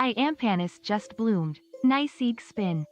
I am panis just bloomed. NiceEggy spin.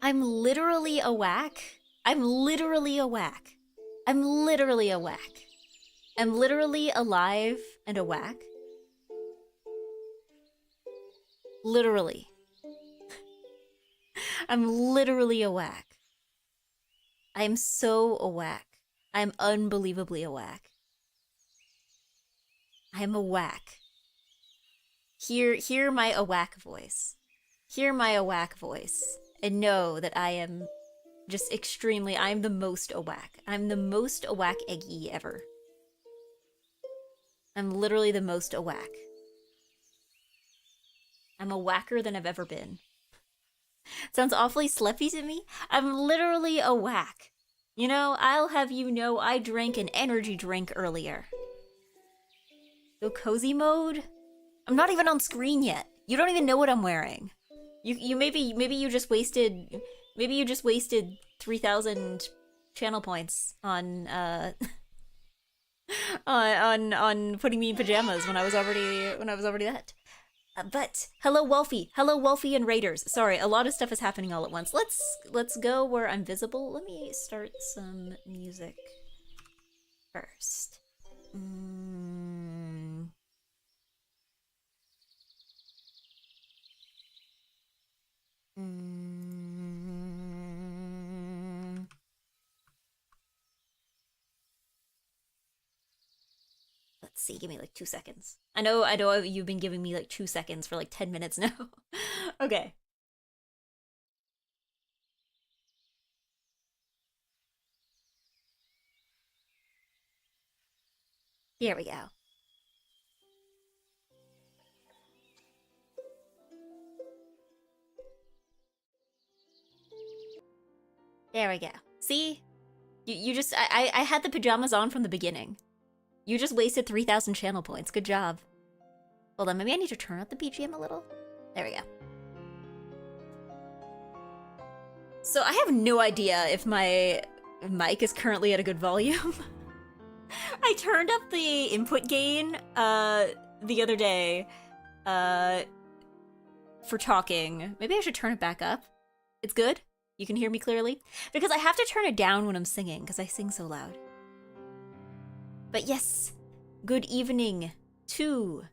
I'm literally a whack. I'm literally a whack. I'm literally a whack. I'm literally alive and a whack. Literally. I'm literally a whack. I'm so a whack. I'm unbelievably a whack. I'm a whack. Hear my awak voice. Hear my awak voice. And know that I am just extremely, I'm the most awak. I'm the most awak eggy ever. I'm literally the most awak. I'm a whacker than I've ever been. Sounds awfully sleepy to me. I'm literally a whack. You know, I'll have you know I drank an energy drink earlier. Go cozy mode? I'm not even on screen yet. You don't even know what I'm wearing. You maybe you just wasted 3,000 channel points on on putting me in pajamas when I was already that. But hello Wolfie and Raiders. Sorry, a lot of stuff is happening all at once. Let's go where I'm visible. Let me start some music first. Let's see, give me like 2 seconds. I know you've been giving me like 2 seconds for like 10 minutes now. Okay. Here we go. There we go. See? You just, I had the pajamas on from the beginning. You just wasted 3,000 channel points. Good job. Hold on, maybe I need to turn up the BGM a little. There we go. So I have no idea if my mic is currently at a good volume. I turned up the input gain the other day for talking. Maybe I should turn it back up. It's good? You can hear me clearly? Because I have to turn it down when I'm singing, because I sing so loud. But yes, good evening to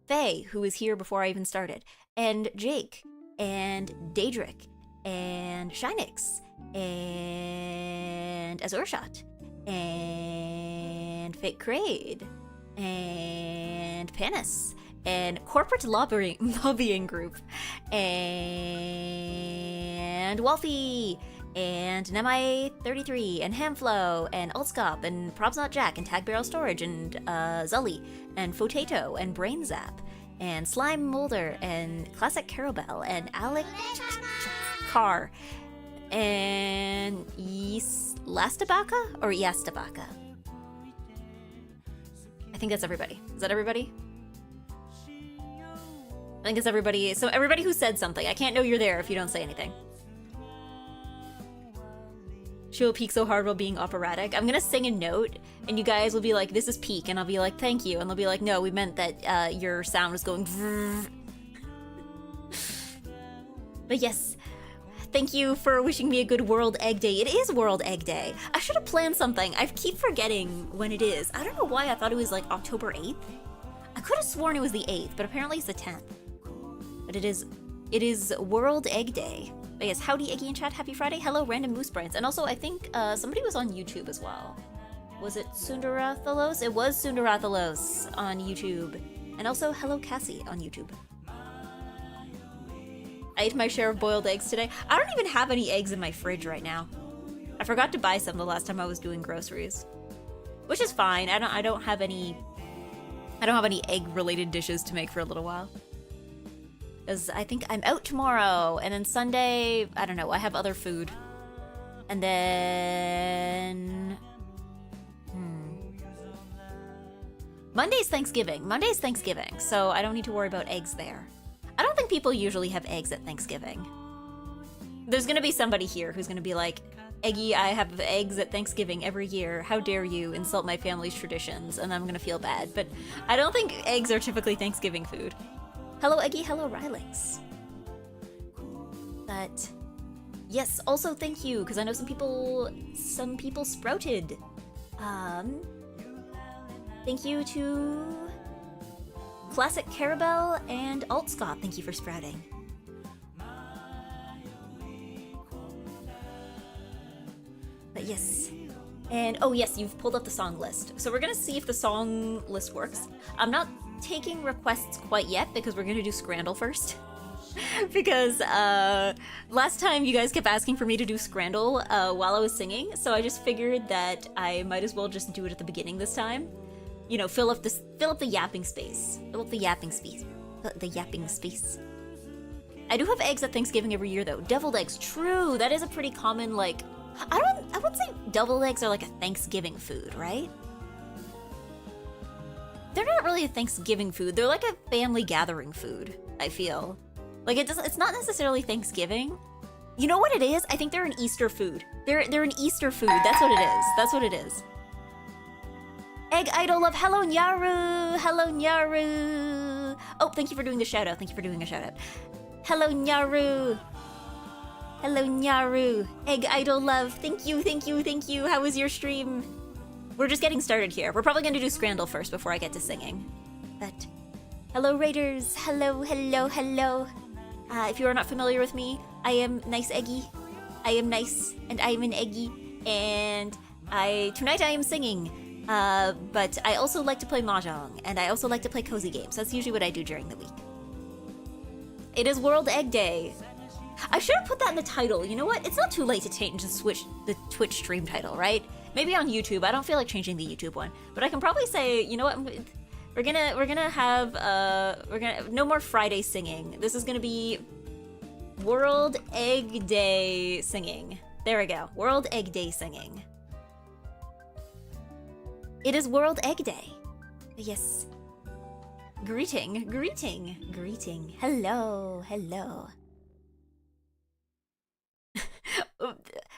Faye, who was here before I even started, and Jake, and Daedric, and Shinix, and Azurshot, and Fake Crade, and Panis, and Corporate Lobbying Group, and Wolfie, and Nemai33, and Hamflow, and Altscop, and Probs Not Jack, and Tag Barrel Storage, and Zully, and Fotato, and Brainzap, and Slime Molder, and Classic Carobell, and Alec Carr, and Lastabaka or Yastabaka? I think that's everybody. Is that everybody? I think it's everybody. So everybody who said something. I can't know you're there if you don't say anything. She will peak so hard while being operatic. I'm gonna sing a note, and you guys will be like, this is peak, and I'll be like, thank you, and they'll be like, no, we meant that your sound was going But yes, thank you for wishing me a good World Egg Day. It is World Egg Day. I should have planned something. I keep forgetting when it is. I don't know why I thought it was like October 8th. I could have sworn it was the 8th, but apparently it's the 10th. But it is World Egg Day. But yes, howdy Eggy in chat, happy Friday. Hello random moose brains. And also I think somebody was on YouTube as well. Was it Sundarathalos? It was Sundarathalos on YouTube. And also hello Cassie on YouTube. I ate my share of boiled eggs today. I don't even have any eggs in my fridge right now. I forgot to buy some the last time I was doing groceries. Which is fine. I don't have any egg related dishes to make for a little while. Because I think I'm out tomorrow, and then Sunday, I don't know, I have other food. And then... Monday's Thanksgiving, so I don't need to worry about eggs there. I don't think people usually have eggs at Thanksgiving. There's gonna be somebody here who's gonna be like, Eggy, I have eggs at Thanksgiving every year. How dare you insult my family's traditions? And I'm gonna feel bad. But I don't think eggs are typically Thanksgiving food. Hello Eggy, hello Rylix. But yes, also thank you, because I know some people sprouted. Thank you to Classic Carabel and Altscott. Thank you for sprouting. But yes. And oh yes, you've pulled up the song list. So we're gonna see if the song list works. I'm not taking requests quite yet because we're gonna do Scrandle first. Because last time you guys kept asking for me to do Scrandle while I was singing, so I just figured that I might as well just do it at the beginning this time. You know, fill up the yapping space. Fill up the yapping space. The yapping space. I do have eggs at Thanksgiving every year though. Deviled eggs, true. That is a pretty common, like, I would say deviled eggs are like a Thanksgiving food, right? They're not really a Thanksgiving food. They're like a family gathering food, I feel. Like it's not necessarily Thanksgiving. You know what it is? I think they're an Easter food. They're an Easter food. That's what it is. That's what it is. Egg Idol Love, hello Nyaru! Hello Nyaru! Oh, thank you for doing the shout out. Thank you for doing a shout out. Hello Nyaru! Hello Nyaru! Egg Idol Love, thank you, thank you, thank you. How was your stream? We're just getting started here. We're probably gonna do Scrandle first before I get to singing. But, hello Raiders! Hello, hello, hello! If you are not familiar with me, I am NiceEggy. I am nice, and I am an Eggy, and tonight I am singing. But I also like to play Mahjong, and I also like to play cozy games. That's usually what I do during the week. It is World Egg Day. I should have put that in the title. You know what? It's not too late to change the Twitch stream title, right? Maybe on YouTube. I don't feel like changing the YouTube one, but I can probably say, you know what? We're gonna have no more Friday singing. This is gonna be World Egg Day singing. There we go. World Egg Day singing. It is World Egg Day. Yes. Greeting, greeting, greeting. Hello, hello.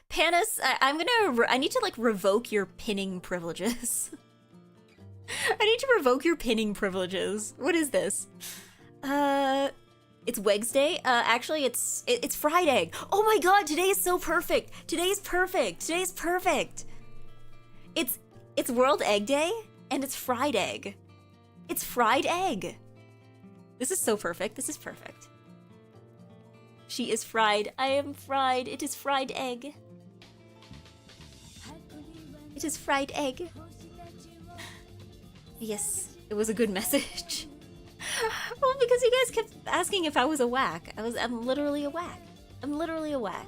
Panis, I need to like revoke your pinning privileges. I need to revoke your pinning privileges. What is this? It's Wednesday. Actually, it's Friday. Oh my god, today is so perfect. Today's perfect. Today's perfect. It's World Egg Day, and it's fried egg. It's fried egg. This is so perfect. This is perfect. She is fried. I am fried. It is fried egg. It is fried egg. Yes, it was a good message. Well, because you guys kept asking if I was a whack. I'm literally a whack. I'm literally a whack.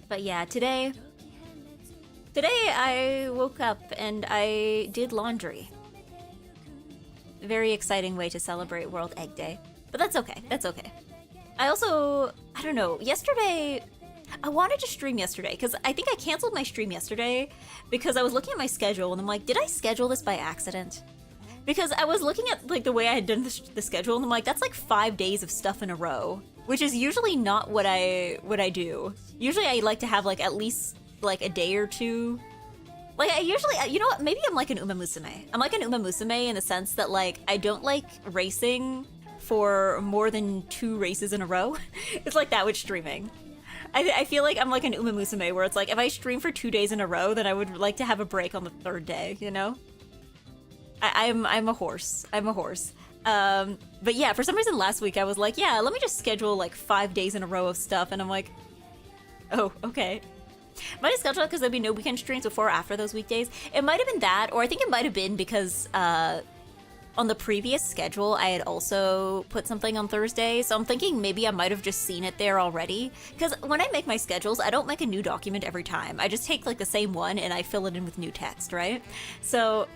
But yeah, today I woke up and I did laundry. Very exciting way to celebrate World Egg Day. But that's okay, that's okay. I don't know, yesterday, I wanted to stream yesterday because I think I canceled my stream yesterday because I was looking at my schedule and I'm like, did I schedule this by accident? Because I was looking at like the way I had done the schedule and I'm like, that's like 5 days of stuff in a row, which is usually not what I do. Usually I like to have like at least like a day or two. Like I usually, you know what, maybe I'm like an Uma Musume. I'm like an Uma Musume in the sense that like I don't like racing for more than 2 races in a row. It's like that with streaming. I feel like I'm like an Uma Musume where it's like if I stream for 2 days in a row, then I would like to have a break on the 3rd day, you know? I'm a horse. I'm a horse. But yeah, for some reason last week I was like, yeah, let me just schedule like 5 days in a row of stuff, and I'm like, oh, okay. Might have scheduled it because there'd be no weekend streams before or after those weekdays. It might have been that, or I think it might have been because on the previous schedule I had also put something on Thursday, so I'm thinking maybe I might have just seen it there already. Because when I make my schedules, I don't make a new document every time. I just take like the same one and I fill it in with new text, right? So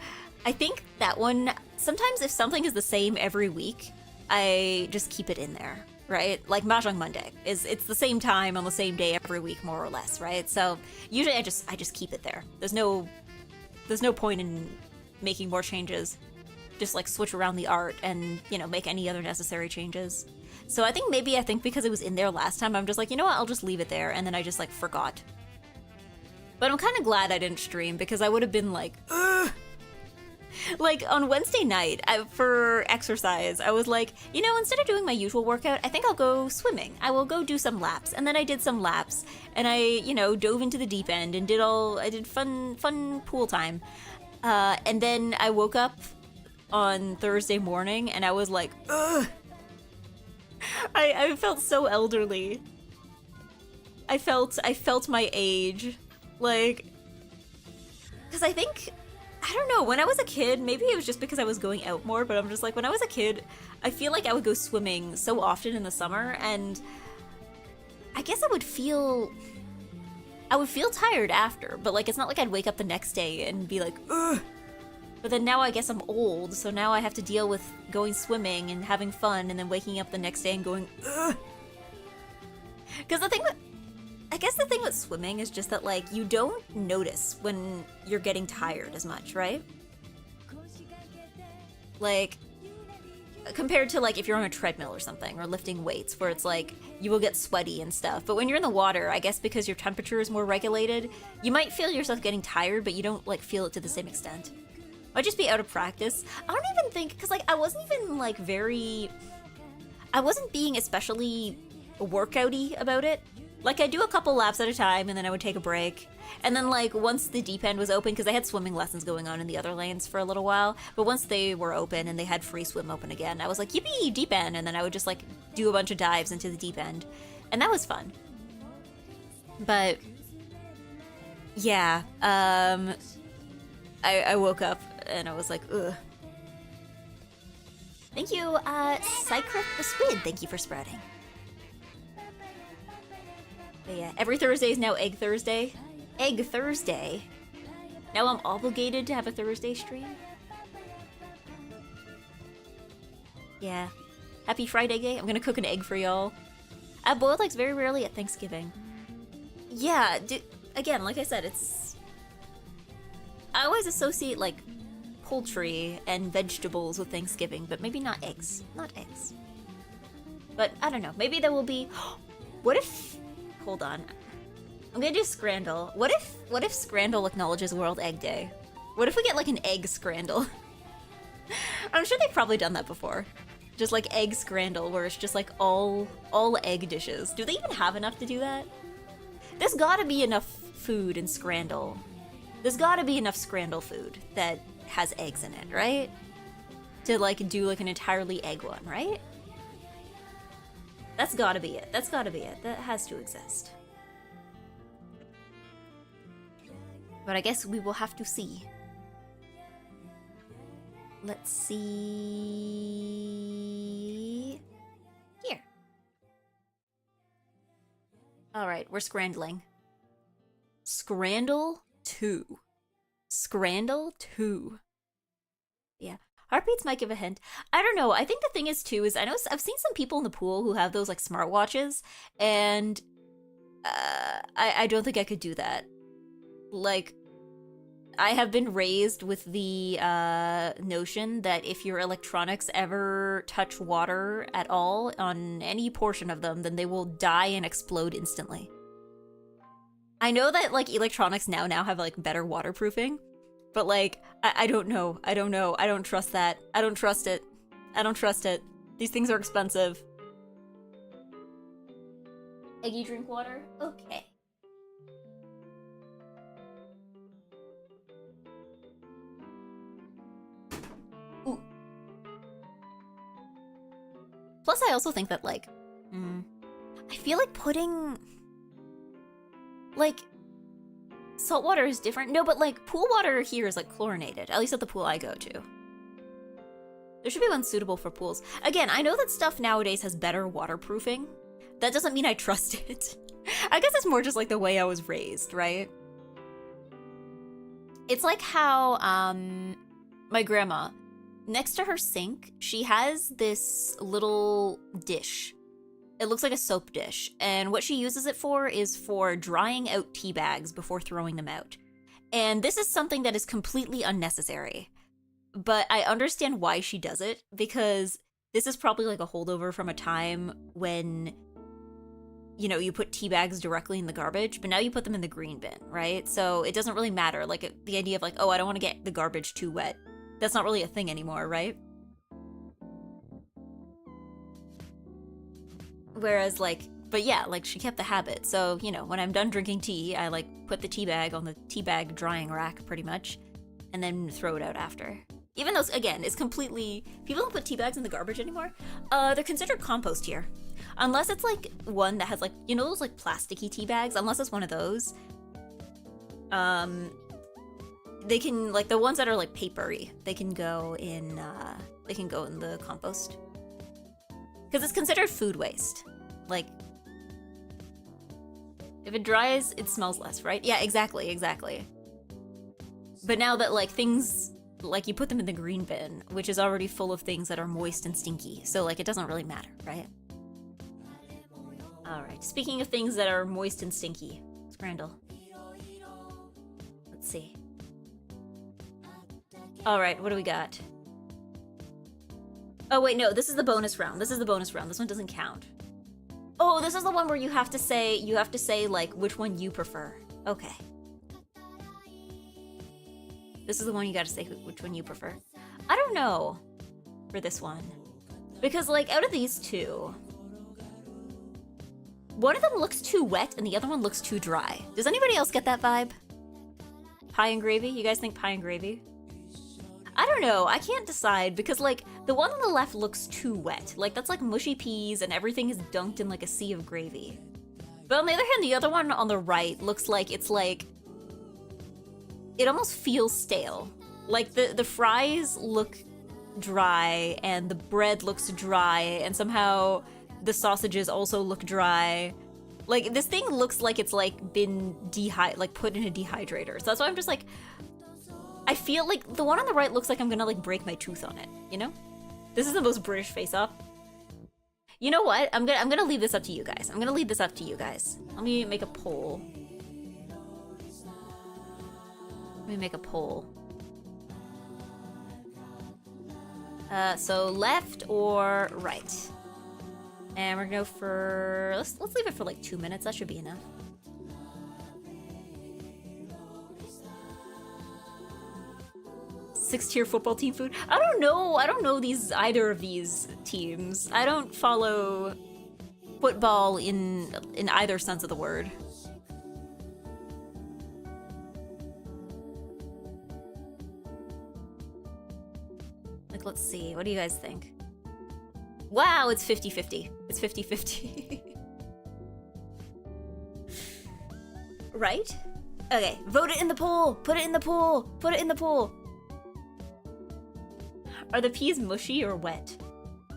I think that one, sometimes if something is the same every week, I just keep it in there. Right? Like Mahjong Monday it's the same time on the same day every week, more or less, right? So usually I just keep it there. There's no point in making more changes. Just like switch around the art and, you know, make any other necessary changes. So I think because it was in there last time, I'm just like, you know what, I'll just leave it there, and then I just like forgot. But I'm kind of glad I didn't stream because I would have been like, ugh. Like on Wednesday night for exercise, I was like, you know, instead of doing my usual workout, I think I'll go swimming. I will go do some laps. And then I did some laps and I, you know, dove into the deep end and I did fun pool time. And then I woke up on Thursday morning and I was like, ugh. I felt so elderly. I felt my age. Like, because I don't know, when I was a kid, maybe it was just because I was going out more, but I'm just like, when I was a kid, I feel like I would go swimming so often in the summer, and I guess I would feel tired after, but like, it's not like I'd wake up the next day and be like, ugh. But then now I guess I'm old, so now I have to deal with going swimming and having fun and then waking up the next day and going, ugh. Because I guess the thing with swimming is just that, like, you don't notice when you're getting tired as much, right? Like, compared to, like, if you're on a treadmill or something, or lifting weights, where it's like, you will get sweaty and stuff. But when you're in the water, I guess because your temperature is more regulated, you might feel yourself getting tired, but you don't, like, feel it to the same extent. Might just be out of practice. I don't even think, because, like, I wasn't even, like, I wasn't being especially workouty about it. Like, I'd do a couple laps at a time, and then I would take a break. And then, like, once the deep end was open, because I had swimming lessons going on in the other lanes for a little while, but once they were open and they had free swim open again, I was like, yippee, deep end, and then I would just, like, do a bunch of dives into the deep end. And that was fun. But, yeah, I woke up, and I was like, ugh. Thank you, Cycrip the Squid, thank you for sprouting. But yeah, every Thursday is now Egg Thursday. Egg Thursday? Now I'm obligated to have a Thursday stream? Yeah. Happy Friday Day. I'm gonna cook an egg for y'all. I have boiled eggs very rarely at Thanksgiving. Yeah, again, like I said, I always associate, like, poultry and vegetables with Thanksgiving, but maybe not eggs. Not eggs. But, I don't know. Maybe there will be... What if... Hold on. I'm gonna do Scrandle. What if Scrandle acknowledges World Egg Day? What if we get, like, an egg Scrandle? I'm sure they've probably done that before. Just, like, egg Scrandle, where it's just, like, all egg dishes. Do they even have enough to do that? There's gotta be enough food in Scrandle. There's gotta be enough Scrandle food that has eggs in it, right? To, like, do, like, an entirely egg one, right? That's gotta be it. That's gotta be it. That has to exist. But I guess we will have to see. Let's see... Here. Alright, we're scrandling. Scrandle 2. Scrandle 2. Yeah. Heartbeats might give a hint. I don't know. I think the thing is, too, is I know I've seen some people in the pool who have those, like, smartwatches, and I don't think I could do that. Like, I have been raised with the notion that if your electronics ever touch water at all on any portion of them, then they will die and explode instantly. I know that, like, electronics now have, like, better waterproofing, but, like, I don't know. I don't know. I don't trust that. I don't trust it. I don't trust it. These things are expensive. Eggy drink water? Okay. Ooh. Plus, I also think that, like, I feel like putting, like, salt water is different. No, but, like, pool water here is, like, chlorinated, at least at the pool I go to. There should be one suitable for pools. Again, I know that stuff nowadays has better waterproofing. That doesn't mean I trust it. I guess it's more just, like, the way I was raised, right? It's like how, my grandma, next to her sink, she has this little dish. It looks like a soap dish, and what she uses it for is for drying out tea bags before throwing them out. And this is something that is completely unnecessary. But I understand why she does it, because this is probably like a holdover from a time when, you know, you put tea bags directly in the garbage, but now you put them in the green bin, right? So it doesn't really matter. Like, the idea of, like, oh, I don't want to get the garbage too wet. That's not really a thing anymore, right? Whereas, like, but yeah, like, she kept the habit. So, you know, when I'm done drinking tea, I, like, put the tea bag on the tea bag drying rack, pretty much, and then throw it out after. Even though, again, it's completely... People don't put tea bags in the garbage anymore. They're considered compost here. Unless it's, like, one that has, like, you know those, like, plasticky tea bags? Unless it's one of those. they can, like, the ones that are like papery, they can go in the compost. Because it's considered food waste. Like, if it dries, it smells less, right? Yeah, exactly. But now that, like, things, like, you put them in the green bin, which is already full of things that are moist and stinky, so, like, it doesn't really matter, right? Alright, speaking of things that are moist and stinky, Scrandle. Let's see. Alright, what do we got? Oh wait, no, this is the bonus round. This one doesn't count. Oh, this is the one where you have to say like which one you prefer. Okay. This is the one you gotta say which one you prefer. I don't know for this one. Because, like, out of these two, one of them looks too wet and the other one looks too dry. Does anybody else get that vibe? Pie and gravy? You guys think pie and gravy? I don't know, I can't decide because, like, the one on the left looks too wet. Like, that's like mushy peas and everything is dunked in like a sea of gravy. But on the other hand, the other one on the right looks like it's like, it almost feels stale. Like, the fries look dry and the bread looks dry and somehow the sausages also look dry. Like, this thing looks like it's like been put in a dehydrator. So that's why I'm just like, I feel like the one on the right looks like I'm gonna like break my tooth on it, you know? This is the most British face-off. You know what? I'm gonna leave this up to you guys. Let me make a poll. So left or right? And we're gonna go for, let's leave it for like 2 minutes. That should be enough. Six-tier football team food? I don't know either of these teams. I don't follow football in either sense of the word. Like, let's see, what do you guys think? Wow, it's 50-50. It's 50-50. Right? Okay, vote it in the poll! Put it in the poll! Put it in the poll! Are the peas mushy or wet?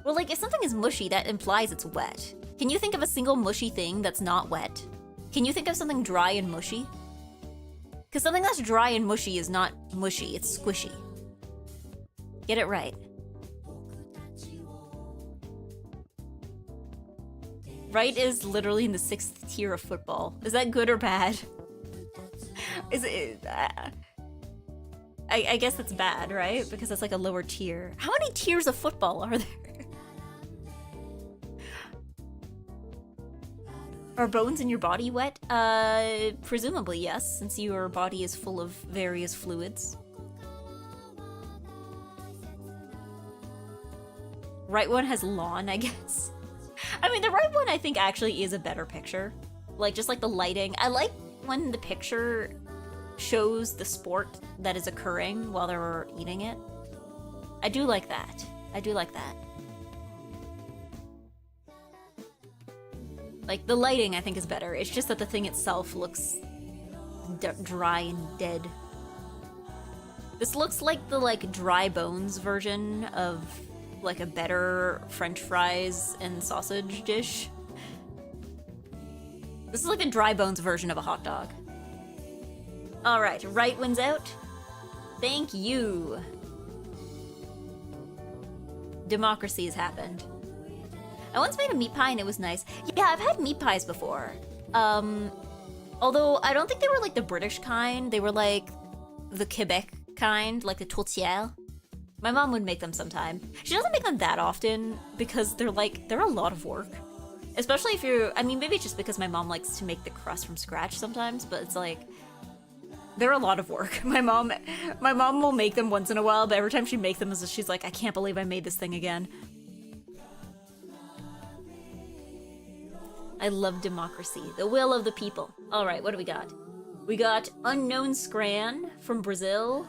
Well, like, if something is mushy, that implies it's wet. Can you think of a single mushy thing that's not wet? Can you think of something dry and mushy? Because something that's dry and mushy is not mushy, it's squishy. Get it right. Right is literally in the 6th tier of football. Is that good or bad? Is it... I guess that's bad, right? Because that's like a lower tier. How many tiers of football are there? Are bones in your body wet? Presumably yes, since your body is full of various fluids. Right one has lawn, I guess. I mean, the right one I think actually is a better picture. Like, just like the lighting. I like when the picture shows the sport that is occurring while they're eating it. I do like that. Like, the lighting I think is better. It's just that the thing itself looks dry and dead. This looks like the, like, dry bones version of, like, a better French fries and sausage dish. This is like the dry bones version of a hot dog. Alright, right wins out. Thank you. Democracy has happened. I once made a meat pie and it was nice. Yeah, I've had meat pies before. Although I don't think they were like the British kind. They were like the Quebec kind, like the tourtière. My mom would make them sometime. She doesn't make them that often because they're a lot of work. Especially if you're, I mean, maybe it's just because my mom likes to make the crust from scratch sometimes, but it's like, they're a lot of work. My mom will make them once in a while, but every time she makes them, she's like, I can't believe I made this thing again. I love democracy. The will of the people. Alright, what do we got? We got unknown scran from Brazil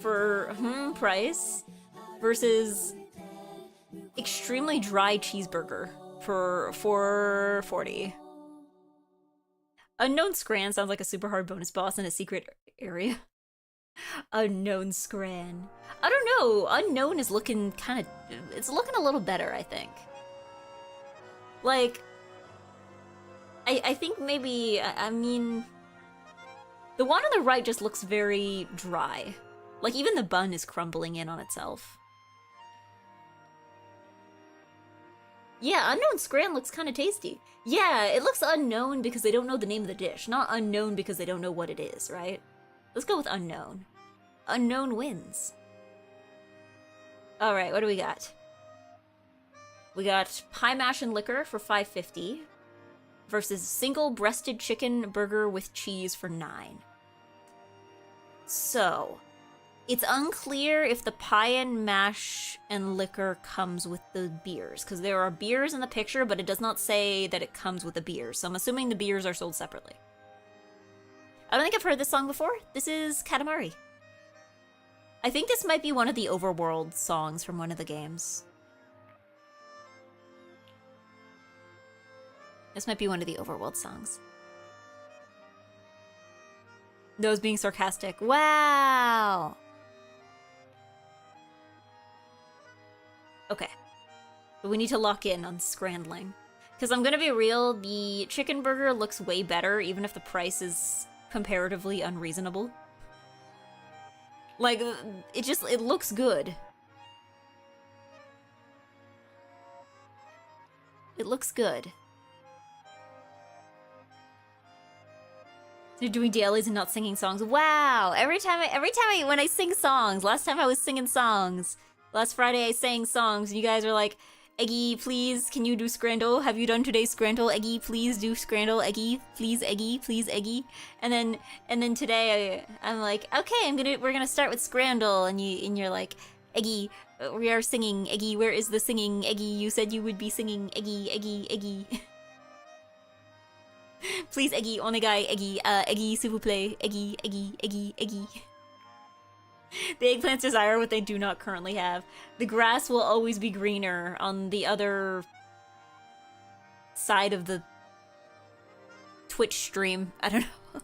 for price versus extremely dry cheeseburger for $4.40. Unknown scran sounds like a super hard bonus boss in a secret area. Unknown Scran. I don't know. Unknown is looking kind of... It's looking a little better, I think. Like... I think maybe... I mean... The one on the right just looks very dry. Like, even the bun is crumbling in on itself. Yeah, Unknown Scran looks kind of tasty. Yeah, it looks unknown because they don't know the name of the dish, not unknown because they don't know what it is, right? Let's go with unknown. Unknown wins. Alright, what do we got? We got pie mash and liquor for $5.50 versus single-breasted chicken burger with cheese for $9. So, it's unclear if the pie and mash and liquor comes with the beers, because there are beers in the picture, but it does not say that it comes with the beers, so I'm assuming the beers are sold separately. I don't think I've heard this song before. This is Katamari. I think this might be one of the Overworld songs from one of the games. This might be one of the Overworld songs. Those being sarcastic. Wow! Okay. But we need to lock in on Scrandling. Because I'm gonna be real, the chicken burger looks way better, even if the price is comparatively unreasonable. Like, it looks good. It looks good. They're doing dailies and not singing songs. Wow! Every time when I sing songs, last time I was singing songs. Last Friday I sang songs, and you guys were like, Eggy, please, can you do Scrandle? Have you done today's Scrandle? Eggy, please do Scrandle. Eggy, please, Eggy, please, Eggy. And then today I'm like, okay, we're gonna start with Scrandle, and you're like, Eggy, we are singing. Eggy, where is the singing? Eggy, you said you would be singing. Eggy, Eggy, Eggy. Please, Eggy, onegai, Eggy, Eggy, s'il vous plaît, Eggy, Eggy, Eggy, Eggy. The eggplants desire what they do not currently have. The grass will always be greener on the other side of the Twitch stream. I don't know.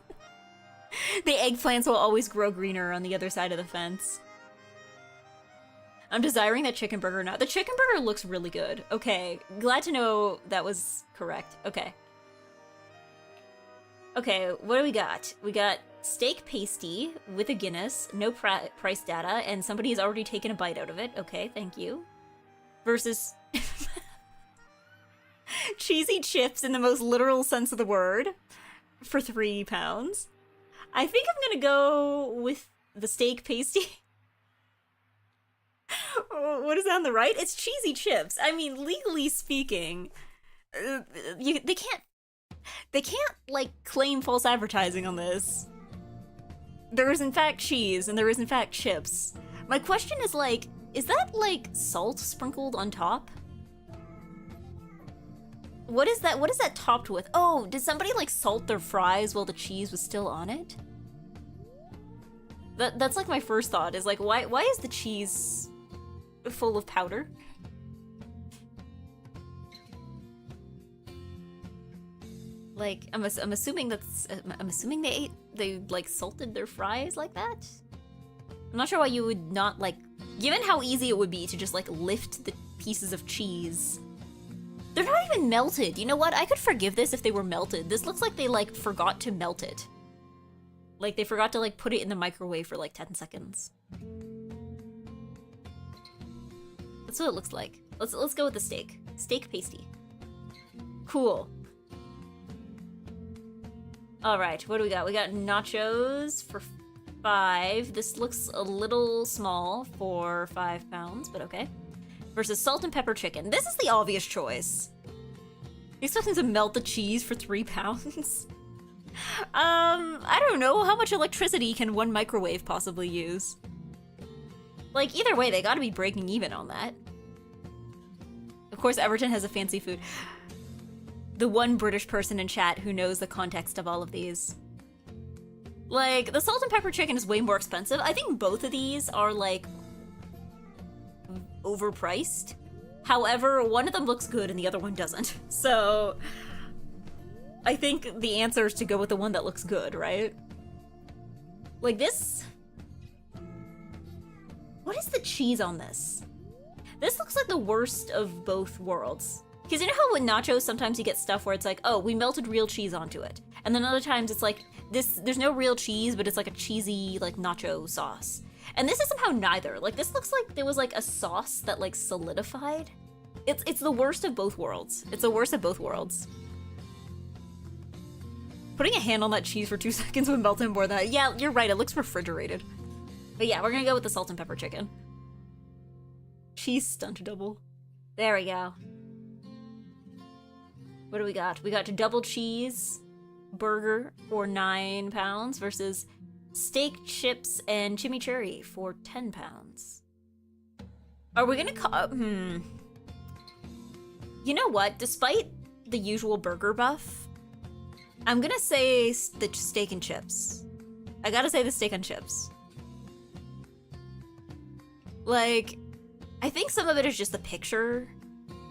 The eggplants will always grow greener on the other side of the fence. I'm desiring that chicken burger now. The chicken burger looks really good. Okay, glad to know that was correct. Okay. Okay, what do we got? We got steak pasty with a Guinness, no price data, and somebody has already taken a bite out of it. Okay, thank you. Versus cheesy chips in the most literal sense of the word for £3. I think I'm gonna go with the steak pasty. What is that on the right? It's cheesy chips. I mean, legally speaking, they can't, like, claim false advertising on this. There is, in fact, cheese, and there is, in fact, chips. My question is, like, is that, like, salt sprinkled on top? What is that? What is that topped with? Oh, did somebody, like, salt their fries while the cheese was still on it? That's, like, my first thought, is, like, why is the cheese full of powder? Like, I'm assuming I'm assuming they like salted their fries like that? I'm not sure why you would not, like, given how easy it would be to just, like, lift the pieces of cheese. They're not even melted. You know what? I could forgive this if they were melted. This looks like they, like, forgot to melt it. Like, they forgot to, like, put it in the microwave for, like, 10 seconds. That's what it looks like. Let's go with the steak. Steak pasty. Cool. Alright, what do we got? We got nachos for $5. This looks a little small for £5, but okay. Versus salt and pepper chicken. This is the obvious choice. You expect them to melt the cheese for £3? I don't know. How much electricity can one microwave possibly use? Like, either way, they gotta be breaking even on that. Of course, Everton has a fancy food. The one British person in chat who knows the context of all of these. Like, the salt and pepper chicken is way more expensive. I think both of these are, like, overpriced. However, one of them looks good and the other one doesn't. So, I think the answer is to go with the one that looks good, right? Like, this What is the cheese on this? This looks like the worst of both worlds. Because you know how with nachos, sometimes you get stuff where it's like, oh, we melted real cheese onto it. And then other times it's like, there's no real cheese, but it's like a cheesy, like, nacho sauce. And this is somehow neither. Like, this looks like there was, like, a sauce that, like, solidified. It's the worst of both worlds. It's the worst of both worlds. Putting a hand on that cheese for 2 seconds would melt it more than that. Yeah, you're right, it looks refrigerated. But yeah, we're gonna go with the salt and pepper chicken. Cheese stunt double. There we go. What do we got? We got double cheese burger for £9 versus steak, chips, and chimichurri for £10. Are we gonna call... You know what? Despite the usual burger buff, I'm gonna say the steak and chips. I gotta say the steak and chips. Like, I think some of it is just the picture.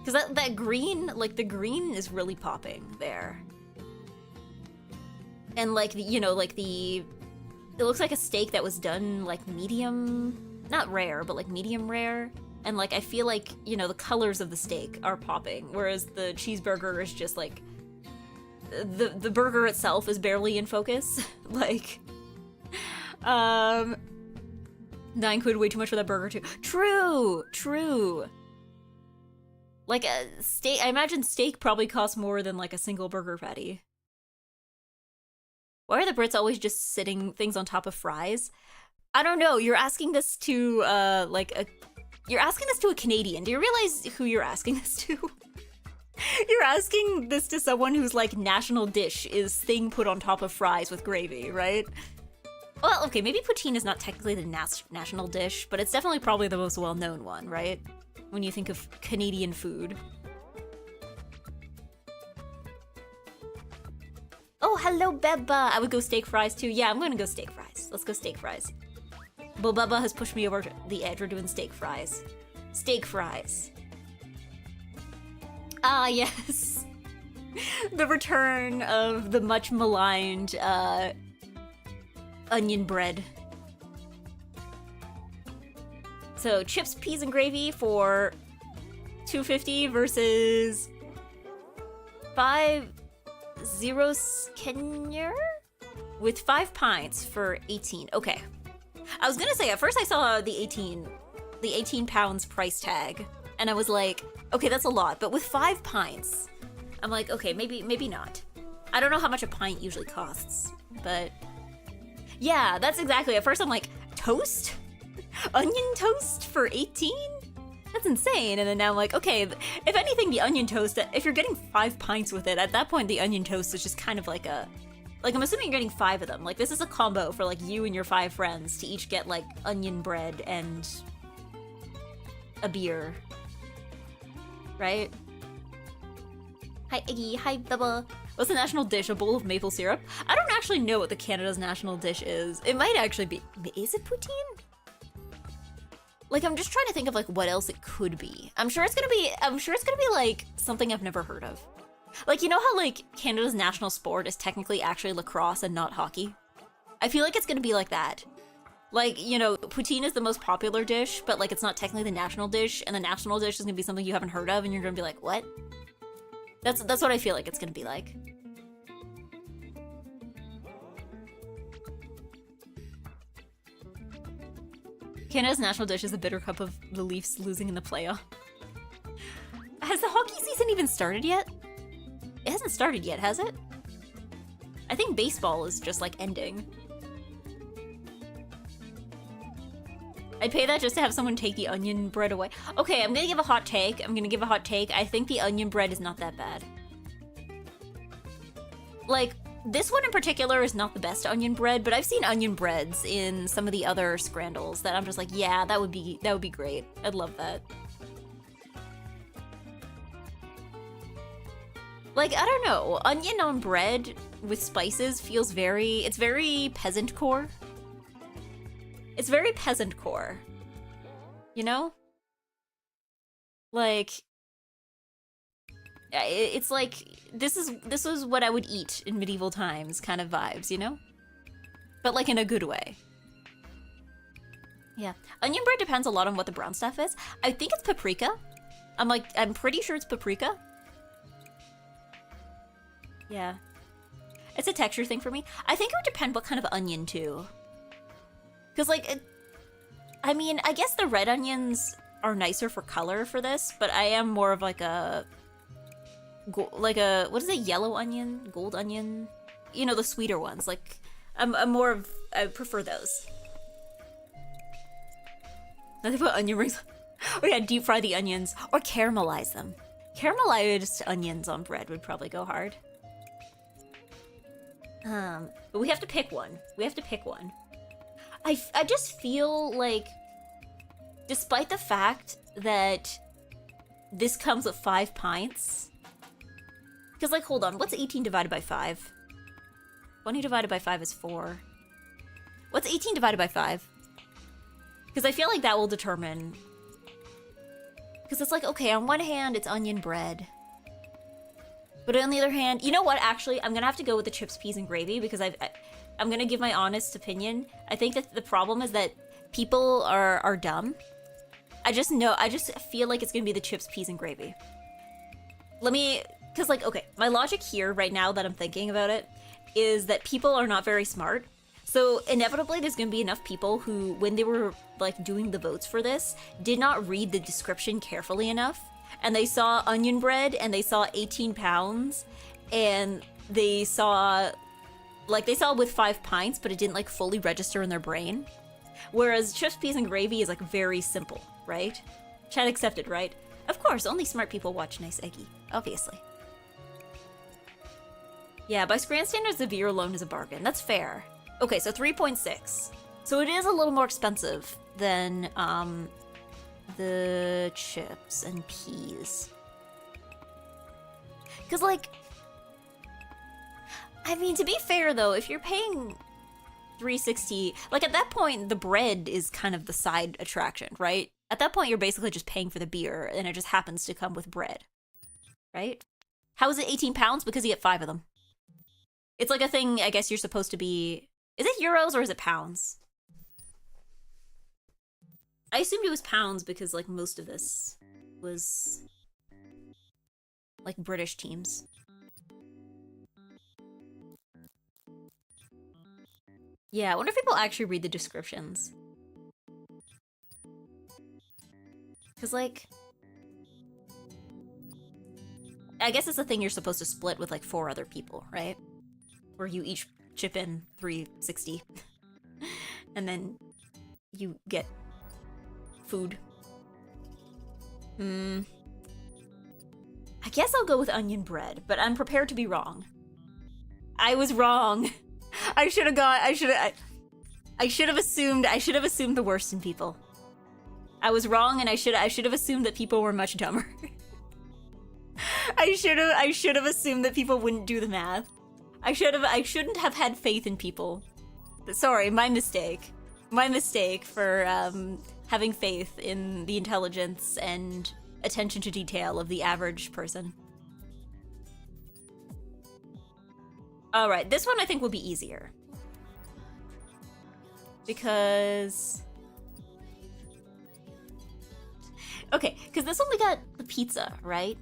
Because that green, like, the green is really popping there. And, like, you know, like, it looks like a steak that was done, like, medium, not rare, but, like, medium rare. And, like, I feel like, you know, the colors of the steak are popping, whereas the cheeseburger is just, like, the burger itself is barely in focus. Like, 9 quid, way too much for that burger, too. True. Like, a steak, I imagine steak probably costs more than, like, a single burger patty. Why are the Brits always just sitting things on top of fries? I don't know, you're asking this to, you're asking this to a Canadian. Do you realize who you're asking this to? You're asking this to someone whose, like, national dish is thing put on top of fries with gravy, right? Well, okay, maybe poutine is not technically the national dish, but it's definitely probably the most well-known one, right? When you think of Canadian food. Oh, hello, Beba! I would go steak fries, too. Yeah, I'm gonna go steak fries. Let's go steak fries. Well, Beba has pushed me over the edge. We're doing steak fries. Steak fries. Ah, yes. The return of the much maligned, onion bread. So chips, peas, and gravy for $2.50 versus 5 zeros Kenya with 5 pints for 18. Okay. I was gonna say, at first I saw the 18 pounds price tag, and I was like, okay, that's a lot, but with 5 pints, I'm like, okay, maybe not. I don't know how much a pint usually costs, but yeah, that's exactly. At first I'm like, toast? Onion toast for 18? That's insane. And then now I'm like, okay, if anything, the onion toast, if you're getting 5 pints with it, at that point the onion toast is just kind of like I'm assuming you're getting 5 of them. Like, this is a combo for, like, you and your 5 friends to each get, like, onion bread and a beer. Right? Hi, Iggy. Hi, Bubba. What's the national dish? A bowl of maple syrup? I don't actually know what the Canada's national dish is. It might actually be... Is it poutine? Like, I'm just trying to think of, like, what else it could be. I'm sure it's gonna be, like, something I've never heard of. Like, you know how, like, Canada's national sport is technically actually lacrosse and not hockey? I feel like it's gonna be like that. Like, you know, poutine is the most popular dish, but, like, it's not technically the national dish, and the national dish is gonna be something you haven't heard of, and you're gonna be like, what? That's what I feel like it's gonna be like. Canada's national dish is a bitter cup of the Leafs losing in the playoff. Has the hockey season even started yet? It hasn't started yet, has it? I think baseball is just, like, ending. I'd pay that just to have someone take the onion bread away. Okay, I'm gonna give a hot take. I think the onion bread is not that bad. Like, this one in particular is not the best onion bread, but I've seen onion breads in some of the other scrandals that I'm just like, yeah, that would be great. I'd love that. Like, I don't know, onion on bread with spices feels it's very peasant core. It's very peasant core. You know? Like, it's like, this is what I would eat in medieval times kind of vibes, you know? But, like, in a good way. Yeah. Onion bread depends a lot on what the brown stuff is. I think it's paprika. I'm pretty sure it's paprika. Yeah. It's a texture thing for me. I think it would depend what kind of onion, too. Because, like, I mean, I guess the red onions are nicer for color for this, but I am more of like a, what is it, yellow onion? Gold onion? You know, the sweeter ones. Like, I'm more of, I prefer those. Now they put onion rings. Oh yeah, deep fry the onions. Or caramelize them. Caramelized onions on bread would probably go hard. But we have to pick one. We have to pick one. I just feel like, despite the fact that this comes with 5 pints, because, like, hold on, what's 18 divided by 5? 20 divided by 5 is 4. What's 18 divided by 5? Because I feel like that will determine, because it's like, okay, on one hand, it's onion bread. But on the other hand, you know what, actually, I'm gonna have to go with the chips, peas, and gravy, because I'm gonna give my honest opinion. I think that the problem is that people are dumb. I just feel like it's gonna be the chips, peas, and gravy. Because, like, okay, my logic here right now that I'm thinking about it is that people are not very smart. So inevitably there's gonna be enough people who, when they were, like, doing the votes for this, did not read the description carefully enough. And they saw onion bread and they saw 18 pounds and they saw with 5 pints, but it didn't, like, fully register in their brain. Whereas chips, peas, and gravy is, like, very simple, right? Chat accepted, right? Of course, only smart people watch NiceEggy, obviously. Yeah, by Scran standards, the beer alone is a bargain. That's fair. Okay, so 3.6. So it is a little more expensive than, the chips and peas. Because, like, I mean, to be fair, though, if you're paying $3.60, like, at that point, the bread is kind of the side attraction, right? At that point, you're basically just paying for the beer, and it just happens to come with bread, right? How is it 18 pounds? Because you get 5 of them. It's like a thing, I guess you're supposed to be... Is it euros or is it pounds? I assumed it was pounds because, like, most of this was, like, British teams. Yeah, I wonder if people actually read the descriptions. Because, like, I guess it's a thing you're supposed to split with, like, 4 other people, right? Where you each chip in $3.60. And then you get food. I guess I'll go with onion bread, but I'm prepared to be wrong. I was wrong. I should have assumed the worst in people. I was wrong, and I should have assumed that people were much dumber. I should have assumed that people wouldn't do the math. I shouldn't have had faith in people. Sorry, my mistake. My mistake for having faith in the intelligence and attention to detail of the average person. Alright, this one I think will be easier. Because... Okay, because this one we got the pizza, right?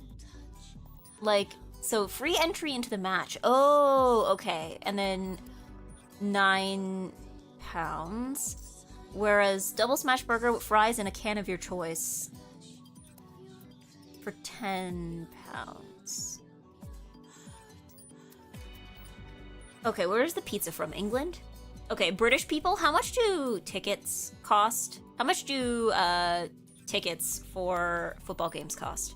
Like, so free entry into the match. Oh, okay. And then 9 pounds. Whereas double smash burger with fries and a can of your choice for 10 pounds. Okay, where is the pizza from? England? Okay, British people, how much do tickets cost? How much do tickets for football games cost?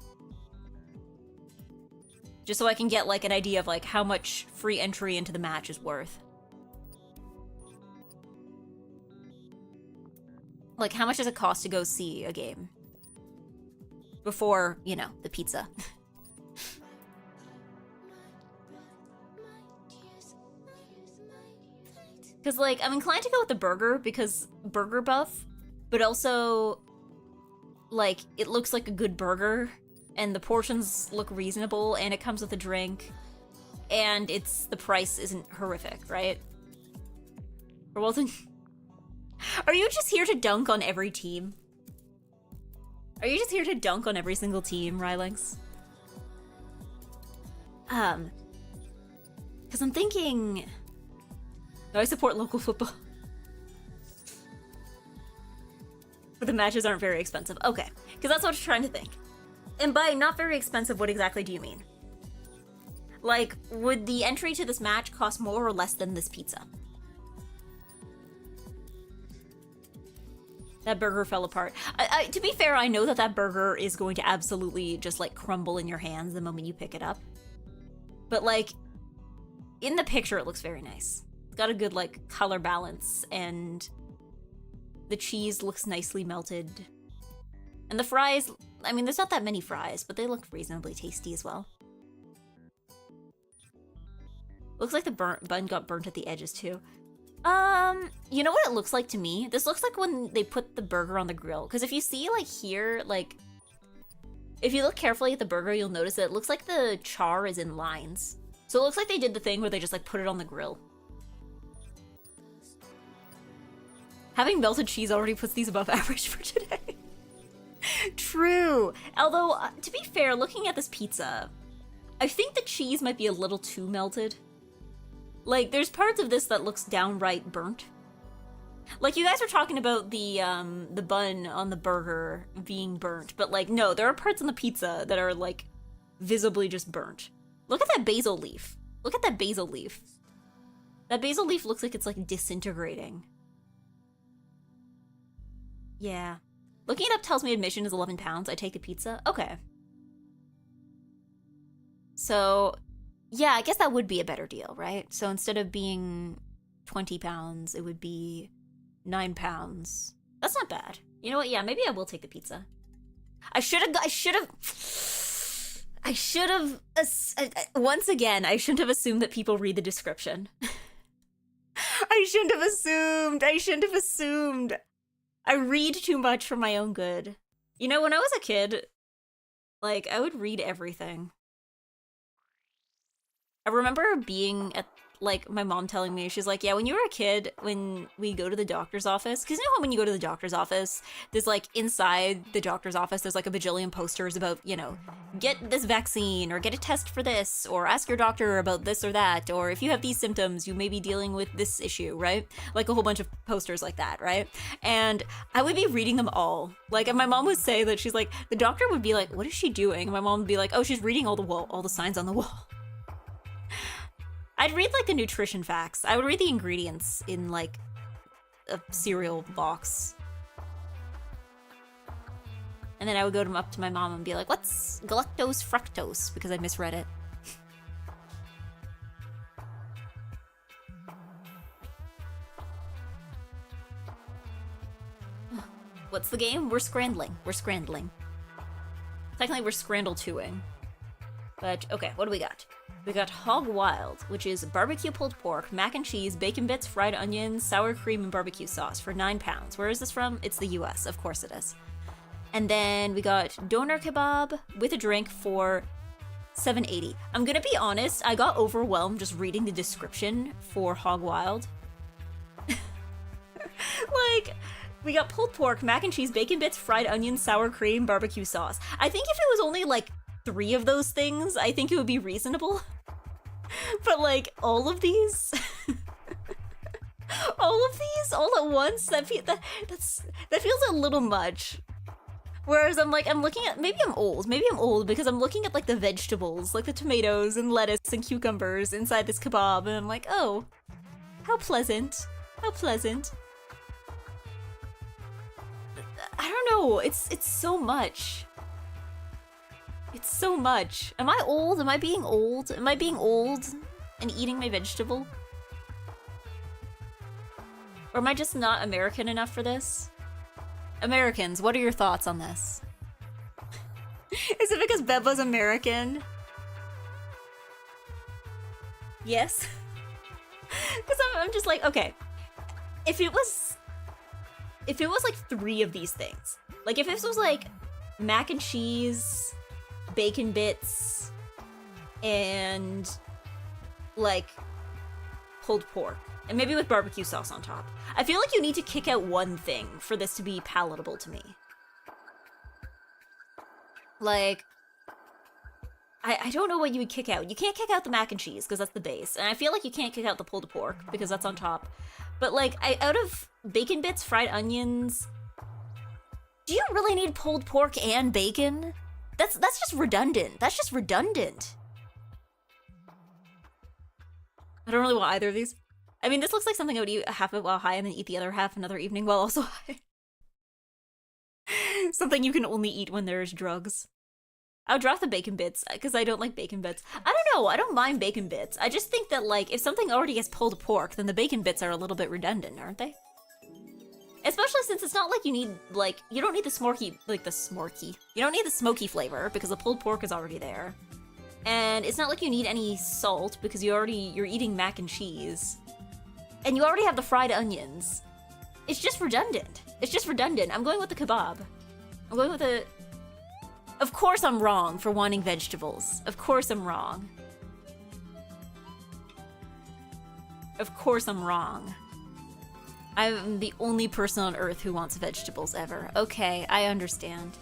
Just so I can get, like, an idea of, like, how much free entry into the match is worth. Like, how much does it cost to go see a game? Before, you know, the pizza. Because, like, I'm inclined to go with the burger because burger buff, but also, like, it looks like a good burger, and the portions look reasonable, and it comes with a drink, and the price isn't horrific, right? For both Are you just here to dunk on every team? Are you just here to dunk on every single team, Rylings? Because I'm thinking... No, I support local football. But the matches aren't very expensive. Okay, because that's what I'm trying to think. And by not very expensive, what exactly do you mean? Like, would the entry to this match cost more or less than this pizza? That burger fell apart. To be fair, I know that that burger is going to absolutely just, like, crumble in your hands the moment you pick it up. But, like, in the picture, it looks very nice. It's got a good, like, color balance, and the cheese looks nicely melted. And the fries, I mean, there's not that many fries, but they look reasonably tasty as well. Looks like the bun got burnt at the edges, too. You know what it looks like to me? This looks like when they put the burger on the grill. Because if you see, like, here, like... If you look carefully at the burger, you'll notice that it looks like the char is in lines. So it looks like they did the thing where they just, like, put it on the grill. Having melted cheese already puts these above average for today. True. Although, to be fair, looking at this pizza, I think the cheese might be a little too melted. Like, there's parts of this that looks downright burnt. Like, you guys were talking about the bun on the burger being burnt, but, like, no, there are parts on the pizza that are, like, visibly just burnt. Look at that basil leaf. Look at that basil leaf. That basil leaf looks like it's, like, disintegrating. Yeah. Looking it up tells me admission is 11 pounds. I take the pizza. Okay. So, yeah, I guess that would be a better deal, right? So instead of being 20 pounds, it would be 9 pounds. That's not bad. You know what? Yeah, maybe I will take the pizza. Once again, I shouldn't have assumed that people read the description. I shouldn't have assumed. I read too much for my own good. You know, when I was a kid, like, I would read everything. I remember being at, like, my mom telling me, she's like, yeah, when you were a kid, when we go to the doctor's office, because you know how when you go to the doctor's office, there's, like, inside the doctor's office, there's, like, a bajillion posters about, you know, get this vaccine, or get a test for this, or ask your doctor about this or that, or if you have these symptoms, you may be dealing with this issue, right? Like, a whole bunch of posters like that, right? And I would be reading them all. Like, and my mom would say that she's like, the doctor would be like, what is she doing? And my mom would be like, oh, she's reading all the signs on the wall. I'd read, like, the nutrition facts. I would read the ingredients in, like, a cereal box. And then I would go up to my mom and be like, what's galactose fructose? Because I misread it. What's the game? We're scrandling. Technically, we're scrandle-2ing. But, okay, what do we got? We got Hog Wild, which is barbecue pulled pork, mac and cheese, bacon bits, fried onions, sour cream, and barbecue sauce for 9 pounds. Where is this from? It's the US, of course it is. And then we got doner kebab with a drink for $7.80. I'm gonna be honest, I got overwhelmed just reading the description for Hog Wild. Like, we got pulled pork, mac and cheese, bacon bits, fried onions, sour cream, barbecue sauce. I think if it was only, like, 3 of those things, I think it would be reasonable. But, like, all of these all at once, that feels a little much. Whereas I'm looking at, maybe I'm old because I'm looking at, like, the vegetables, like the tomatoes and lettuce and cucumbers inside this kebab, and I'm like, oh, how pleasant. I don't know, it's so much. It's so much. Am I old? Am I being old? Am I being old and eating my vegetable? Or am I just not American enough for this? Americans, what are your thoughts on this? Is it because Beva's American? Yes? Because I'm just like, okay. If it was like 3 of these things, like if this was like mac and cheese, bacon bits, and like pulled pork, And maybe with barbecue sauce on top. I feel like you need to kick out one thing for this to be palatable to me. Like, I don't know what you would kick out. You can't kick out the mac and cheese, because that's the base. And I feel like you can't kick out the pulled pork, because that's on top. But, like, out of bacon bits, fried onions... Do you really need pulled pork and bacon? That's just redundant. That's just redundant. I don't really want either of these. I mean, this looks like something I would eat half of it while high and then eat the other half another evening while also high. Something you can only eat when there's drugs. I'll drop the bacon bits, because I don't like bacon bits. I don't know, I don't mind bacon bits. I just think that, like, if something already has pulled pork, then the bacon bits are a little bit redundant, aren't they? Especially since it's not like you need, like, you don't need the smorky, like, the smorky. You don't need the smoky flavor, because the pulled pork is already there. And it's not like you need any salt, because you're eating mac and cheese. And you already have the fried onions. It's just redundant. It's just redundant. I'm going with the kebab. I'm going with the... Of course I'm wrong for wanting vegetables. Of course I'm wrong. Of course I'm wrong. I'm the only person on Earth who wants vegetables ever. Okay, I understand.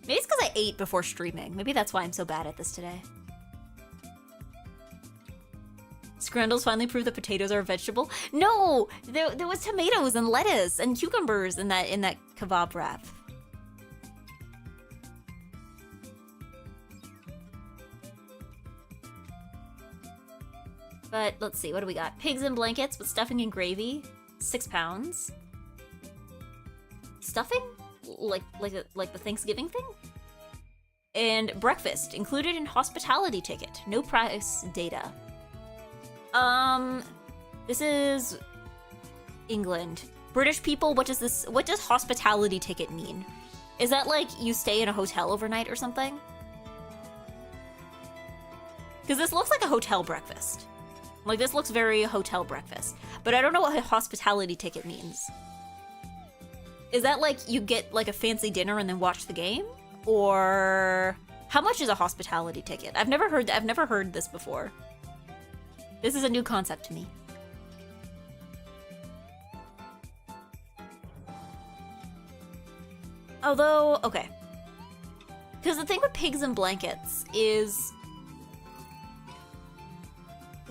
Maybe it's because I ate before streaming. Maybe that's why I'm so bad at this today. Scrandles finally proved that potatoes are a vegetable. No! There was tomatoes and lettuce and cucumbers in that kebab wrap. But let's see, what do we got? Pigs in blankets with stuffing and gravy, 6 pounds. Stuffing? Like the Thanksgiving thing? And breakfast, included in hospitality ticket. No price data. This is England. British people, what does hospitality ticket mean? Is that like you stay in a hotel overnight or something? Because this looks like a hotel breakfast. Like, this looks very hotel breakfast. But I don't know what a hospitality ticket means. Is that like you get like a fancy dinner and then watch the game? Or how much is a hospitality ticket? I've never heard this before. This is a new concept to me. Although, okay. Because the thing with pigs and blankets is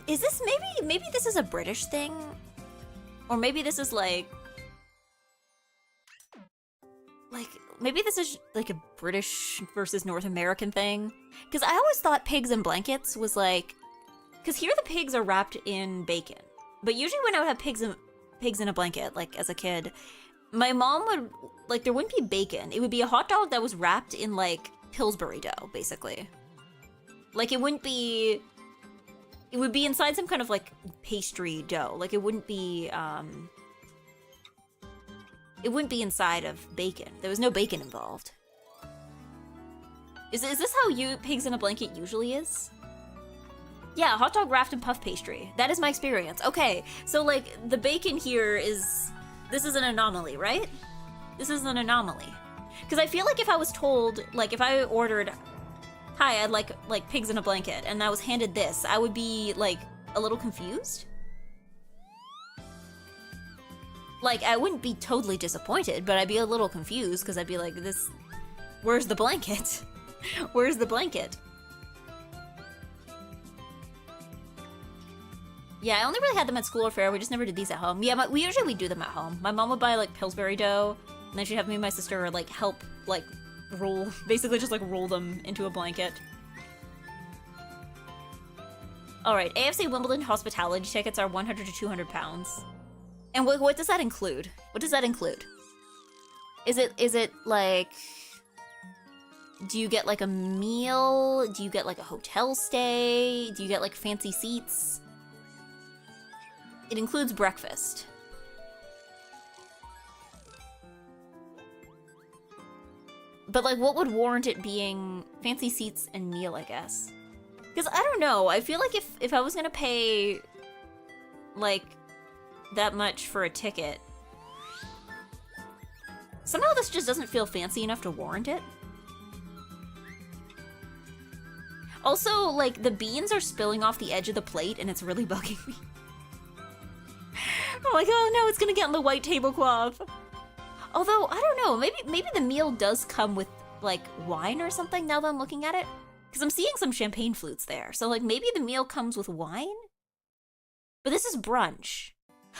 this maybe this is a British thing? Or maybe this is like maybe this is like a British versus North American thing? Because I always thought pigs and blankets was like, because here the pigs are wrapped in bacon. But usually when I would have pigs in a blanket, like as a kid, my mom would, like, there wouldn't be bacon. It would be a hot dog that was wrapped in like Pillsbury dough, basically. Like it would be inside some kind of like pastry dough. Like it wouldn't be inside of bacon. There was no bacon involved. Is this how pigs in a blanket usually is? Yeah, hot dog wrapped in puff pastry. That is my experience. Okay, so like the bacon here this is an anomaly, right? This is an anomaly. Because I feel like if I was told, like if I ordered, hi, I'd like pigs in a blanket, and I was handed this, I would be like a little confused. Like, I wouldn't be totally disappointed, but I'd be a little confused because I'd be like, where's the blanket? Where's the blanket? Yeah, I only really had them at school or fair. We just never did these at home. Yeah, we usually do them at home. My mom would buy like Pillsbury dough, and then she'd have me and my sister like help like basically just like roll them into a blanket. All right, AFC Wimbledon hospitality tickets are 100 to 200 pounds. And what does that include? What does that include? Is it like, do you get like a meal? Do you get like a hotel stay? Do you get like fancy seats? It includes breakfast. But like, what would warrant it being fancy seats and meal, I guess? Because I don't know, I feel like if I was gonna pay like that much for a ticket, somehow this just doesn't feel fancy enough to warrant it. Also, like, the beans are spilling off the edge of the plate, and it's really bugging me. I'm like, oh no, it's gonna get on the white tablecloth. Although, I don't know, maybe the meal does come with, like, wine or something now that I'm looking at it. Because I'm seeing some champagne flutes there. So, like, maybe the meal comes with wine? But this is brunch.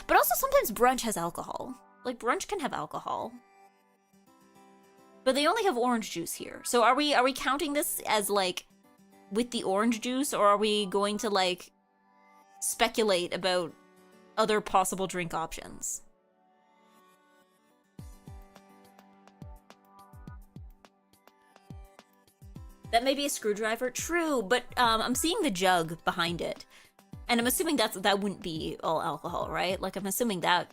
But also, sometimes brunch has alcohol. Like, brunch can have alcohol. But they only have orange juice here. So are we counting this as, like, with the orange juice? Or are we going to, like, speculate about other possible drink options? That may be a screwdriver. True, but I'm seeing the jug behind it. And I'm assuming that wouldn't be all alcohol, right? Like, I'm assuming that...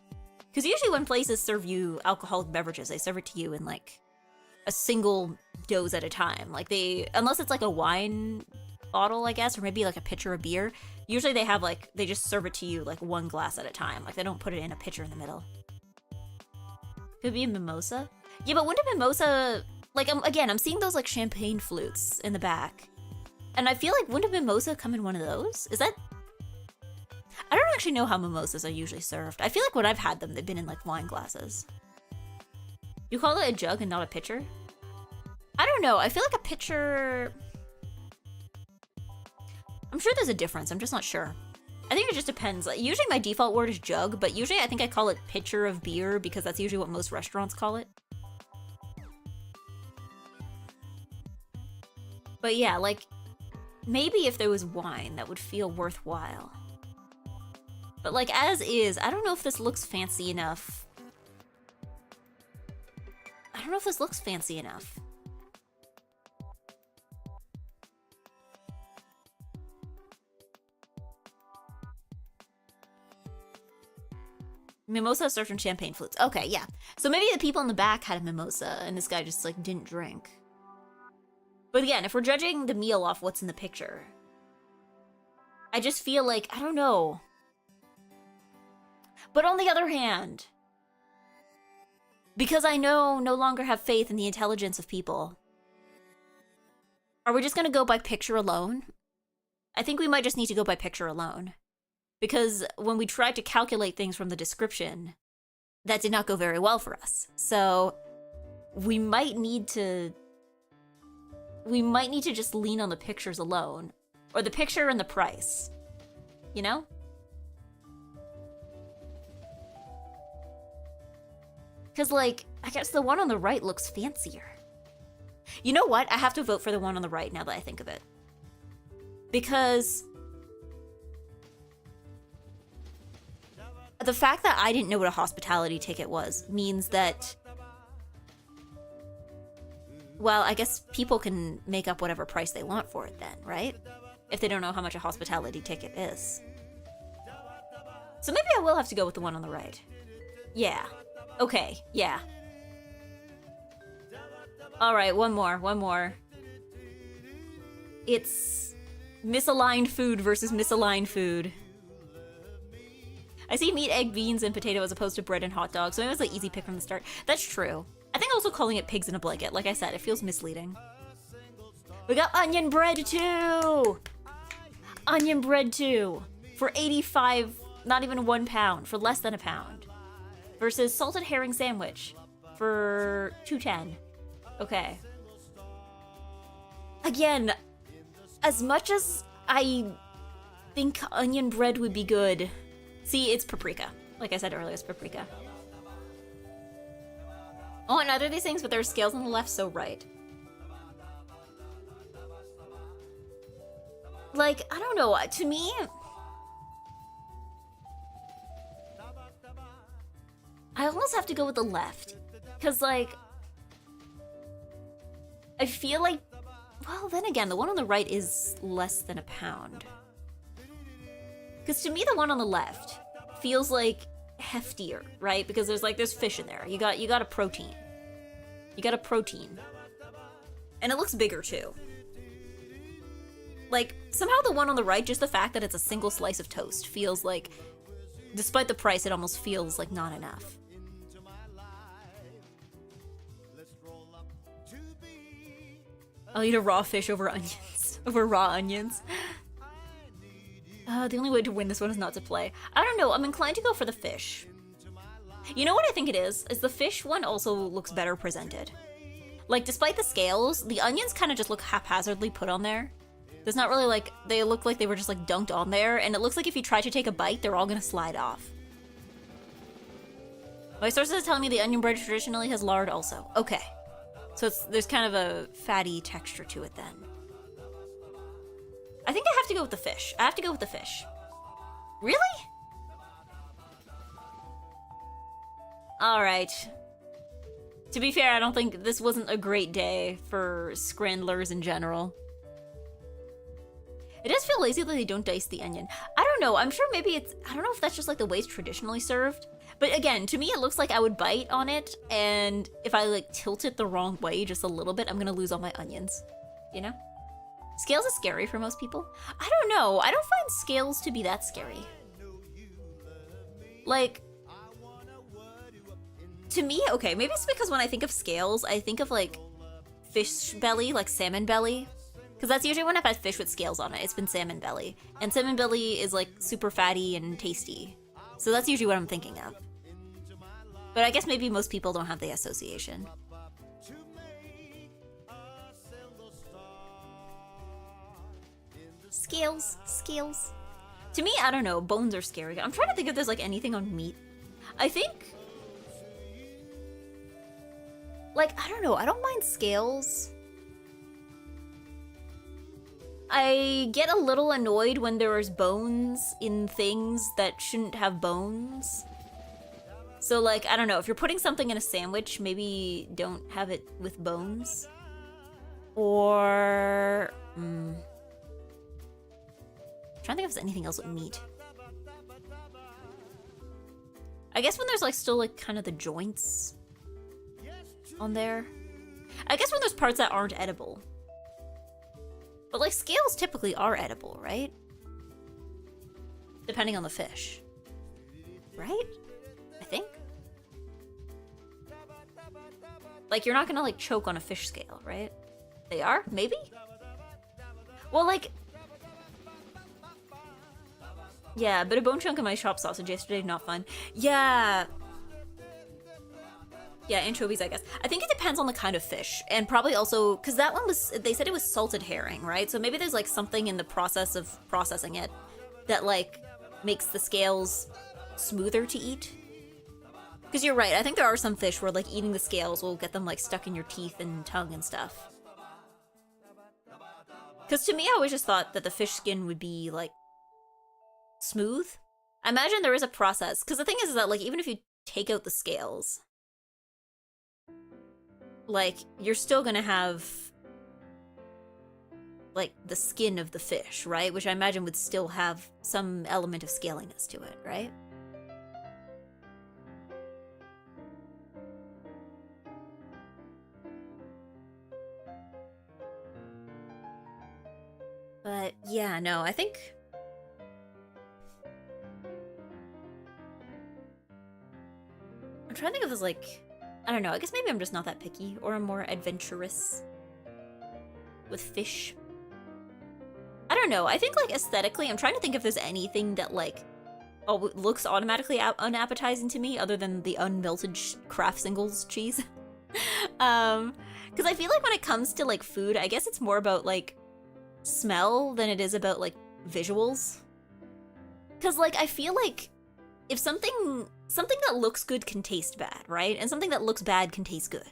Because usually when places serve you alcoholic beverages, they serve it to you in, like, a single dose at a time. Like, unless it's, like, a wine bottle, I guess, or maybe, like, a pitcher of beer. Usually they have, like, they just serve it to you, like, one glass at a time. Like, they don't put it in a pitcher in the middle. Could be a mimosa? Yeah, but wouldn't a mimosa... Like, I'm seeing those, like, champagne flutes in the back. And I feel like, wouldn't a mimosa come in one of those? Is that... I don't actually know how mimosas are usually served. I feel like when I've had them, they've been in, like, wine glasses. You call it a jug and not a pitcher? I don't know. I feel like a pitcher... I'm sure there's a difference. I'm just not sure. I think it just depends. Like, usually my default word is jug, but usually I think I call it pitcher of beer because that's usually what most restaurants call it. But yeah, like, maybe if there was wine, that would feel worthwhile. But like, as is, I don't know if this looks fancy enough. I don't know if this looks fancy enough. Mimosa served in champagne flutes. Okay, yeah. So maybe the people in the back had a mimosa, and this guy just, like, didn't drink. But again, if we're judging the meal off what's in the picture, I just feel like, I don't know. But on the other hand, because I no longer have faith in the intelligence of people, are we just gonna go by picture alone? I think we might just need to go by picture alone. Because when we tried to calculate things from the description, that did not go very well for us. So we might need to just lean on the pictures alone. Or the picture and the price. You know? Because, like, I guess the one on the right looks fancier. You know what? I have to vote for the one on the right now that I think of it. Because the fact that I didn't know what a hospitality ticket was means that, well, I guess people can make up whatever price they want for it then, right? If they don't know how much a hospitality ticket is. So maybe I will have to go with the one on the right. Yeah. Okay, yeah. Alright, one more. It's misaligned food versus misaligned food. I see meat, egg, beans, and potato as opposed to bread and hot dogs, so maybe it was an easy pick from the start. That's true. I think also calling it pigs in a blanket, like I said, it feels misleading. We got onion bread too! Onion bread too! For 85, not even £1, for less than £1. Versus salted herring sandwich for $2.10. Okay. Again, as much as I think onion bread would be good, see, it's paprika. Like I said earlier, it's paprika. Oh, and other these things, but there are scales on the left, so right. Like, I don't know, to me, I almost have to go with the left. Because, like, I feel like, well, then again, the one on the right is less than £1. Because to me, the one on the left feels like heftier, right? Because there's fish in there. You got a protein. You got a protein. And it looks bigger, too. Like, somehow the one on the right, just the fact that it's a single slice of toast feels like, despite the price, it almost feels like not enough. I'll eat a raw fish over onions. over raw onions. The only way to win this one is not to play. I don't know, I'm inclined to go for the fish. You know what I think it is? Is the fish one also looks better presented. Like, despite the scales, the onions kind of just look haphazardly put on there. There's not really like, they look like they were just like dunked on there, and it looks like if you try to take a bite, they're all gonna slide off. My sources tell me the onion bread traditionally has lard also. Okay. So there's kind of a fatty texture to it then. I think I have to go with the fish. I have to go with the fish. Really? Alright. To be fair, I don't think this wasn't a great day for scrandlers in general. It does feel lazy that they don't dice the onion. I don't know, I'm sure maybe it's... I don't know if that's just like the way it's traditionally served. But again, to me it looks like I would bite on it, and if I like tilt it the wrong way just a little bit, I'm gonna lose all my onions. You know? Scales is scary for most people. I don't know, I don't find scales to be that scary. Like... To me, okay, maybe it's because when I think of scales, I think of like fish belly, like salmon belly. Because that's usually when I've had fish with scales on it, it's been salmon belly. And salmon belly is like super fatty and tasty. So that's usually what I'm thinking of. But I guess maybe most people don't have the association. Scales, scales. To me, I don't know, bones are scary. I'm trying to think if there's like anything on meat. I think... Like, I don't know, I don't mind scales. I get a little annoyed when there's bones in things that shouldn't have bones. So like, I don't know, if you're putting something in a sandwich, maybe don't have it with bones. Or... I'm trying to think if there's anything else with meat. I guess when there's like still like kind of the joints on there. I guess when there's parts that aren't edible. But like scales typically are edible, right? Depending on the fish. Right? I think. Like you're not gonna like choke on a fish scale, right? They are? Maybe? Well, like... Yeah, but a bone chunk in my chopped sausage yesterday, not fun. Yeah. Yeah, anchovies, I guess. I think it depends on the kind of fish. And probably also, because that one was, they said it was salted herring, right? So maybe there's like something in the process of processing it that like makes the scales smoother to eat. Because you're right, I think there are some fish where like eating the scales will get them like stuck in your teeth and tongue and stuff. Because to me, I always just thought that the fish skin would be like smooth. I imagine there is a process. Because the thing is that like even if you take out the scales, like, you're still gonna have, like, the skin of the fish, right? Which I imagine would still have some element of scaliness to it, right? But, yeah, no, I think... I'm trying to think of this, like... I don't know, I guess maybe I'm just not that picky, or I'm more adventurous with fish. I don't know, I think like aesthetically, I'm trying to think if there's anything that like, oh, looks automatically unappetizing to me other than the unmelted Kraft Singles cheese. Because I feel like when it comes to like food, I guess it's more about like smell than it is about like visuals. Because like, I feel like if something that looks good can taste bad, right? And something that looks bad can taste good.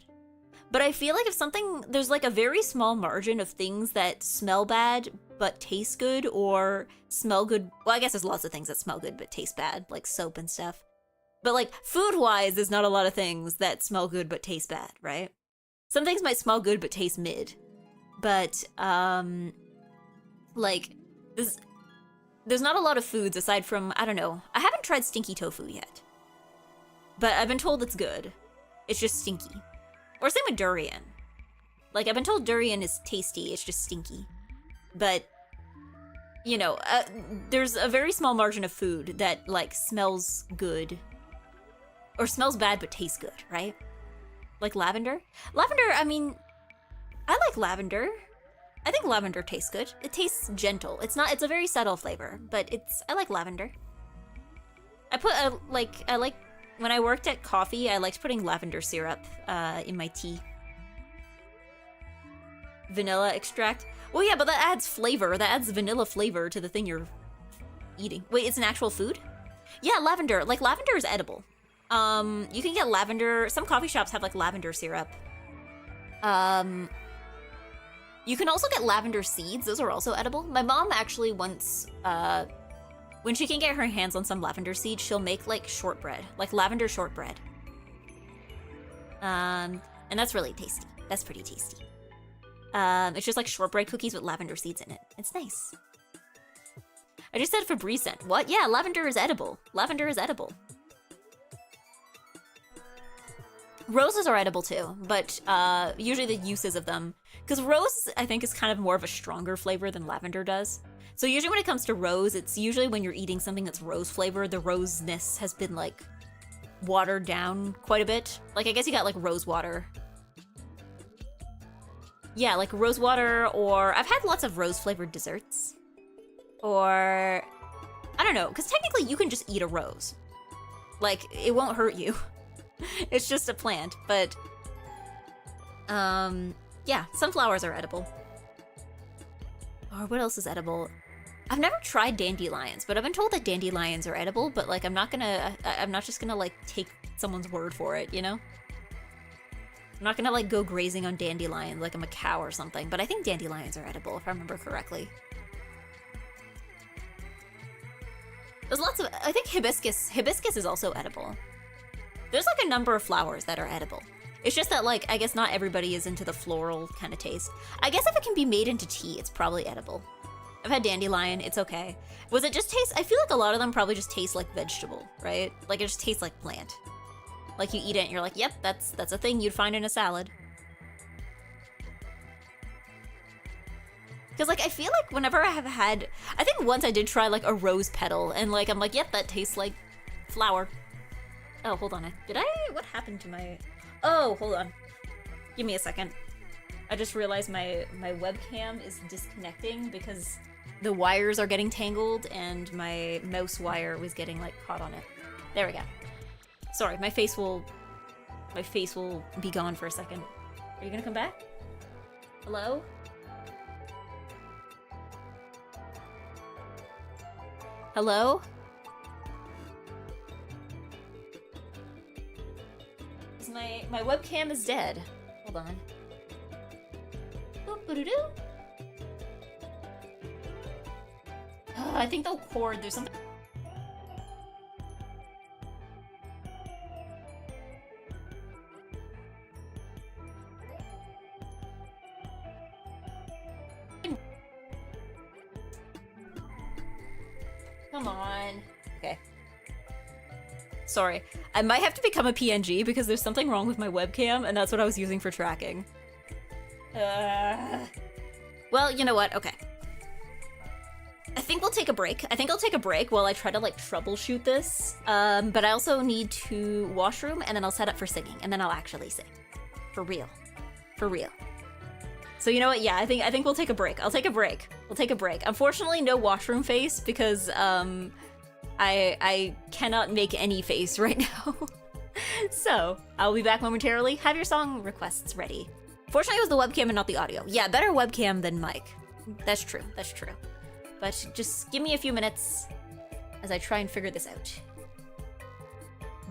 But I feel like if something, there's like a very small margin of things that smell bad but taste good, or smell good, well, I guess there's lots of things that smell good but taste bad, like soap and stuff. But like, food-wise, there's not a lot of things that smell good but taste bad, right? Some things might smell good but taste mid. But, like, there's not a lot of foods aside from, I don't know, I haven't tried stinky tofu yet. But I've been told it's good. It's just stinky. Or same with durian. Like, I've been told durian is tasty, it's just stinky. But, you know, there's a very small margin of food that, like, smells good. Or smells bad but tastes good, right? Like lavender? Lavender, I mean, I like lavender. I think lavender tastes good. It tastes gentle. It's a very subtle flavor, but I like lavender. When I worked at coffee, I liked putting lavender syrup in my tea. Vanilla extract. Well, yeah, but that adds flavor. That adds vanilla flavor to the thing you're eating. Wait, it's an actual food? Yeah, lavender. Like, lavender is edible. You can get lavender. Some coffee shops have, like, lavender syrup. You can also get lavender seeds. Those are also edible. My mom actually once, when she can get her hands on some lavender seeds, she'll make, like, shortbread. Like, lavender shortbread. And that's really tasty. That's pretty tasty. It's just, like, shortbread cookies with lavender seeds in it. It's nice. I just said Febreze scent. What? Yeah, lavender is edible. Lavender is edible. Roses are edible too, but usually the uses of them, because rose I think is kind of more of a stronger flavor than lavender does. So usually when it comes to rose, it's usually when you're eating something that's rose flavored, the roseness has been like watered down quite a bit. Like I guess you got like rose water. Yeah, like rose water, or I've had lots of rose flavored desserts. Or I don't know, because technically you can just eat a rose. Like it won't hurt you. It's just a plant, but yeah, sunflowers are edible. Or what else is edible? I've never tried dandelions, but I've been told that dandelions are edible, but like I'm not just gonna like take someone's word for it, you know? I'm not gonna like go grazing on dandelions like I'm a cow or something, but I think dandelions are edible if I remember correctly. There's lots of, I think hibiscus is also edible. There's like a number of flowers that are edible. It's just that like, I guess not everybody is into the floral kind of taste. I guess if it can be made into tea, it's probably edible. I've had dandelion, it's okay. Was it just taste, I feel like a lot of them probably just taste like vegetable, right? Like it just tastes like plant. Like you eat it and you're like, yep, that's a thing you'd find in a salad. Because like, I feel like whenever I have had, I think once I did try like a rose petal and like, I'm like, yep, that tastes like flower. Oh, hold on. What happened to my... Oh, hold on. Give me a second. I just realized my webcam is disconnecting because the wires are getting tangled and my mouse wire was getting, like, caught on it. There we go. Sorry, my face will be gone for a second. Are you gonna come back? Hello? Hello? My webcam is dead. Hold on. I think the cord, there's something. Come on. Okay. Sorry. I might have to become a PNG because there's something wrong with my webcam, and that's what I was using for tracking. Well, you know what? Okay. I think we'll take a break. I think I'll take a break while I try to, like, troubleshoot this. But I also need to washroom, and then I'll set up for singing, and then I'll actually sing. For real. For real. So you know what? Yeah, I think we'll take a break. I'll take a break. We'll take a break. Unfortunately, no washroom face because, I cannot make any face right now. So, I'll be back momentarily. Have your song requests ready. Fortunately, it was the webcam and not the audio. Yeah, better webcam than mic. That's true, that's true. But just give me a few minutes as I try and figure this out.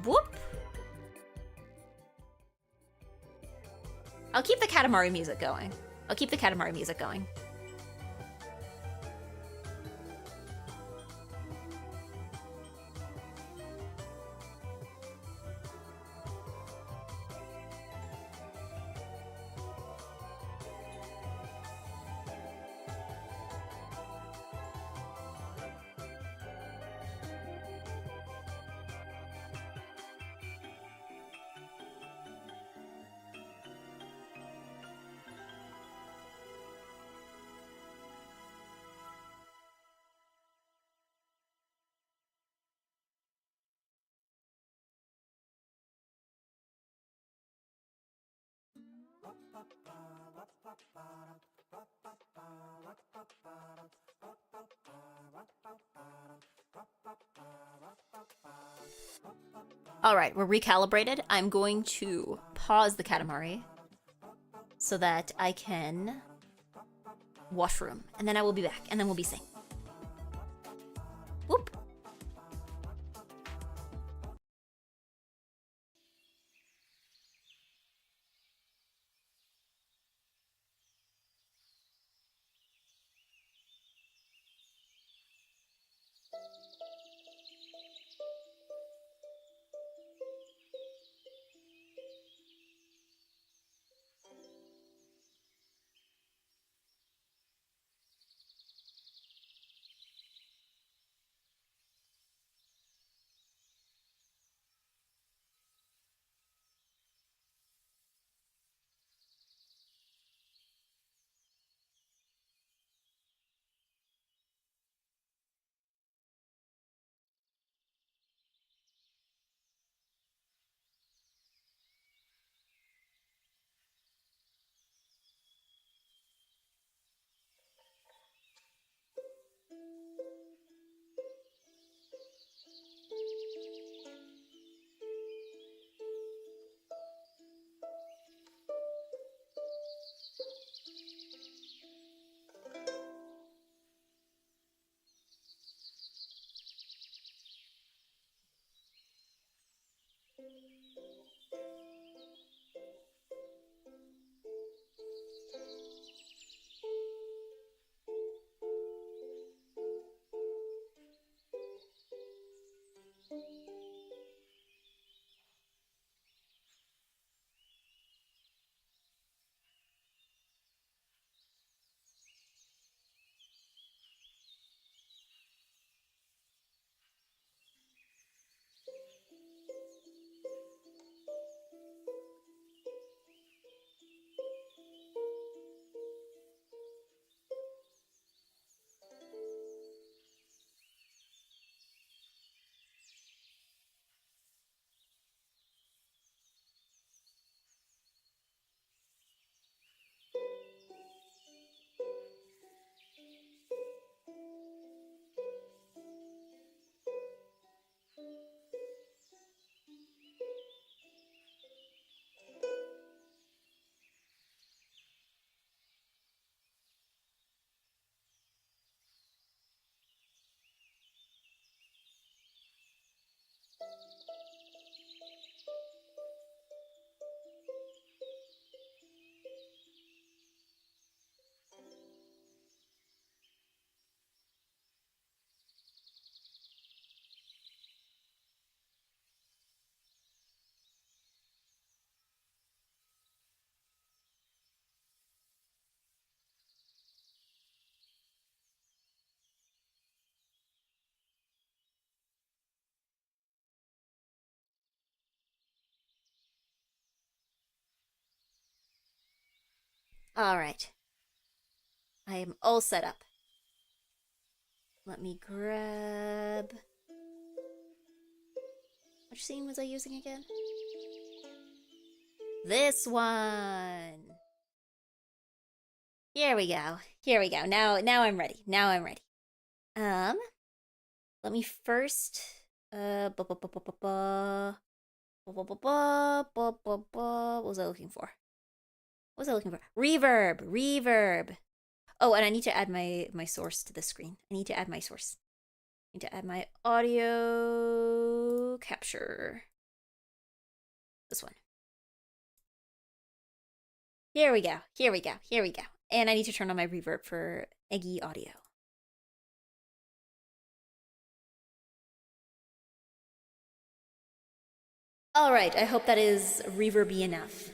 Whoop! I'll keep the Katamari music going. I'll keep the Katamari music going. All right, we're recalibrated. I'm going to pause the Katamari so that I can washroom, and then I will be back, and then we'll be synced. Whoop. All right. I am all set up. Let me grab... Which scene was I using again? This one! Here we go. Here we go. Now I'm ready. Now I'm ready. Let me first... What was I looking for? What was I looking for? Reverb! Reverb! Oh, and I need to add my source to the screen. I need to add my source. I need to add my audio capture. This one. Here we go. Here we go. Here we go. And I need to turn on my reverb for EGGY audio. Alright, I hope that is reverby enough.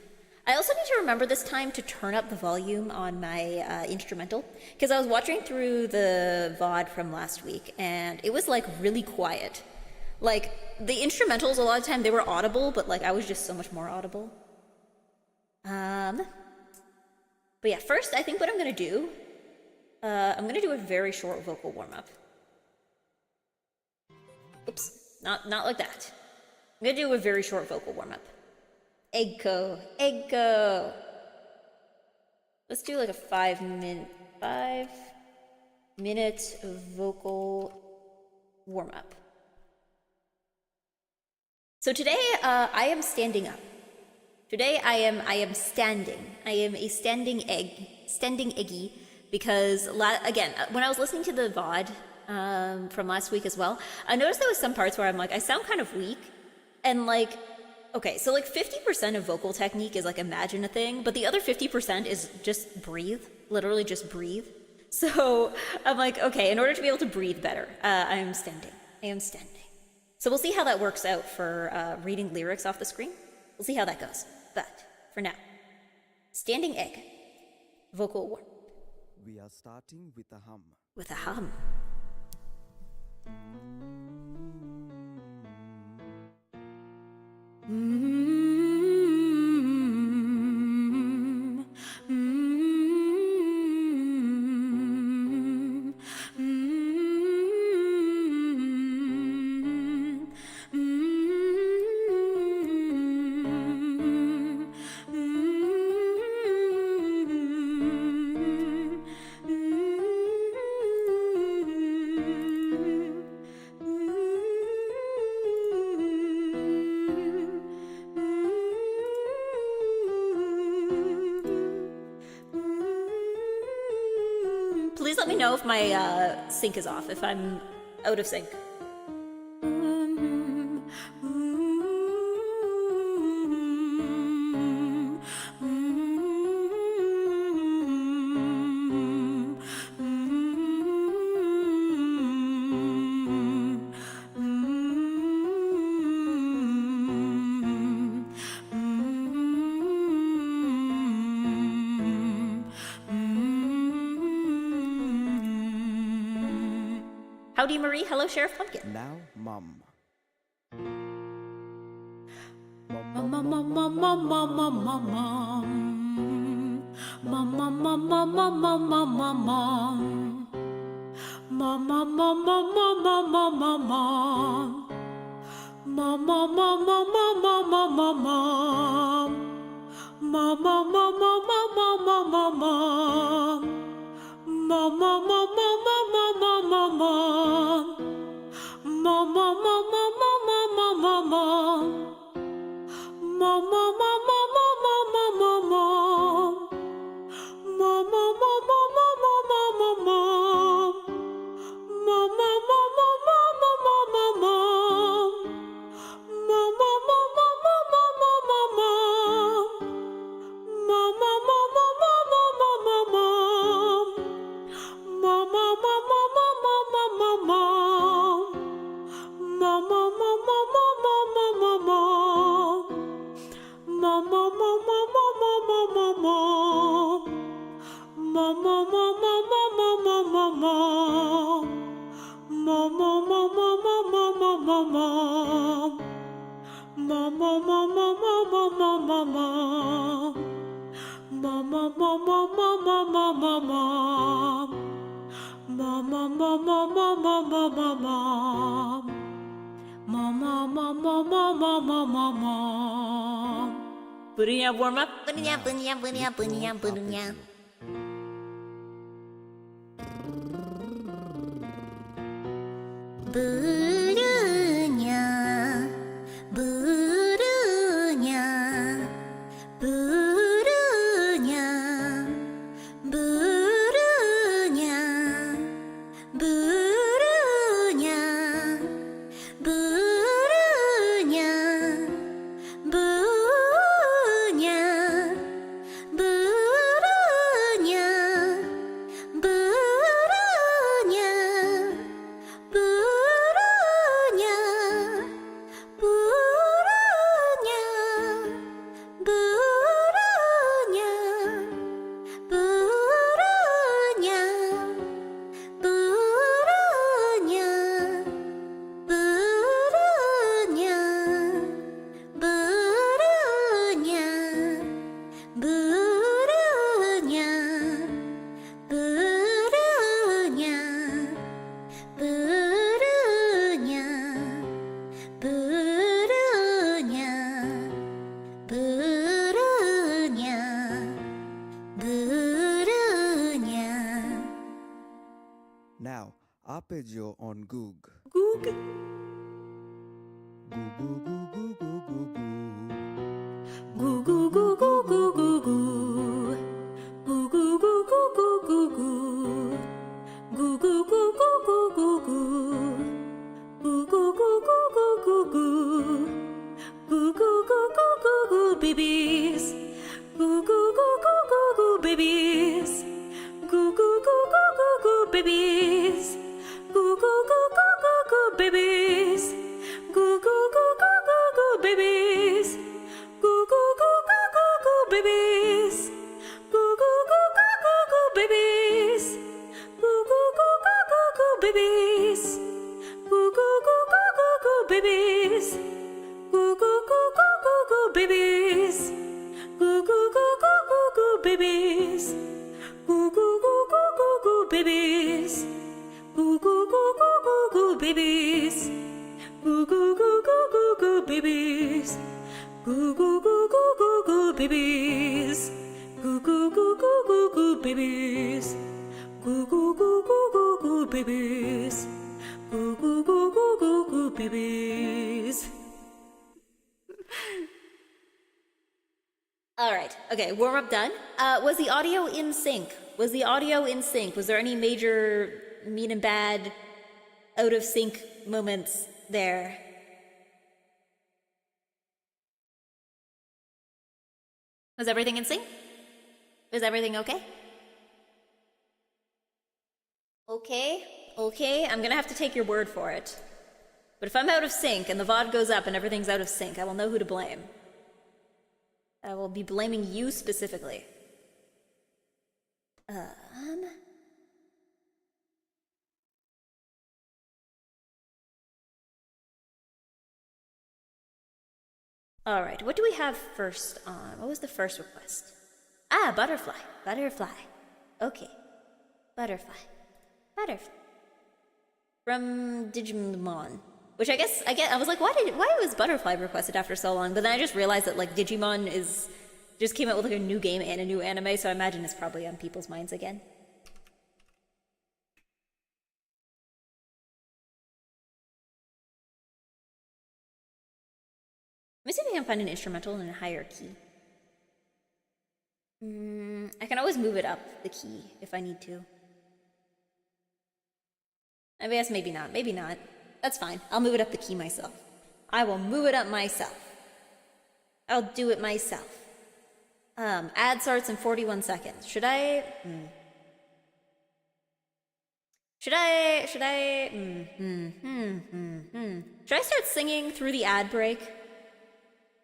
I also need to remember this time to turn up the volume on my instrumental, because I was watching through the VOD from last week, and it was like really quiet. Like, the instrumentals a lot of time, they were audible, but like I was just so much more audible. But yeah, first I think what I'm gonna do, I'm gonna do a very short vocal warm-up. Oops, not like that. I'm gonna do a very short vocal warm-up. Eggco, Eggco. Let's do like a 5-minute vocal warm-up. So today, I am standing up. Today I am standing. I am a standing eggy, because again, when I was listening to the VOD from last week as well, I noticed there was some parts where I'm like, I sound kind of weak, and like, okay, so like 50% of vocal technique is like imagine a thing, but the other 50% is just breathe, literally just breathe. So I'm like, okay, in order to be able to breathe better, I am standing. I am standing. So we'll see how that works out for reading lyrics off the screen. We'll see how that goes. But for now, standing egg, vocal warm. We are starting with a hum. With a hum. Please let me know if my sync is off, if I'm out of sync. Howdy, Marie. Hello, Sheriff Pumpkin. Now, mum. Bunya warm up. Bunya. Burunya, burunya, burunya, burunya, burunya, burunya, burunya, burunya, burunya. Now, arpeggio on goog. Goog. Goog. goo goo goo goo goo goo goo. Goo goo goo goo goo goo goo. Goo goo goo goo goo goo goo. Goo goo goo goo goo goo goo. Goo goo goo goo goo goo babies. Goo goo goo goo goo goo babies. Goo goo goo goo goo goo babies. Goo goo goo goo goo goo babies. Goo goo goo goo goo goo babies. Goo goo goo goo goo goo babies. Goo goo goo goo goo goo babies. Goo goo goo goo goo goo babies. Goo goo goo goo goo goo babies. Goo goo goo goo goo goo babies. Goo goo goo goo goo goo babies. Goo goo goo goo goo goo babies. Goo goo goo goo goo goo babies. Goo goo goo goo goo goo babies. Goo goo goo goo goo goo babies. Goo goo goo goo goo goo babies. Goo goo goo goo goo goo babies. Goo goo goo goo goo goo babies. All right. Okay, warm up done. Was the audio in sync? Was the audio in sync? Was there any major mean and bad out of sync moments there? Was everything in sync? Was everything okay? Okay, I'm gonna have to take your word for it. But if I'm out of sync and the VOD goes up and everything's out of sync, I will know who to blame. I will be blaming you specifically. All right, what do we have first on? What was the first request? Ah, butterfly. Okay. Butterfly. From Digimon. Which I was like, why was Butterfly requested after so long? But then I just realized that like Digimon just came out with like a new game and a new anime, so I imagine it's probably on people's minds again. Let me see if I can find an instrumental in a higher key. I can always move it up, the key, if I need to. I guess maybe not. That's fine. I'll move it up the key myself. I will move it up myself. I'll do it myself. Ad starts in 41 seconds. Should I start singing through the ad break?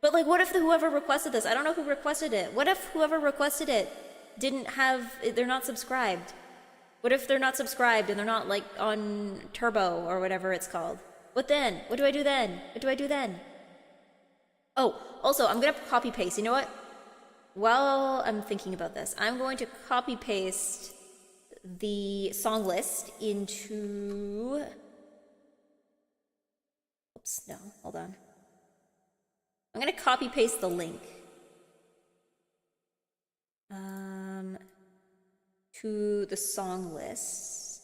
But like, what if whoever requested this, I don't know who requested it. What if whoever requested it they're not subscribed? What if they're not subscribed and they're not like on Turbo or whatever it's called? What then? What do I do then? Oh, also, I'm gonna copy paste. You know what? While I'm thinking about this, I'm going to copy paste the song list into... Oops, no, hold on. I'm gonna copy paste the link to the song list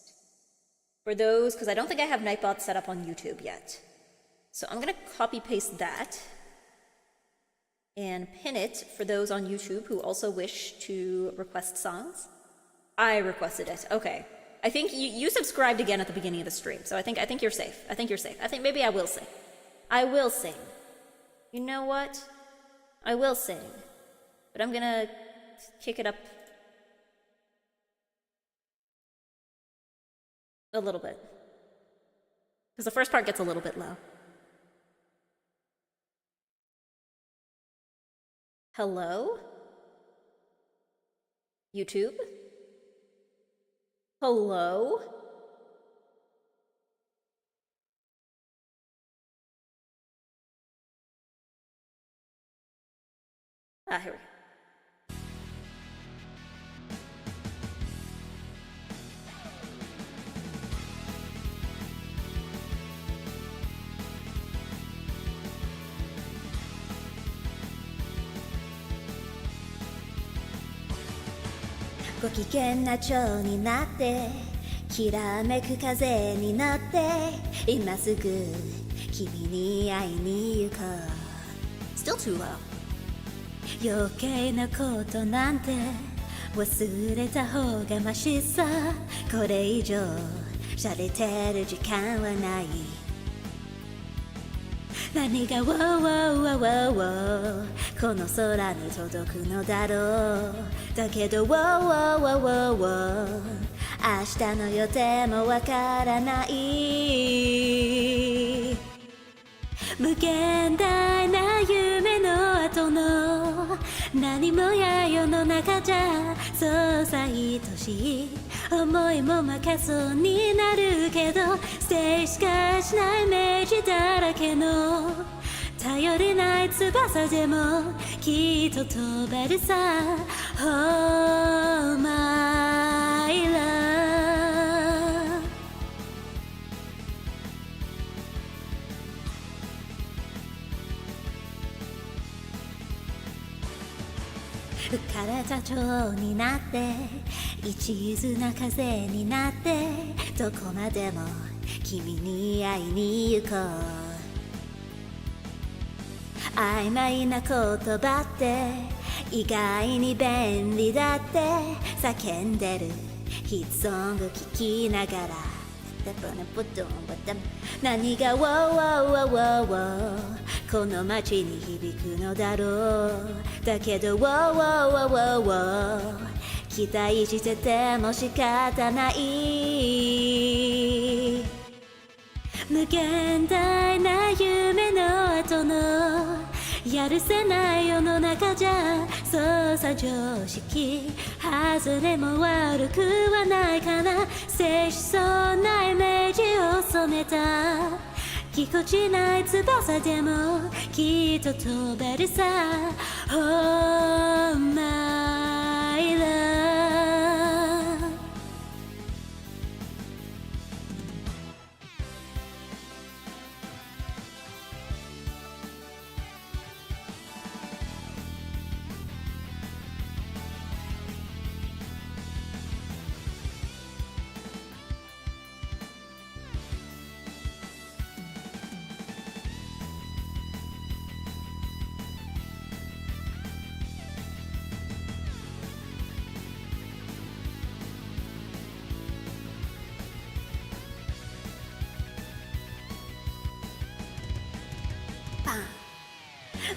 for those, because I don't think I have Nightbot set up on YouTube yet. So I'm gonna copy paste that and pin it for those on YouTube who also wish to request songs. I requested it. Okay. I think you subscribed again at the beginning of the stream, so I think you're safe. I think maybe I will sing. I will sing. You know what? I will sing. But I'm gonna kick it up a little bit. Because the first part gets a little bit low. Hello? YouTube? Hello? Ah, here we go. ご機嫌な蝶になってきらめく風に乗って今すぐ消君に会いに行こう Still too low. 余計なことなんて忘れた方がマシさこれ以上洒落てる時間はない何が wow この空に届くのだろうだけど wow 明日の予定もわからない無限大な夢の後の何もや世の中じゃそうさ愛しい思いも負けそうになるけど静止しかしないイメージだらけの頼りない翼でもきっと飛べるさ Oh my love浮かれた蝶になって一途な風になってどこまでも君に会いに行こう曖昧な言葉って意外に便利だって叫んでるヒットソング聴きながら何が wow この街に響くのだろうだけど wow 期待してても仕方ない無限大な夢の後のやるせない世の中じゃそうさ常識外れも悪くはないかな静止そうなイメージを染めたぎこちない翼でもきっと飛べるさ Oh my love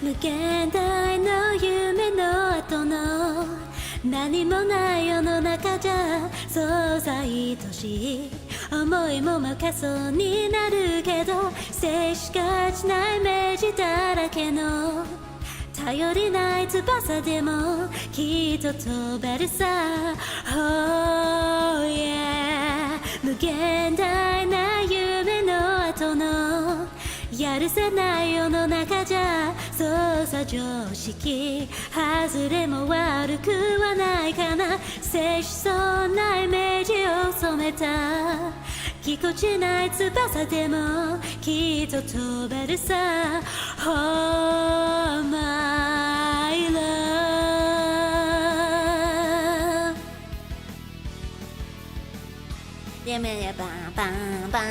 無限大の夢の後の何もない世の中じゃそうさ愛しい思いも負けそうになるけど静止かしないイメージだらけの頼りない翼でもきっと飛べるさ Oh yeah 無限大な夢の後のやるせない世の中じゃそうさ常識外れも悪くはないかな静止そうなイメージを染めたぎこちない翼でもきっと飛べるさ Oh my love やめやばんばんばん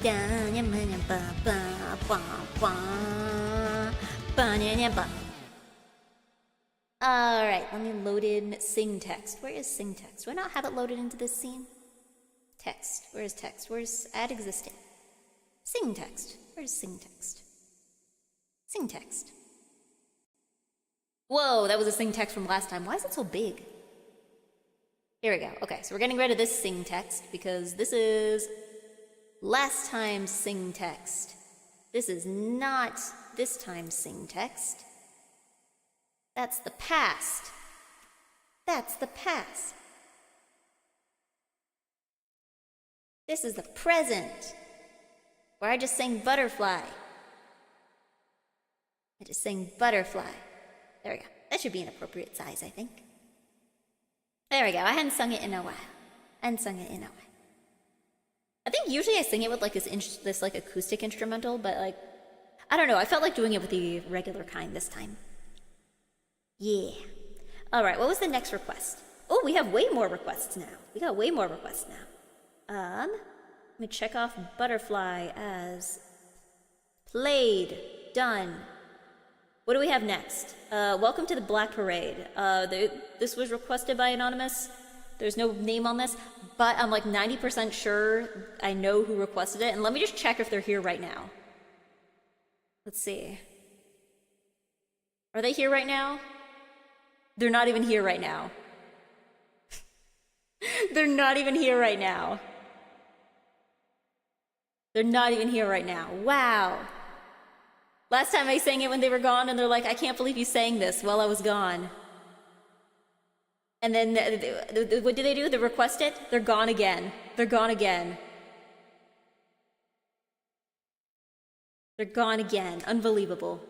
ややめやばばばばばにゃにゃば Alright, let me load in sing text. Where is sing text? Do I not have it loaded into this scene? Text. Where is text? Where's add existing? Sing text. Where's sing text? Sing text. Whoa, that was a sing text from last time. Why is it so big? Here we go. Okay, so we're getting rid of this sing text because this is last time's sing text. This is not this time's sing text. That's the past. That's the past. This is the present, where I just sang butterfly. I just sang butterfly. There we go. That should be an appropriate size, I think. There we go. I hadn't sung it in a while. I think usually I sing it with like this like acoustic instrumental, but like, I don't know. I felt like doing it with the regular kind this time. Yeah. All right. What was the next request? Oh, we have way more requests now. Let me check off butterfly as Played. Done. What do we have next? Welcome to the Black Parade. This was requested by Anonymous. There's no name on this, but I'm like 90% sure I know who requested it. And let me just check if they're here right now. Let's see. Are they here right now? They're not even here right now. They're not even here right now. They're not even here right now. Wow. Last time I sang it when they were gone, and they're like, I can't believe you sang this while I was gone. And then, what do they do? They request it? They're gone again. They're gone again. They're gone again. Unbelievable.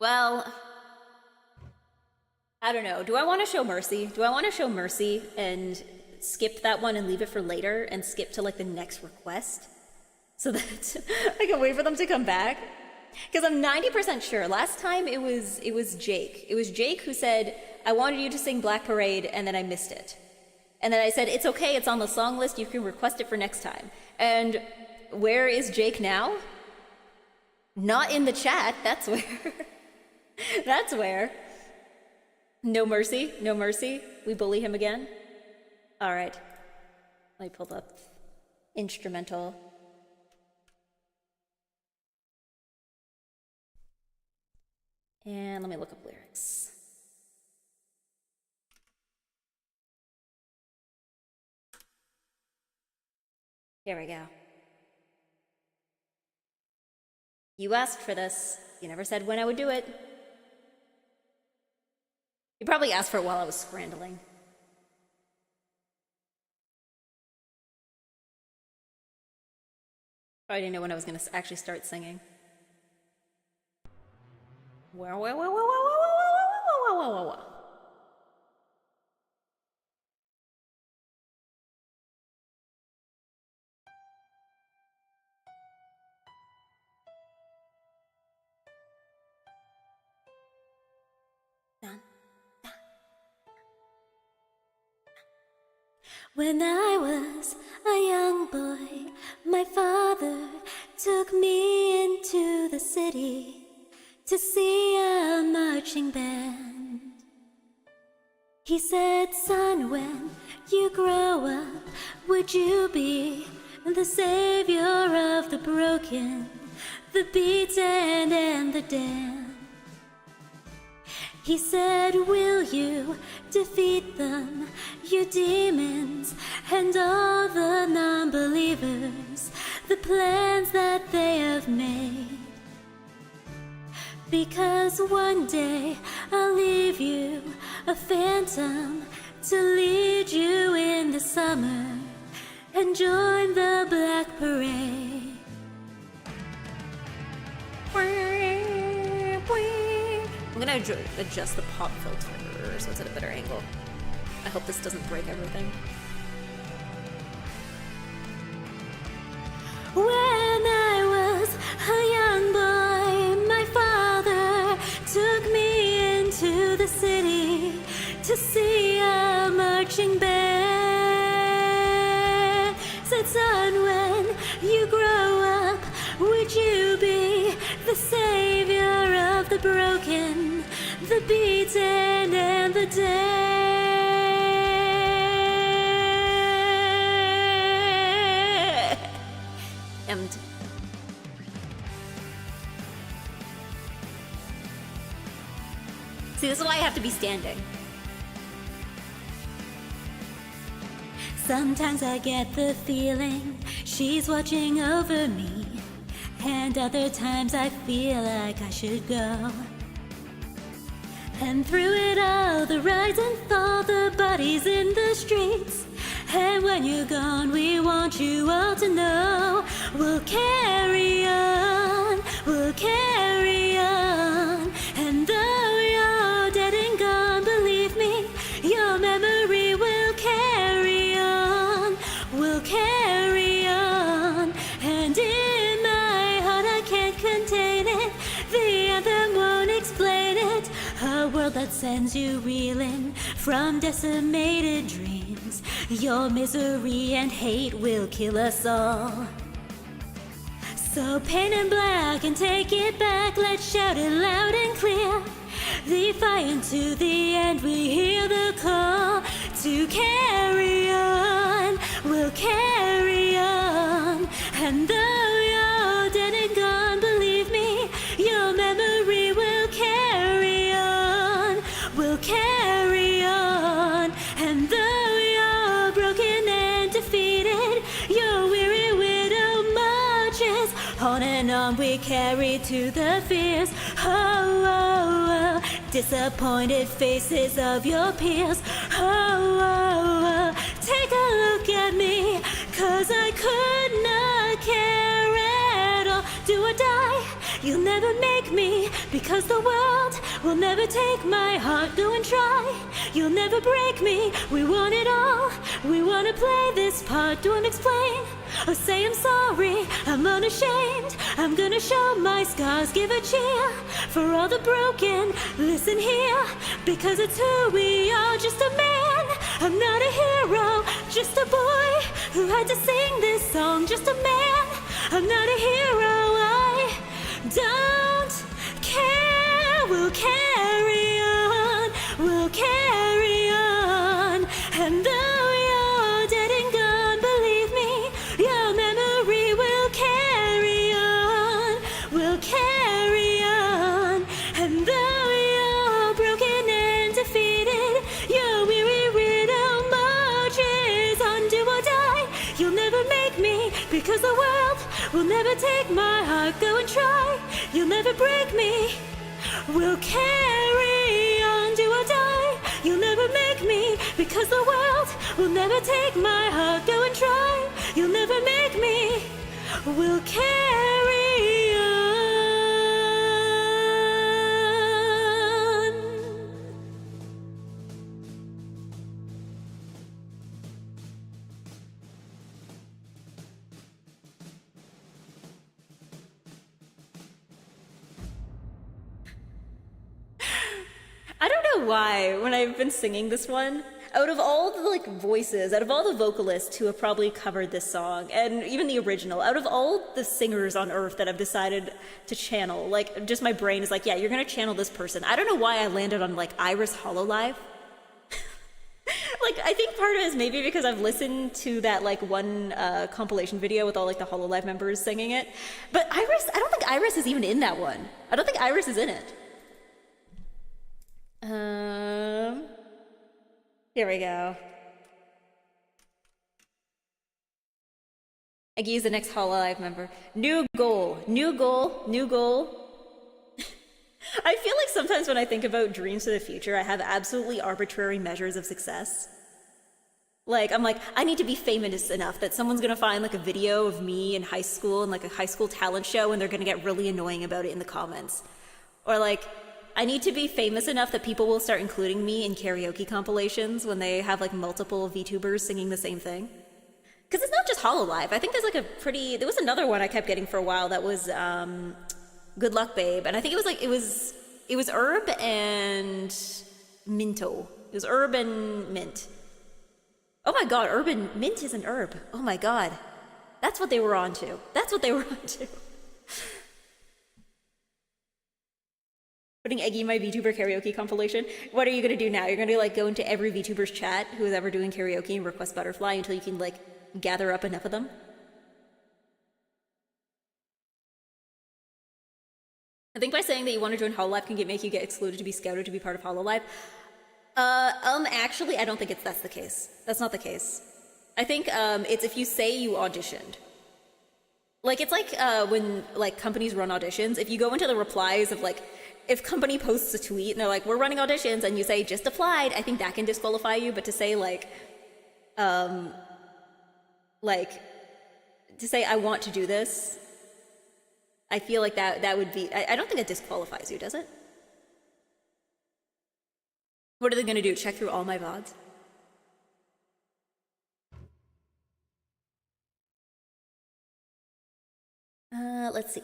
Well, I don't know. Do I want to show mercy? Do I want to show mercy and skip that one and leave it for later and skip to like the next request so that I can wait for them to come back? Because I'm 90% sure last time it was Jake. It was Jake who said, I wanted you to sing Black Parade, and then I missed it. And then I said, it's okay, it's on the song list, you can request it for next time. And where is Jake now? Not in the chat, that's where. That's where. No mercy, no mercy. We bully him again. All right. Let me pull up instrumental. And let me look up lyrics. Here we go. You asked for this. You never said when I would do it. You probably asked for it while I was scrambling. Probably didn't know when I was going to actually start singing. Whoa, whoa, whoa, whoa, whoa, whoa, whoa, whoa, whoa, whoa. When I was a young boy, my father took me into the city to see a marching band. He said, son, when you grow up, would you be the savior of the broken, the beaten, and the damned? He said, will you defeat them, you demons, and all the non-believers, the plans that they have made? Because one day I'll leave you a phantom to lead you in the summer and join the Black Parade. I'm gonna adjust the pop filter so it's at a better angle. I hope this doesn't break everything. When I was a young boy, my father took me into the city to see a marching band. Said, son, when you grow up, would you be the savior of the broken, the beaten, and the damned? See, this is why I have to be standing. Sometimes I get the feeling she's watching over me, and other times I feel like I should go. And through it all, the rise and fall, the bodies in the streets. And when you're gone, we want you all to know we'll carry on, we'll carry on. And though you're dead and gone, believe me, your memory will carry on, will carry on. And in my heart I can't contain it, the anthem won't explain it. A world that sends you reeling from decimated dreams, Your misery and hate will kill us all. So paint in black and take it back, let's shout it loud and clear. Defiant to the end, we hear the call to carry on. We'll carry on. And though you're dead and gone, believe me, your memory will carry on. We'll carry on. And though you're broken and defeated, your weary widow marches on and on. We carry to the fears. Oh, oh, oh. Disappointed faces of your peers. Oh, oh, oh. Take a look at me, 'cause I could not care at all. Do or die, you'll never make me, because the world will never take my heart. Go and try, you'll never break me. We want it all, we wanna play this part. Don't explain or say I'm sorry, I'm unashamed. I'm gonna show my scars, give a cheer for all the broken. Listen here, because it's who we are. Just a man, I'm not a hero, just a boy who had to sing this song. Just a man, I'm not a hero, I don't care. We'll carry on, we'll carry on. And though you're dead and gone, believe me, your memory will carry on. We'll carry on. And though you're broken and defeated, your weary widow marches on. Do or die, you'll never make me, because the world will never take my heart. Go and try, you'll never break me. We'll carry on. Do or die, you'll never make me, because the world will never take my heart. Go and try, you'll never make me. We'll carry on. I don't know why, when I've been singing this one, out of all the like voices, out of all the vocalists who have probably covered this song, and even the original, out of all the singers on earth that I've decided to channel, like just my brain is like, yeah, you're gonna channel this person. I don't know why I landed on like Iris Hololive. Like, I think part of it is maybe because I've listened to that like one compilation video with all like the Hololive members singing it. But Iris, I don't think Iris is even in that one. I don't think Iris is in it. Here we go. EGGY is the next Hololive member. New goal, new goal, new goal. I feel like sometimes when I think about dreams for the future, I have absolutely arbitrary measures of success. Like, I'm like, I need to be famous enough that someone's gonna find like a video of me in high school and like a high school talent show and they're gonna get really annoying about it in the comments. Or like, I need to be famous enough that people will start including me in karaoke compilations when they have like multiple VTubers singing the same thing. Because it's not just Hololive. I think there's like there was another one I kept getting for a while that was Good Luck Babe. And I think it was Herb and Minto. It was Herb and Mint. Oh my god, Herb and Mint is an herb. Oh my god. That's what they were on to. That's what they were on to. Putting EGGY in my VTuber karaoke compilation. What are you gonna do now? You're gonna like go into every VTuber's chat who is ever doing karaoke and request Butterfly until you can like gather up enough of them? I think by saying that you want to join Hololive can make you get excluded to be scouted to be part of Hololive. Actually, I don't think that's the case. That's not the case. I think it's if you say you auditioned. Like, it's like when like companies run auditions. If you go into the replies of like, if company posts a tweet and they're like, we're running auditions, and you say just applied, I think that can disqualify you. But to say like to say I want to do this, I feel like that would be, I don't think it disqualifies you, does it? What are they gonna do? Check through all my VODs? Let's see.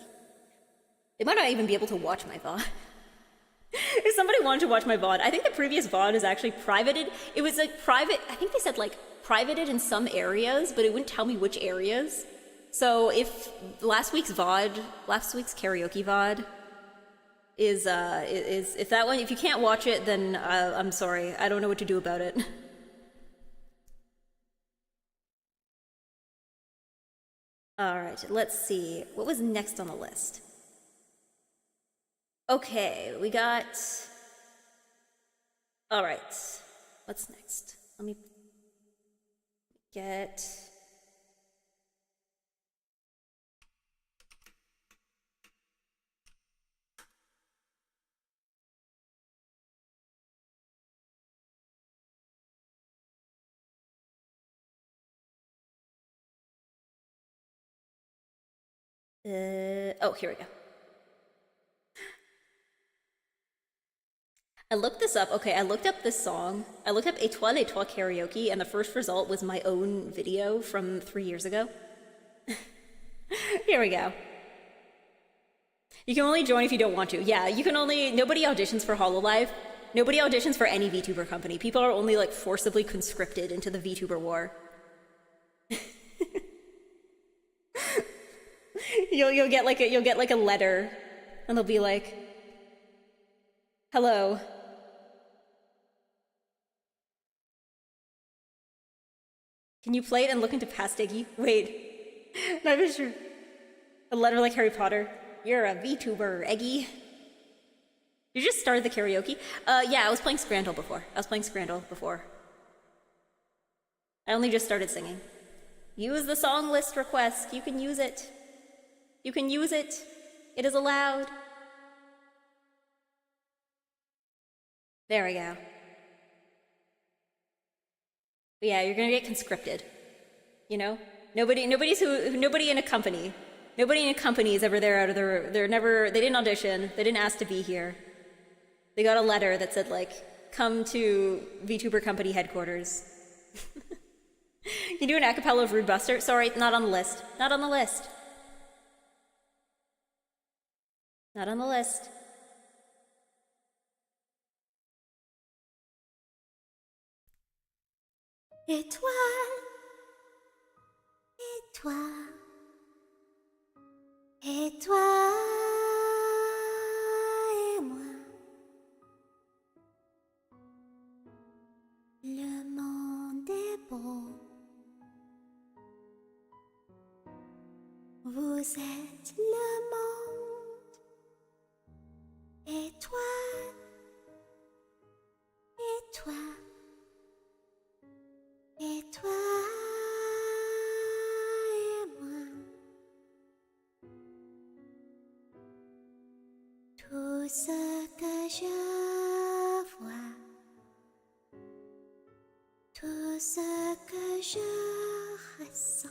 They might not even be able to watch my VOD. If somebody wanted to watch my VOD, I think the previous VOD is actually privated. It was like private, I think they said like privated in some areas, but it wouldn't tell me which areas. So if last week's karaoke VOD is if that one, if you can't watch it, then I'm sorry. I don't know what to do about it. All right, let's see. What was next on the list? Okay, we got... All right, what's next? Let me get... oh, here we go. I looked this up. Okay, I looked up this song. I looked up Étoile Étoile karaoke, and the first result was my own video from 3 years ago. Here we go. You can only join if you don't want to. Yeah, you can only... Nobody auditions for HoloLive. Nobody auditions for any VTuber company. People are only, like, forcibly conscripted into the VTuber war. You'll get like a letter, and they'll be like, "Hello. Can you play it and look into past EGGY?" Wait, not even sure. A letter like Harry Potter. You're a VTuber, EGGY. You just started the karaoke? Yeah, I was playing Scrandle before. I only just started singing. Use the song list request. You can use it. You can use it. It is allowed. There we go. But yeah, you're gonna get conscripted. You know? Nobody in a company. Nobody in a company is ever there out of their... They didn't audition. They didn't ask to be here. They got a letter that said, like, come to VTuber company headquarters. Can you do an acapella of Rude Buster? Sorry, not on the list. Not on the list. Not on the list. Étoile, étoile, et toi et moi, le monde est beau. Vous êtes le monde, étoile, étoile. Et toi et moi, tout ce que je vois, tout ce que je ressens,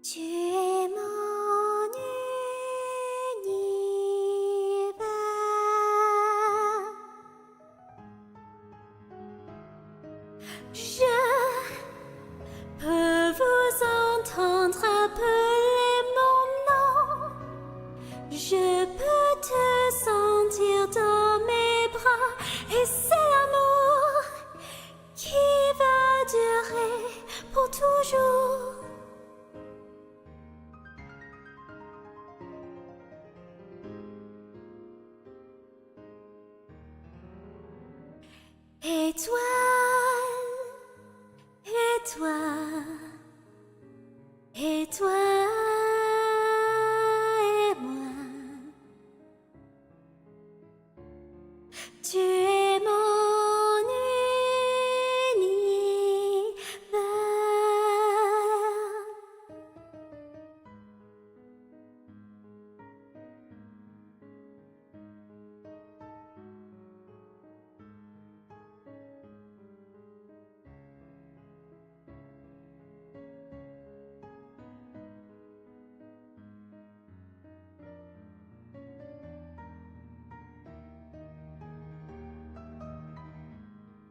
tu es mon univers. Je peux vous entendre appeler mon nom. Je peux te sentir dans mes bras. Et c'est l'amour qui va durer pour toujours. Étoile, étoile, étoile et moi, tu es mon univers.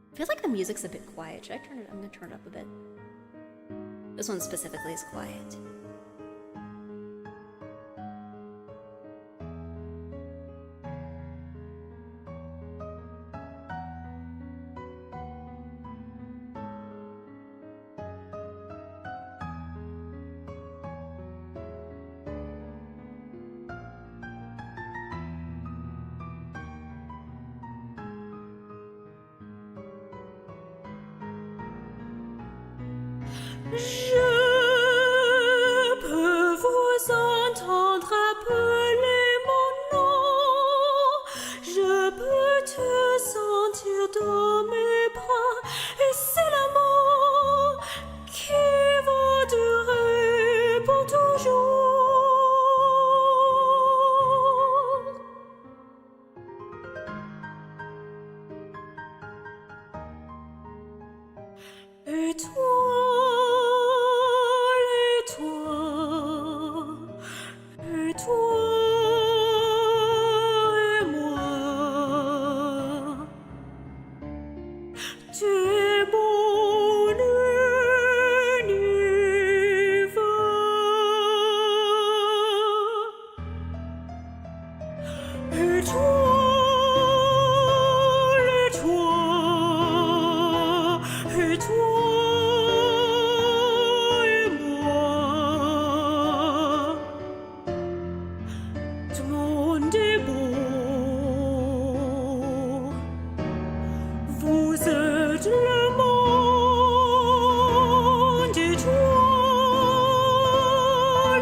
I feel like the music's a bit quiet. Should I turn it? I'm gonna turn it up a bit. This one specifically is quiet. Demandez-moi, vous êtes le monde et toi,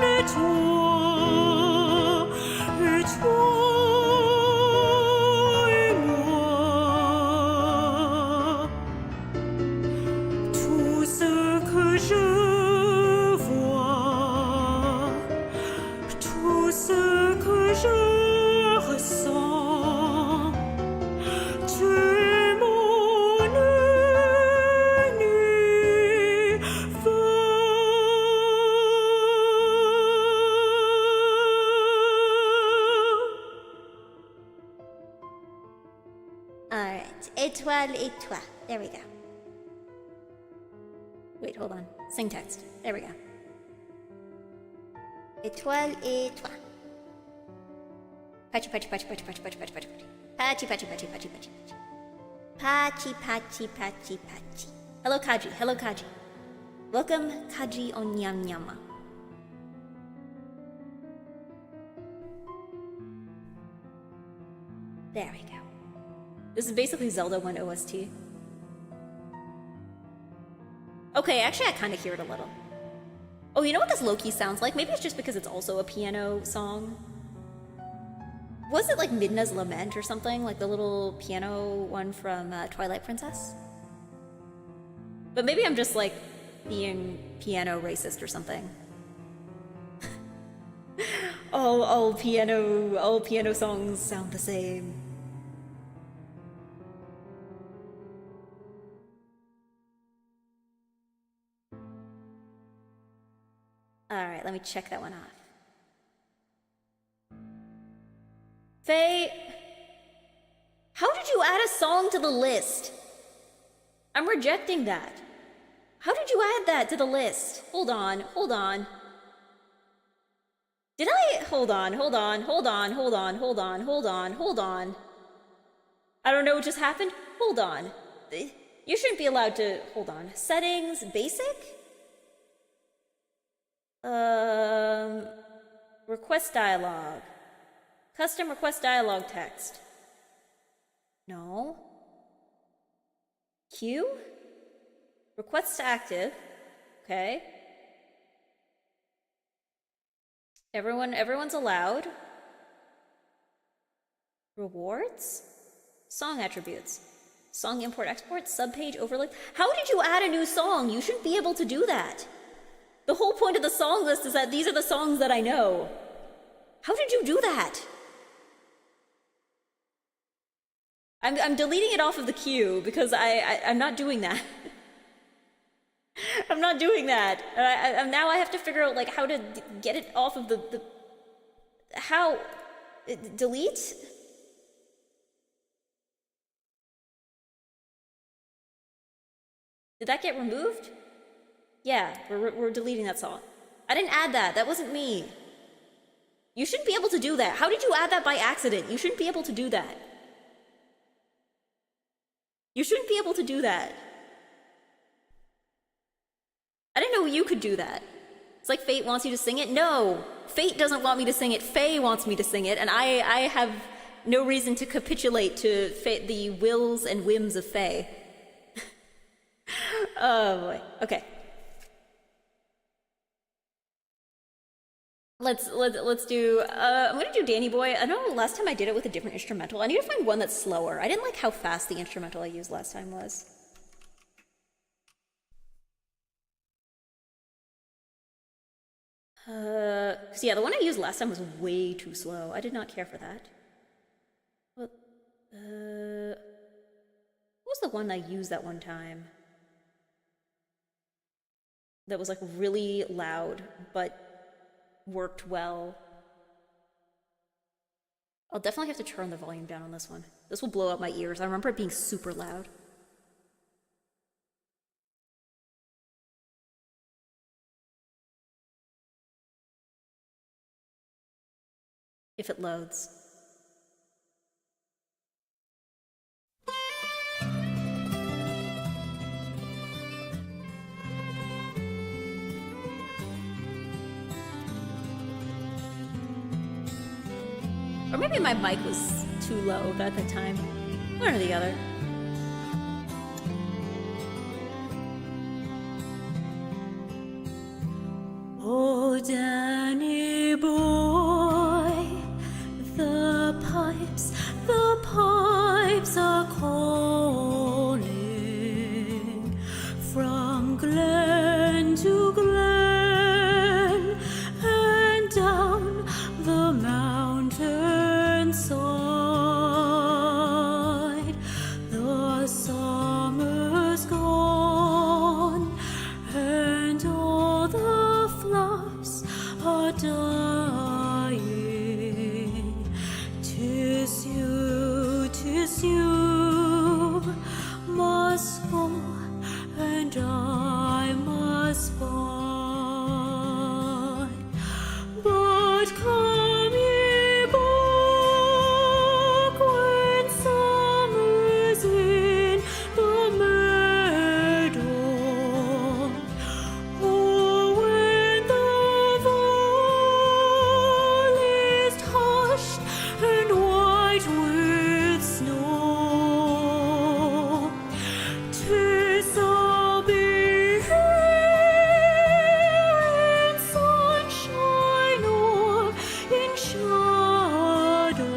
et toi, et toi et moi. Tout ce que je vois, tout ce que je ressens, tu es mon univers. Alright. Étoile et toi. There we go. Wait, hold on. Sing text. There we go. Étoile et toi. Patchy, patchy, patchy, patchy, patchy, patchy, patchy, patchy. Patchy, patchy, patchy, patchy, patchy, patchy. Patchy, patchy, patchy, patchy. Hello, Kaji. Hello, Kaji. Welcome, Kaji Onyamnyama. There we go. This is basically Zelda 1 OST. Okay, actually I kind of hear it a little. Oh, you know what this low-key sounds like? Maybe it's just because it's also a piano song. Was it like Midna's Lament or something? Like the little piano one from Twilight Princess? But maybe I'm just like being piano racist or something. all piano songs sound the same. Alright, let me check that one off. Faye, how did you add a song to the list? I'm rejecting that. How did you add that to the list? Hold on, hold on. Did I? Hold on. I don't know what just happened. Hold on. You shouldn't be allowed to. Hold on. Settings, basic? Request dialog. Custom request dialog text. No. Queue? Request active. Okay. Everyone's allowed. Rewards? Song attributes. Song import export, subpage overlay. How did you add a new song? You shouldn't be able to do that. The whole point of the song list is that these are the songs that I know. How did you do that? I'm deleting it off of the queue because I'm not doing that. I'm not doing that. Now I have to figure out like how to get it off of the how delete? Did that get removed? Yeah, we're deleting that song. I didn't add that. That wasn't me. You shouldn't be able to do that. How did you add that by accident? You shouldn't be able to do that. You shouldn't be able to do that. I didn't know you could do that. It's like Fate wants you to sing it. No, Fate doesn't want me to sing it. Faye wants me to sing it, and I have no reason to capitulate to the wills and whims of Faye. Oh boy. Okay. Let's do. I'm gonna do Danny Boy. I know last time I did it with a different instrumental. I need to find one that's slower. I didn't like how fast the instrumental I used last time was. Cause yeah, the one I used last time was way too slow. I did not care for that. What was the one I used that one time? That was like really loud, but worked well. I'll definitely have to turn the volume down on this one. This will blow out my ears. I remember it being super loud. If it loads. Or maybe my mic was too low at that time. One or the other. Oh, Danny boy, the pipes are calling from glen to glen and down the mountainside. The summer's gone and all the flowers are dying. 'Tis you must go and I must bide. But come ye back when summer's in the meadow, or when the valley's hushed and white with snow. 'Tis I'll be here in sunshine or in shadow.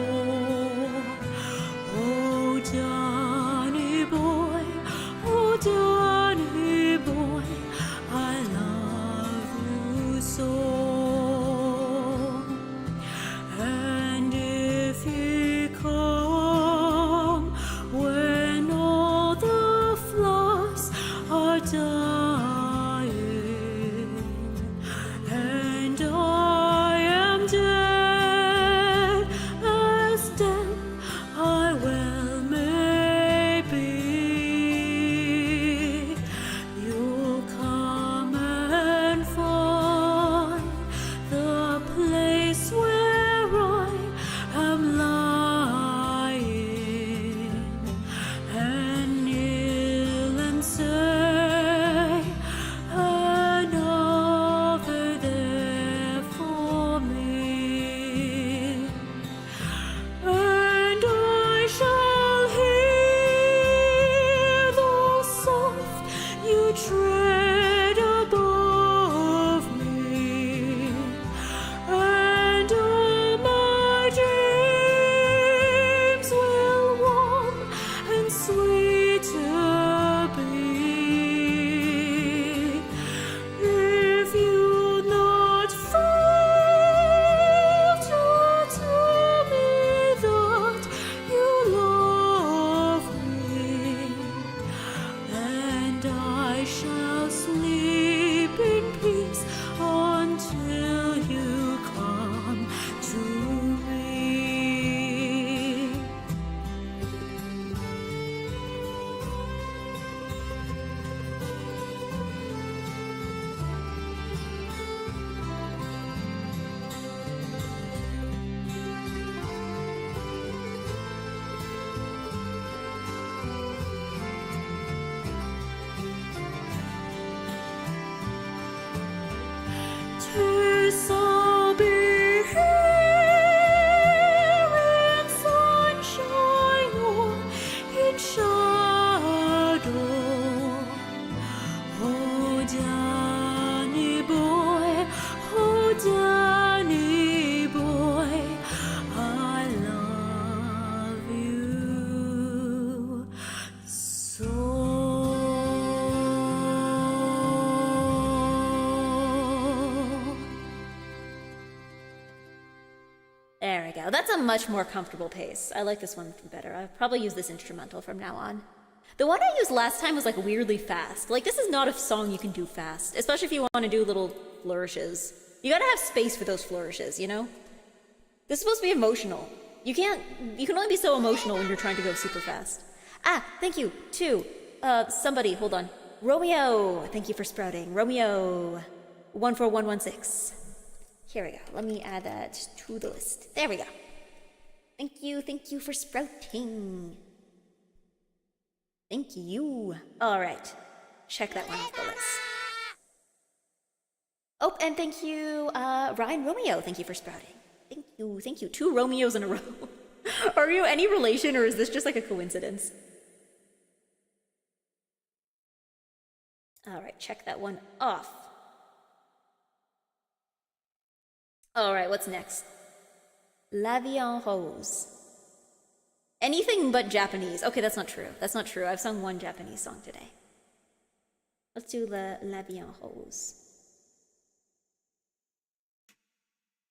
Oh, Danny boy, I love you so. And if ye come when all the flowers are dying, and I am dead as dead I well may be, you'll come and find the place where I am lying, and kneel and say another there for me. And I shall hear the soft you tread above me, and all my dreams will warm and sweeter be. If you not fail to tell me that you love me, and I shall sleep in peace until you come to me. Tis I'll be here in sunshine or in shadow. Oh, Danny boy, I love you so. There we go. That's a much more comfortable pace. I like this one better. I'll probably use this instrumental from now on. The one I used last time was like weirdly fast. Like, this is not a song you can do fast, especially if you want to do little flourishes. You gotta have space for those flourishes, you know? This is supposed to be emotional. You can only be so emotional when you're trying to go super fast. Ah, thank you, too. Somebody, hold on. Romeo, thank you for sprouting. Romeo, 14116. Here we go. Let me add that to the list. There we go. Thank you for sprouting. Thank you. All right. Check that one off the list. Oh, and thank you, Ryan Romeo. Thank you for sprouting. Thank Thank you. 2 Romeos in a row. Are you any relation, or is this just like a coincidence? All right, check that one off. All right, what's next? La Vie en Rose. Anything but Japanese. Okay, that's not true. That's not true. I've sung 1 Japanese song today. Let's do La Vie en Rose.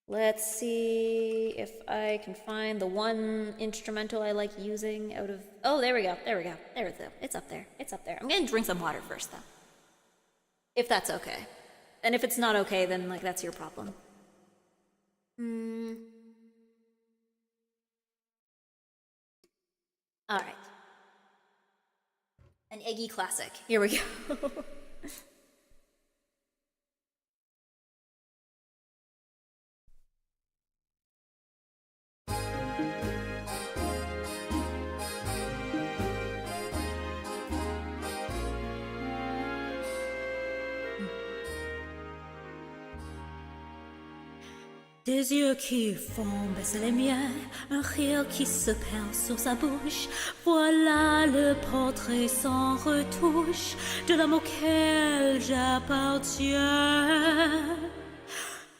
Let's see if I can find the one instrumental I like using out of... Oh, there we go. There we go. There it is. It's up there. It's up there. I'm gonna drink some water first, though. If that's okay. And if it's not okay, then, like, that's your problem. All right. An EGGY classic. Here we go. Des yeux qui font baisser les miens, un rire qui se perd sur sa bouche. Voilà le portrait sans retouche de l'homme auquel j'appartiens.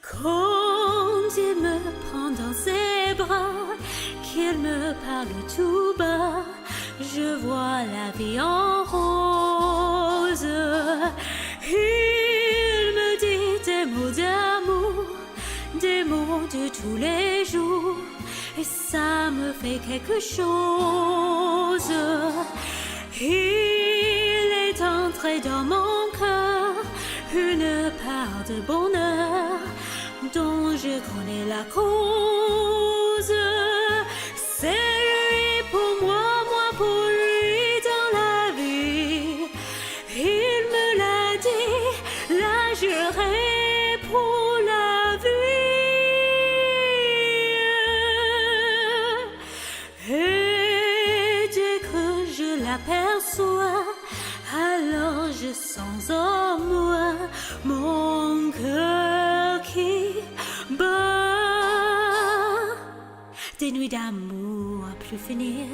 Quand il me prend dans ses bras, qu'il me parle tout bas, je vois la vie en rose. Il me dit des mots d'amour, des mots de tous les jours, et ça me fait quelque chose. Il est entré dans mon cœur une part de bonheur dont je connais la cause. C'est lui pour moi, moi pour lui dans la vie. Il me l'a dit, là j'irai pour la vie. Et dès que je l'aperçois, alors je sens en moi mon cœur qui bat. Des nuits d'amour à plus finir,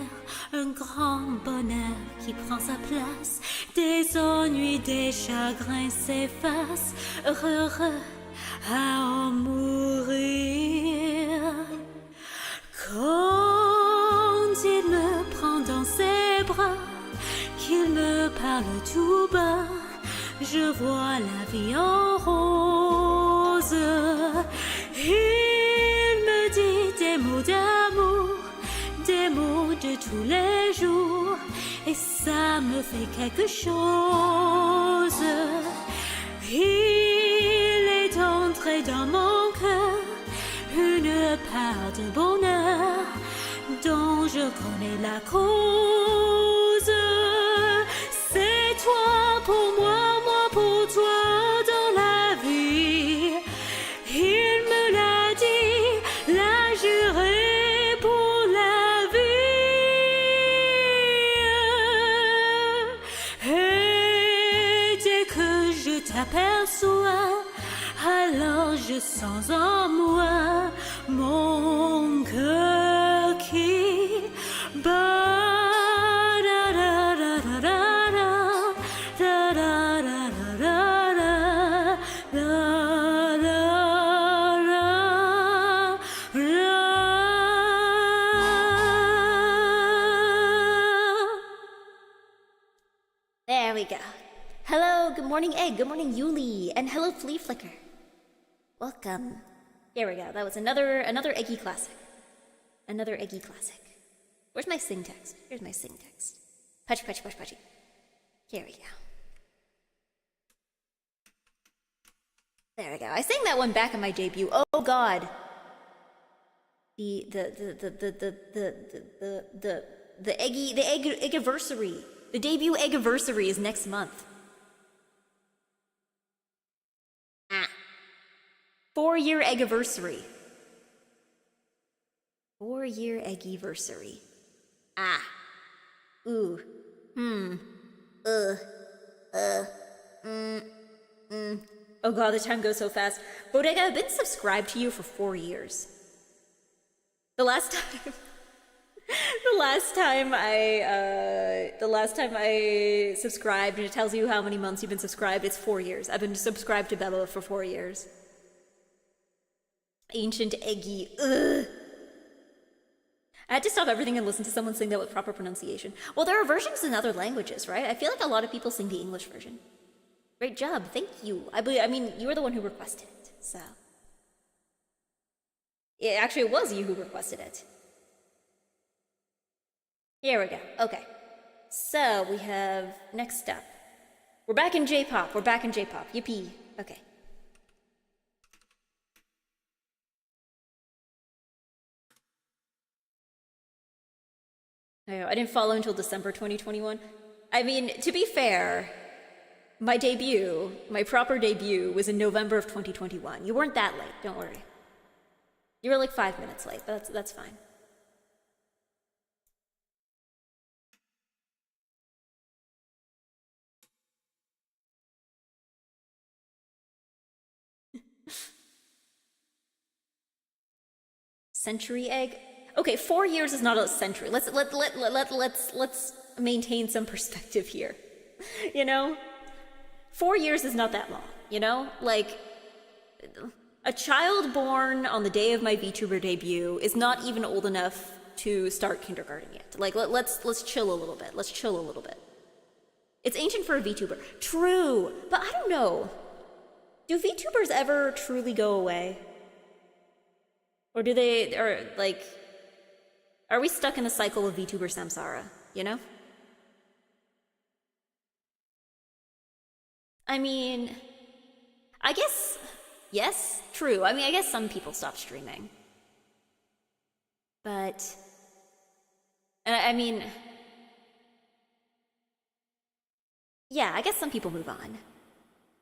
un grand bonheur qui prend sa place. Des ennuis, des chagrins s'effacent, heureux à en mourir. Quand il me prend dans ses bras, qu'il me parle tout bas, je vois la vie en rose. Il me dit des mots d'amour, des mots de tous les jours, et ça me fait quelque chose. Il est entré dans mon cœur une part de bonheur dont je connais la cause. C'est toi pour moi, moi pour toi dans la vie. Il me l'a dit, là j'irai pour la vie. Et dès que je t'aperçois, alors je sens en moi mon cœur qui bat. There we go. Hello, good morning, Egg. Good morning, Yuli. And hello, Flea Flicker. Welcome. Here we go. That was another EGGY classic. Another EGGY classic. Where's my sing text? Here's my sing text. Putchy, putchy, putchy, putchy. Here we go. There we go. I sang that one back in my debut. Oh God. The eggiversary. The debut eggiversary is next month. 4-year eggiversary. 4-year eggiversary. Ooh. Oh God, the time goes so fast. Bodega, I've been subscribed to you for 4 years. The last time, the last time I subscribed, and it tells you how many months you've been subscribed. It's 4 years. I've been subscribed to Bella for 4 years. Ancient Eggy. Ugh. I had to stop everything and listen to someone sing that with proper pronunciation. Well, there are versions in other languages, right? I feel like a lot of people sing the English version. Great job, thank you. I mean, you were the one who requested it, so. Actually, it was you who requested it. Here we go, okay. So, we have, next up. We're back in J-pop, yippee, okay. I didn't follow until December 2021. I mean, to be fair, my proper debut was in November of 2021. You weren't that late, don't worry. You were like 5 minutes late, but that's fine. Century egg? Okay, 4 years is not a century. Let's maintain some perspective here. You know? 4 years is not that long, you know? Like, a child born on the day of my VTuber debut is not even old enough to start kindergarten yet. Like, let's chill a little bit. Let's chill a little bit. It's ancient for a VTuber. True, but I don't know. Do VTubers ever truly go away? Or do they, or like, are we stuck in the cycle of VTuber samsara, you know? I mean, I guess, yes, true. I mean, I guess some people stop streaming. But, I mean, yeah, I guess some people move on.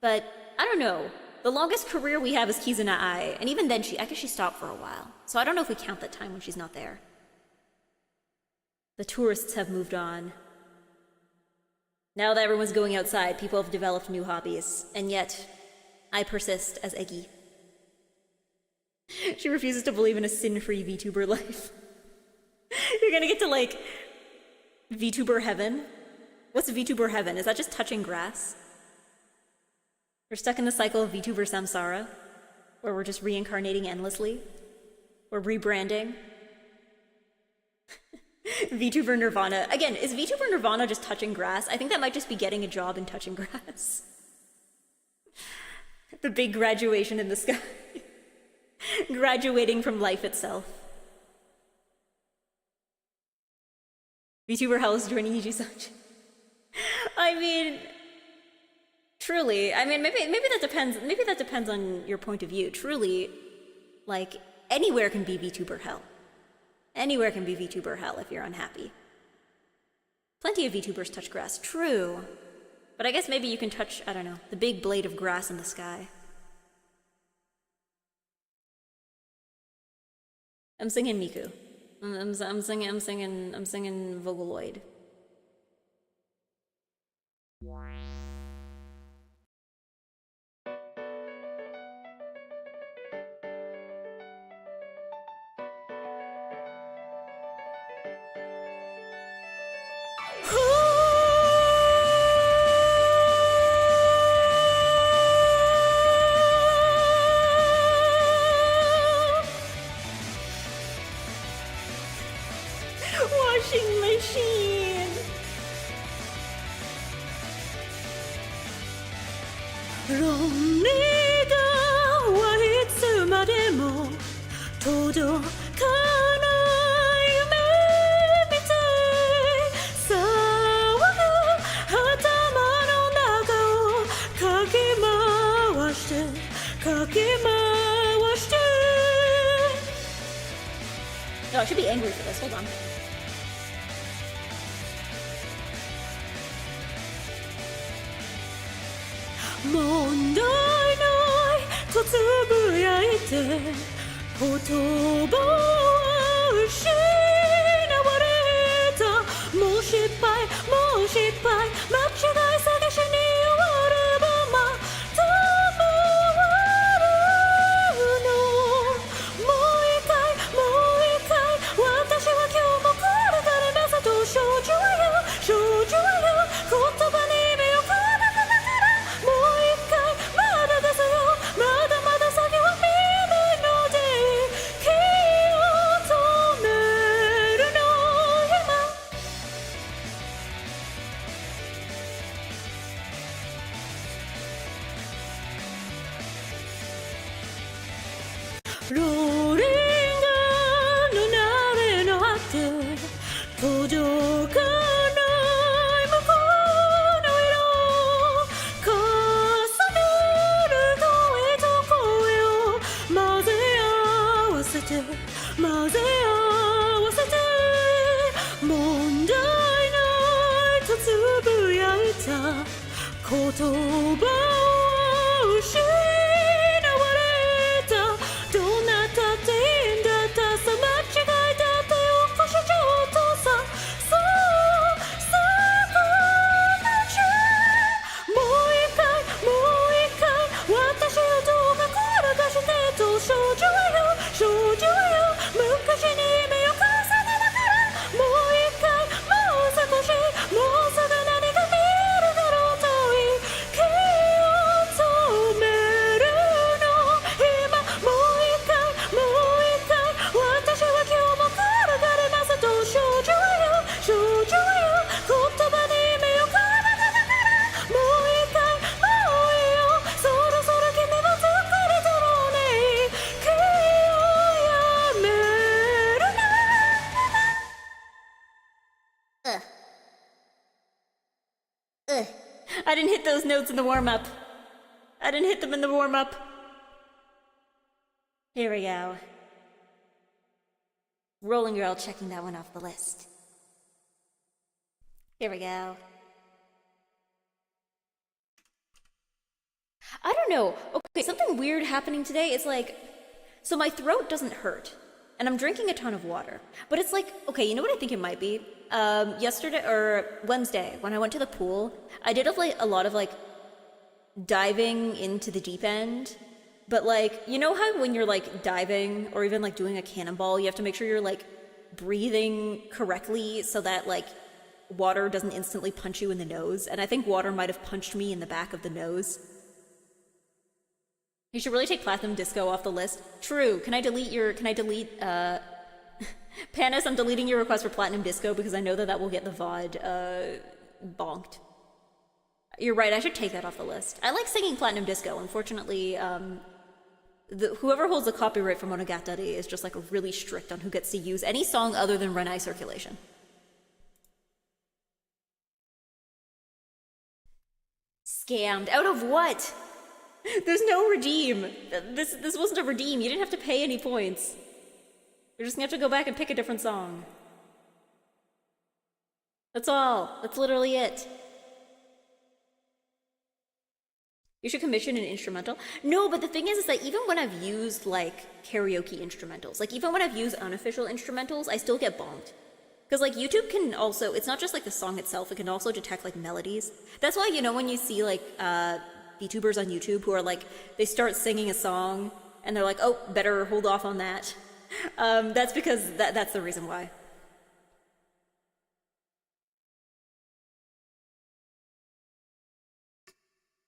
But, I don't know. The longest career we have is Kizuna Ai, and even then, I guess she stopped for a while. So I don't know if we count that time when she's not there. The tourists have moved on. Now that everyone's going outside, people have developed new hobbies, and yet, I persist as Eggy. She refuses to believe in a sin-free VTuber life. You're gonna get to, like, VTuber heaven? What's VTuber heaven? Is that just touching grass? We're stuck in the cycle of VTuber samsara, where we're just reincarnating endlessly. We're rebranding. VTuber Nirvana. Again, is VTuber Nirvana just touching grass? I think that might just be getting a job in touching grass. The big graduation in the sky. Graduating from life itself. VTuber Hell is joining EGGY. I mean, truly, I mean, maybe that depends. Maybe that depends on your point of view. Truly, like, anywhere can be VTuber hell. Anywhere can be VTuber hell if you're unhappy. Plenty of VTubers touch grass. True, but I guess maybe you can touch, I don't know, the big blade of grass in the sky. I'm singing Miku. I'm singing Vocaloid. Washing machine. ロンリーダーはいつまでも届かない夢見て騒ぐ頭の中をかき回して No, I should be angry for this. Hold on.「問題ない」とつぶやいて言葉を失われたもう失敗間違い探しに終わればまた回るのもう一回 I didn't hit those notes in the warm-up. I didn't hit them in the warm-up. Here we go. Rolling Girl, checking that one off the list. Here we go. I don't know. Okay, something weird happening today. It's like, so my throat doesn't hurt, and I'm drinking a ton of water. But it's like, okay, you know what I think it might be? Yesterday, or Wednesday, when I went to the pool, I did a lot of like diving into the deep end. But like, you know how when you're like diving or even like doing a cannonball, you have to make sure you're like breathing correctly so that like water doesn't instantly punch you in the nose. And I think water might have punched me in the back of the nose. You should really take Platinum Disco off the list. True. Can I delete Panis, I'm deleting your request for Platinum Disco because I know that will get the VOD, bonked. You're right, I should take that off the list. I like singing Platinum Disco. Unfortunately, whoever holds the copyright for Monogatari is just like really strict on who gets to use any song other than Renai Circulation. Scammed. Out of what? There's no redeem. This wasn't a redeem. You didn't have to pay any points. You're just gonna have to go back and pick a different song. That's all. That's literally it. You should commission an instrumental. No, but the thing is that even when I've used like karaoke instrumentals, like even when I've used unofficial instrumentals, I still get bonked. Because like YouTube can also, it's not just like the song itself, it can also detect like melodies. That's why, you know, when you see like VTubers on YouTube who are like, they start singing a song and they're like, oh, better hold off on that. That's because that's the reason why.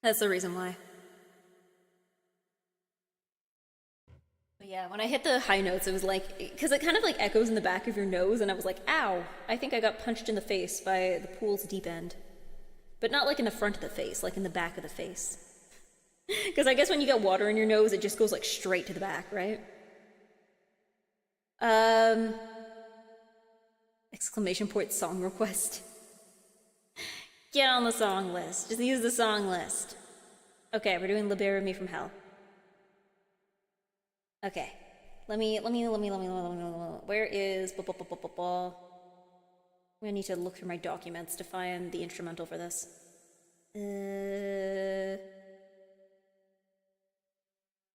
That's the reason why. But yeah, when I hit the high notes, it was like, because it kind of like echoes in the back of your nose, and I was like, ow, I think I got punched in the face by the pool's deep end. But not like in the front of the face, like in the back of the face. Because I guess when you get water in your nose, it just goes like straight to the back, right? Exclamation point song request. Get on the song list. Just use the song list. Okay, we're doing Libera Me from Hell. Okay. Let me, where is, I need to look through my documents to find the instrumental for this.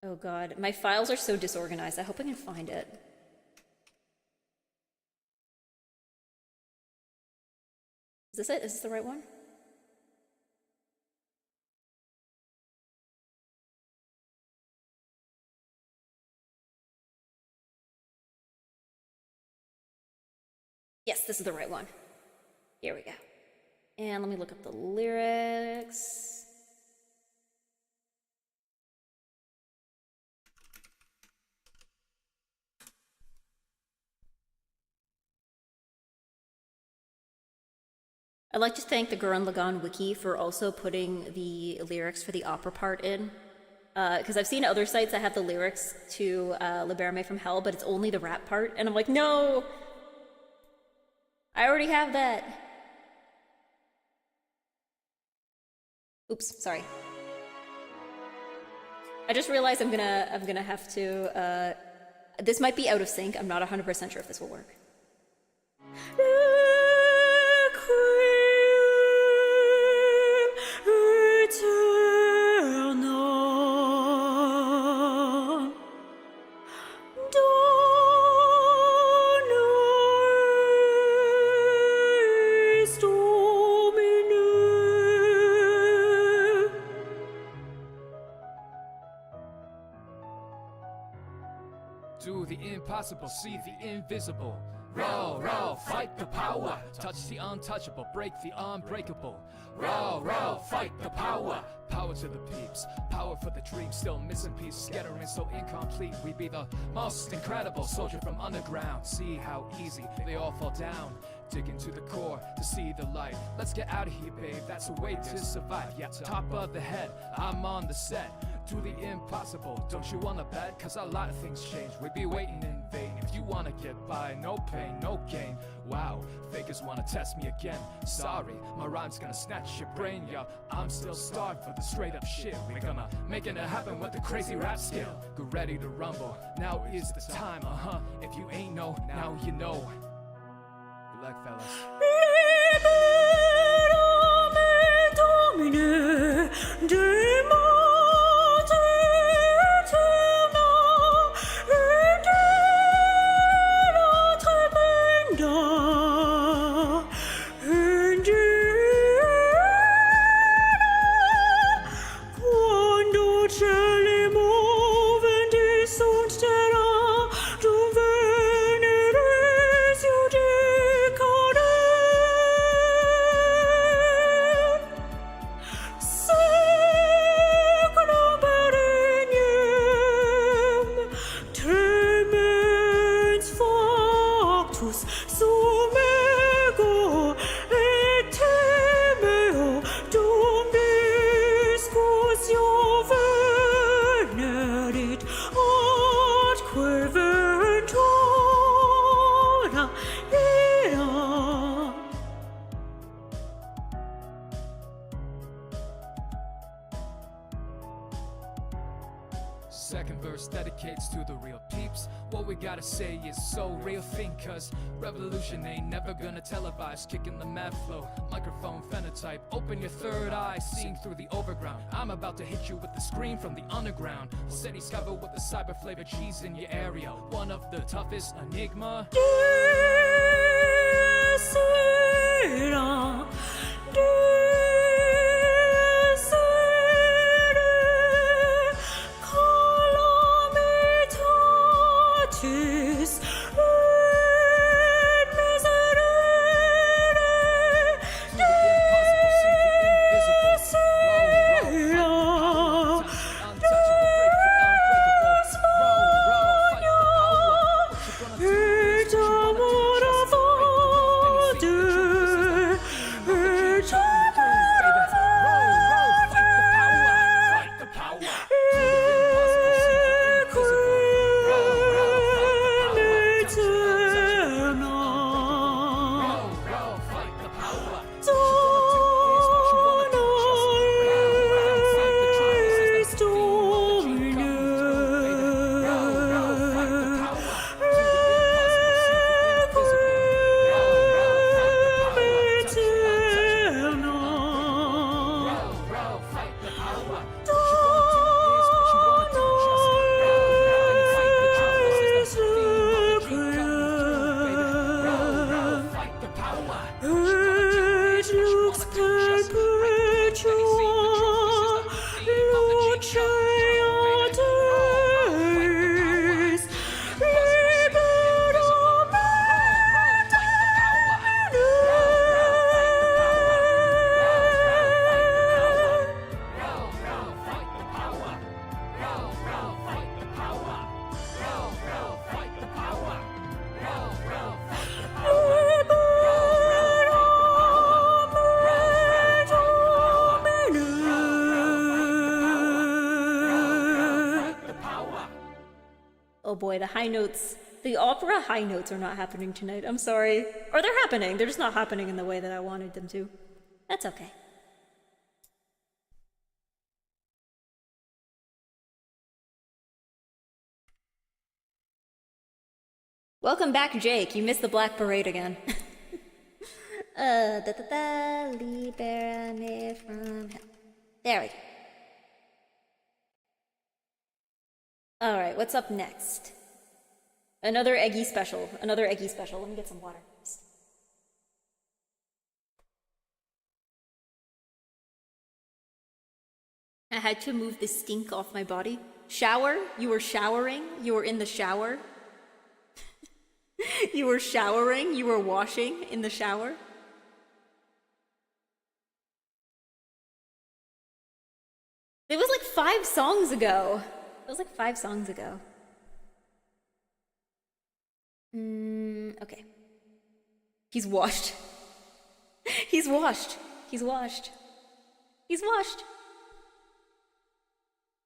Oh god, my files are so disorganized. I hope I can find it. Is this it? Is this the right one? Yes, this is the right one. Here we go. And let me look up the lyrics. I'd like to thank the Gurren Lagann wiki for also putting the lyrics for the opera part in. Because I've seen other sites that have the lyrics to Libera Me from Hell, but it's only the rap part. And I'm like, no! I already have that. Oops, sorry. I just realized I'm gonna have to, this might be out of sync. I'm not 100% sure if this will work. Do the impossible, see the invisible. Row, row, fight the power. Touch the untouchable, break the unbreakable. Row, row, fight the power. Power to the peeps, power for the dream. Still missing piece, scattering so incomplete. We be the most incredible soldier from underground. See how easy they all fall down. Dig into the core to see the light. Let's get out of here, babe, that's a way to survive. Yeah, top of the head, I'm on the set. do the impossible. Don't you wanna bet? Cause a lot of things change. We'd be waiting in vain if you wanna get by. No pain, no gain. Wow, fakers wanna test me again. Sorry, my rhyme's gonna snatch your brain, yo. I'm still starved for the straight up shit. We're gonna making it happen with the crazy rap skill. Get ready to rumble, now is the time, If you ain't know, now you know. Good luck, fellas. Second verse dedicates to the real peeps. What we gotta say is so real thing, cause revolution ain't never gonna televise. Kicking the mad flow, microphone phenotype. Open your third eye, seeing through the overground. I'm about to hit you with the scream from the underground. City's covered with the cyber flavor cheese in your area. One of the toughest enigma. Oh boy, the high notes, the opera high notes are not happening tonight. I'm sorry. Or they're happening, they're just not happening in the way that I wanted them to. That's okay. Welcome back, Jake. You missed the Black Parade again. Libera me from hell. There we go. Alright, what's up next? Another EGGY special. Another EGGY special. Let me get some water first. I had to move the stink off my body. Shower? You were showering? You were in the shower? You were showering? You were washing in the shower? It was like 5 songs ago. It was like 5 songs ago. Okay. He's washed. He's washed. He's washed. He's washed.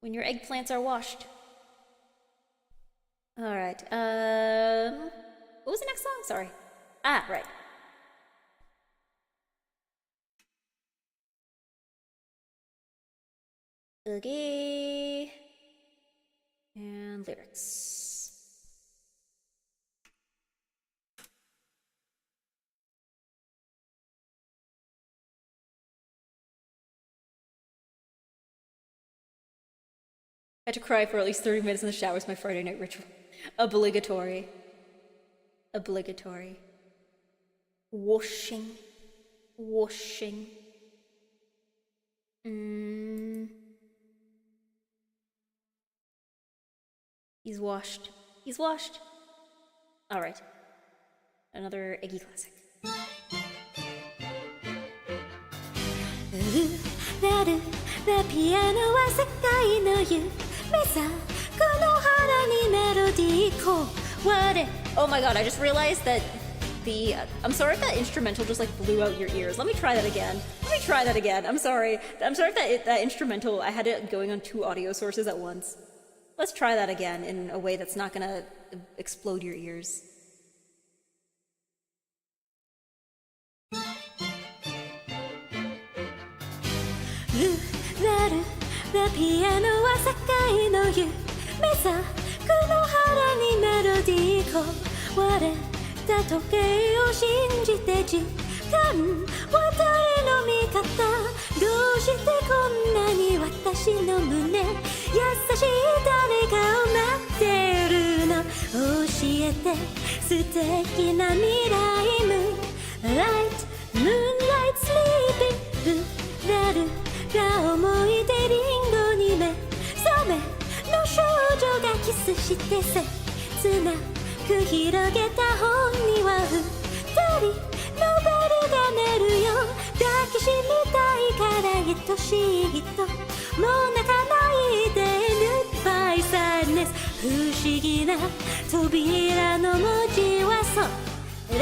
When your eggplants are washed. Alright, what was the next song? Sorry. Ah, right. EGGY. And lyrics. I had to cry for at least 30 minutes in the shower is my Friday night ritual. Obligatory. Obligatory. Washing. Washing. He's washed. He's washed. Alright. Another EGGY classic. ラルラピアノは世界の夢さこの腹にメロディーこ我 Oh my god, I just realized that the I'm sorry if that instrumental just like blew out your ears. Let me try that again. Let me try that again. I'm sorry. I'm sorry if that instrumental, I had it going on 2 audio sources at once. Let's try that again in a way that's not gonna explode your ears. ラルラピアノは世界の夢さこの腹にメロディーこ割れた時計を信じて時間は誰の味方どうしてこんなに私の胸優しい誰かを待ってるの教えて素敵な未来Moonlight Moonlight Sleeping ラルが思い出リンゴに目覚めの少女がキスして切なく広げた本には2人のベルが鳴るよ抱きしめたいから愛しい人もう泣かないで Goodbye sadness 不思議な扉の文字は空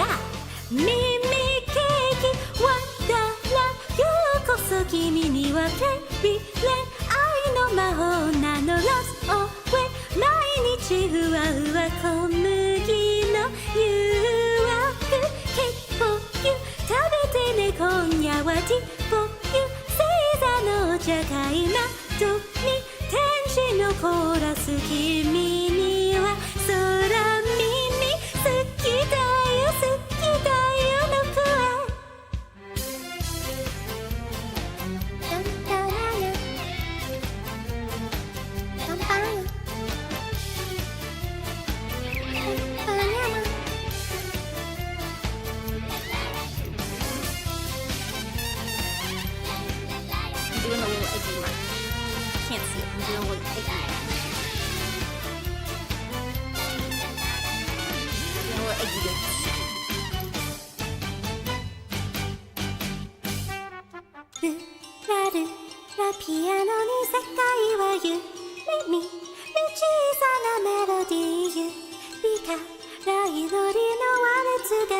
耳ケーキワンダーランようこそ君にはフェリーレン愛の魔法なの Lost away 毎日ふわふわ小麦の誘惑 Cake for you 食べてね今夜は Tea for you 星座のお茶会窓に天使のコーラス君には空耳好きだよ好きだよの声I'm doing a little EGGY mark. Can't see it. I'm doing a little EGGY mark. Doing a little EGGY dance. ラルラピアノに世界は夢見る小さなメロディー指から祈りのワルツが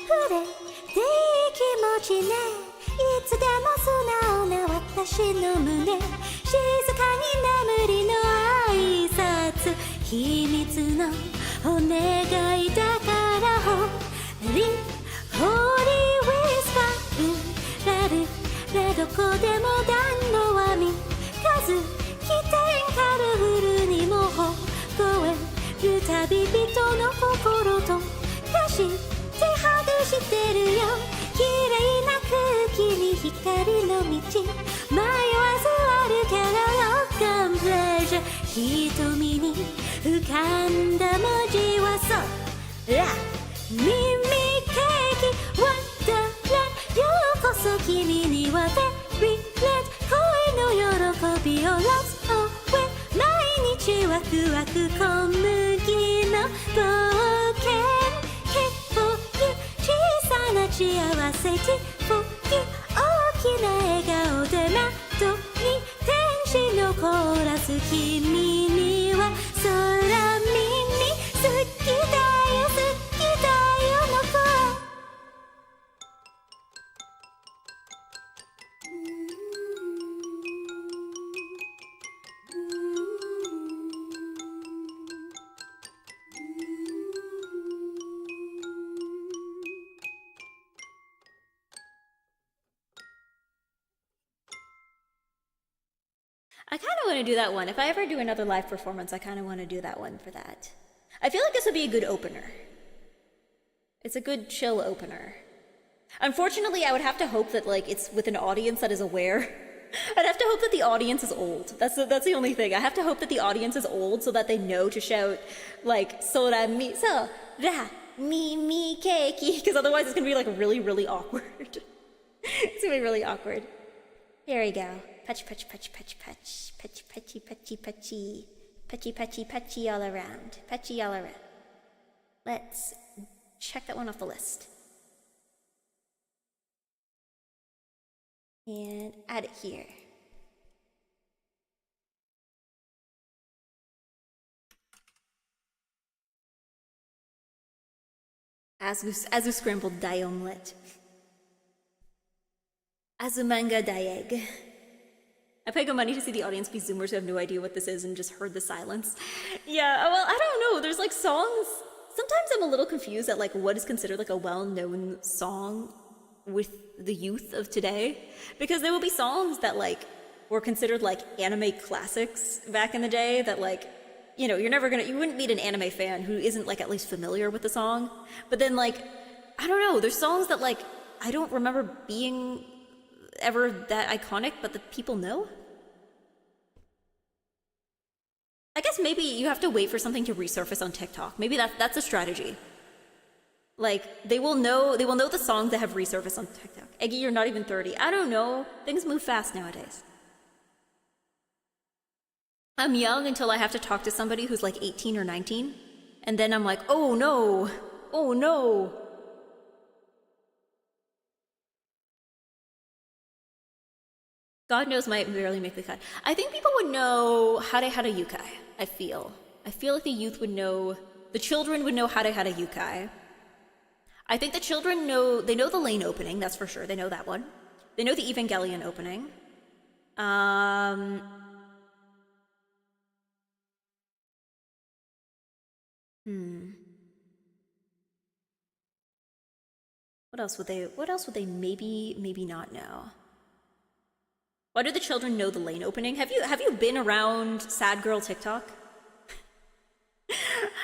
触れていい気持ちねいつでも素直な私の胸静かに眠りの挨拶秘密のお願いだからホーリーホーリーウィスパーラルラどこでも暖炉は三日月天カラフルにも凍える旅人の心と出してハグしてるよ綺麗な空気に光の道迷わず歩けるロックアンプレジャー瞳に浮かんだ文字は空耳ケーキワンダーランようこそ君にはベリーレッド恋の喜びを Lost away 毎日ワクワク小麦の冒険 Cake for you 小さな幸せ Tea for you 大きな笑顔で窓に天使のコーラス君には空耳好きだよ好きだよの声 I kind of want to do that one. If I ever do another live performance, I kind of want to do that one for that. I feel like this would be a good opener. It's a good chill opener. Unfortunately, I would have to hope that like it's with an audience that is aware. I'd have to hope that the audience is old. That's the only thing. I have to hope that the audience is old so that they know to shout like sora mi so ra mi keiki, because otherwise it's gonna be like really awkward. It's gonna be really awkward. Here we go. Patchy patchy patchy patchy patch patchy patchy patchy patchy patchy patchy patchy all around. Patchy all around. Let's check that one off the list. And add it here. Azu scrambled dye omelette. Azu manga dye egg. I pay good money to see the audience be Zoomers who have no idea what this is and just heard the silence. Yeah, well, I don't know. There's like songs. Sometimes I'm a little confused at like what is considered like a well-known song with the youth of today, because there will be songs that like were considered like anime classics back in the day that like, you know, you wouldn't meet an anime fan who isn't like at least familiar with the song. But then like, I don't know, there's songs that like I don't remember being ever that iconic, but the people know. I guess maybe you have to wait for something to resurface on TikTok. Maybe that's a strategy. Like, they will know the songs that have resurfaced on TikTok. Eggy, you're not even 30. I don't know. Things move fast nowadays. I'm young until I have to talk to somebody who's like 18 or 19. And then I'm like, oh no. Oh no. God knows might barely make the cut. I think people would know Hare Hare Yukai, I feel. I feel like the youth would know, the children would know Hare Hare Yukai. I think the children know the Lane opening, that's for sure. They know that one. They know the Evangelion opening. What else would they maybe not know? Why do the children know the Lane opening? Have you been around Sad Girl TikTok?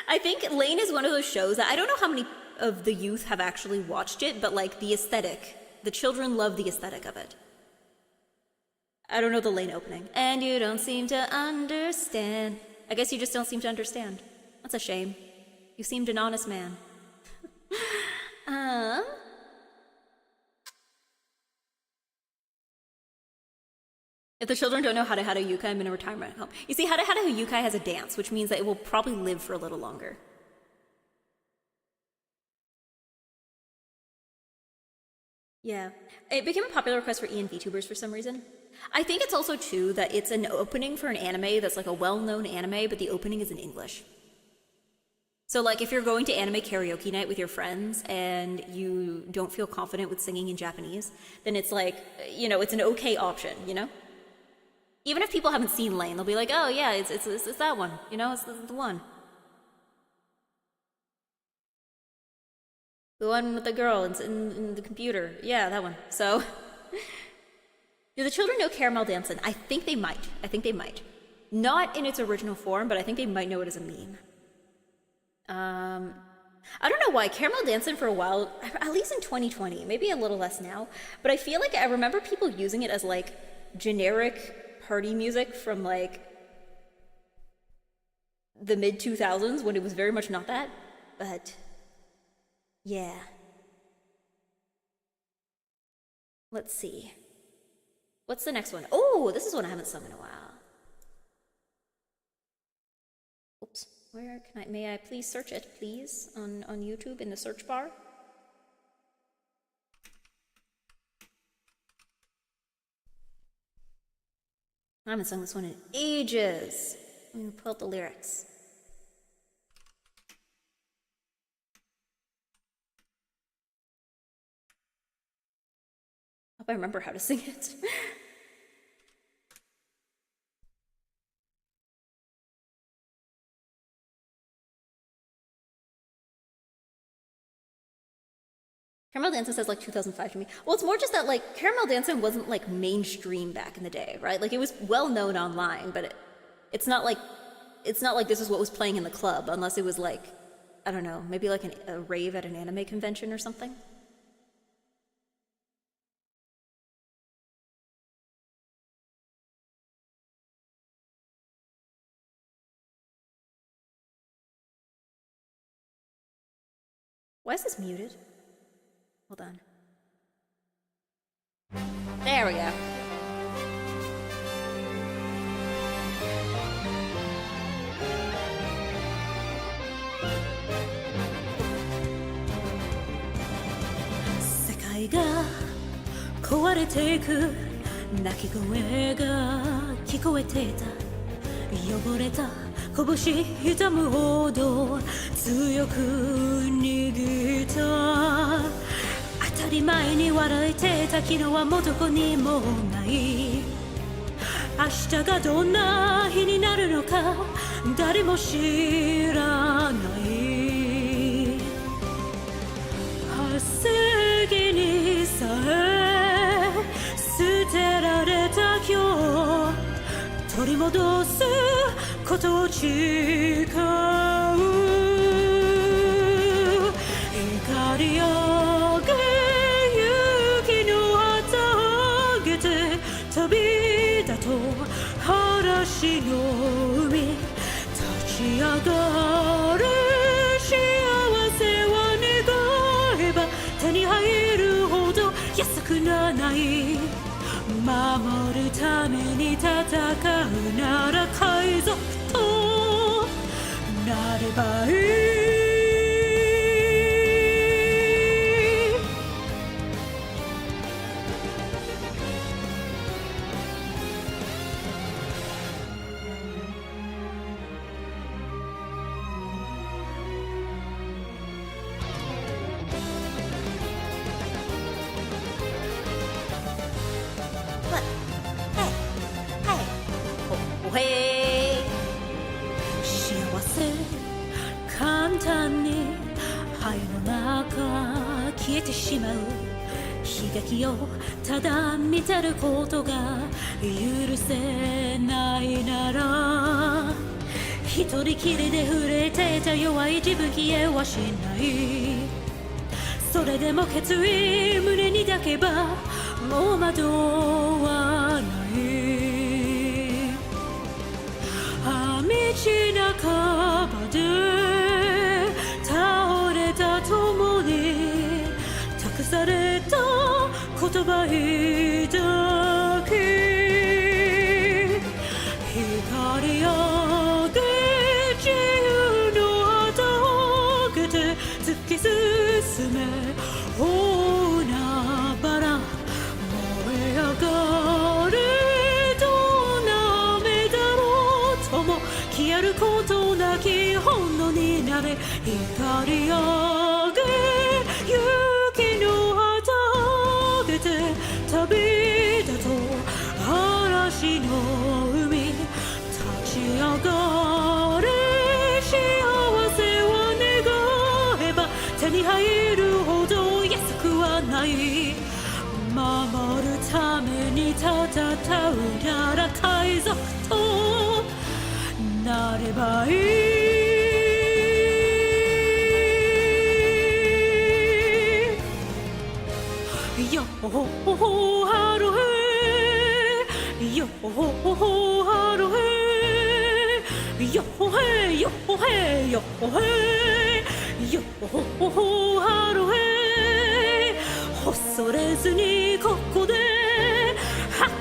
I think Lane is one of those shows that I don't know how many of the youth have actually watched it, but like the aesthetic, the children love the aesthetic of it. I don't know the Lane opening. And you don't seem to understand. I guess you just don't seem to understand. That's a shame. You seemed an honest man. If the children don't know Hare Hare Yukai, I'm in a retirement home. You see, Hare Hare Yukai has a dance, which means that it will probably live for a little longer. Yeah. It became a popular request for EN VTubers for some reason. I think it's also, too, that it's an opening for an anime that's like a well-known anime, but the opening is in English. So, like, if you're going to anime karaoke night with your friends and you don't feel confident with singing in Japanese, then it's like, you know, it's an okay option, you know? Even if people haven't seen Lane, they'll be like, oh, yeah, it's that one, you know? It's the one. The one with the girl in the computer. Yeah, that one. So, do the children know Caramel Dancin'? I think they might. Not in its original form, but I think they might know it as a meme. I don't know why. Caramel Dancin' for a while, at least in 2020, maybe a little less now, but I feel like I remember people using it as like generic party music from like the mid-2000s when it was very much not that, but yeah. Let's see. What's the next one? Oh, this is one I haven't sung in a while. Oops. Where can may I please search it, please, on YouTube in the search bar? I haven't sung this one in ages. I'm gonna pull up the lyrics. Hope I remember how to sing it. Caramel Dancing says like 2005 to me. Well, it's more just that like Caramel Dancing wasn't like mainstream back in the day, right? Like it was well known online, but it's not like this is what was playing in the club, unless it was like, I don't know, maybe like a rave at an anime convention or something. Why is this muted? Hold on. There we go.世界が壊れていく泣き声が聞こえていた汚れた拳痛むほど強く握った当たり前に笑えてた昨日はもうどこにもない明日がどんな日になるのか誰も知らない過ぎにさえ捨てられた今日取り戻すことを誓う怒り上げ雪の旗上げて旅立とう嵐の海立ち上がる幸せは願えば手に入るほど安くなない守るために戦うなら海賊となればいい幸せ簡単に灰の中消えてしまう悲劇をただ見てることが許せないなら一人きりで震えていた弱い自分消えはしないそれでも決意胸に抱けばもう惑わない道半ばで倒れた共に託された言葉だけ光上げ自由の旗を上げて突き進め大海原燃え上がる消えることなき炎になれ光上げ雪の旗上げて旅立とう嵐の海立ち上がれ幸せは願えば手に入るほど安くはない守るために戦うなら海賊となればいいよほほほハロヘよほほほハロヘよほへよほへよほへよほほほハロヘ恐れずにここで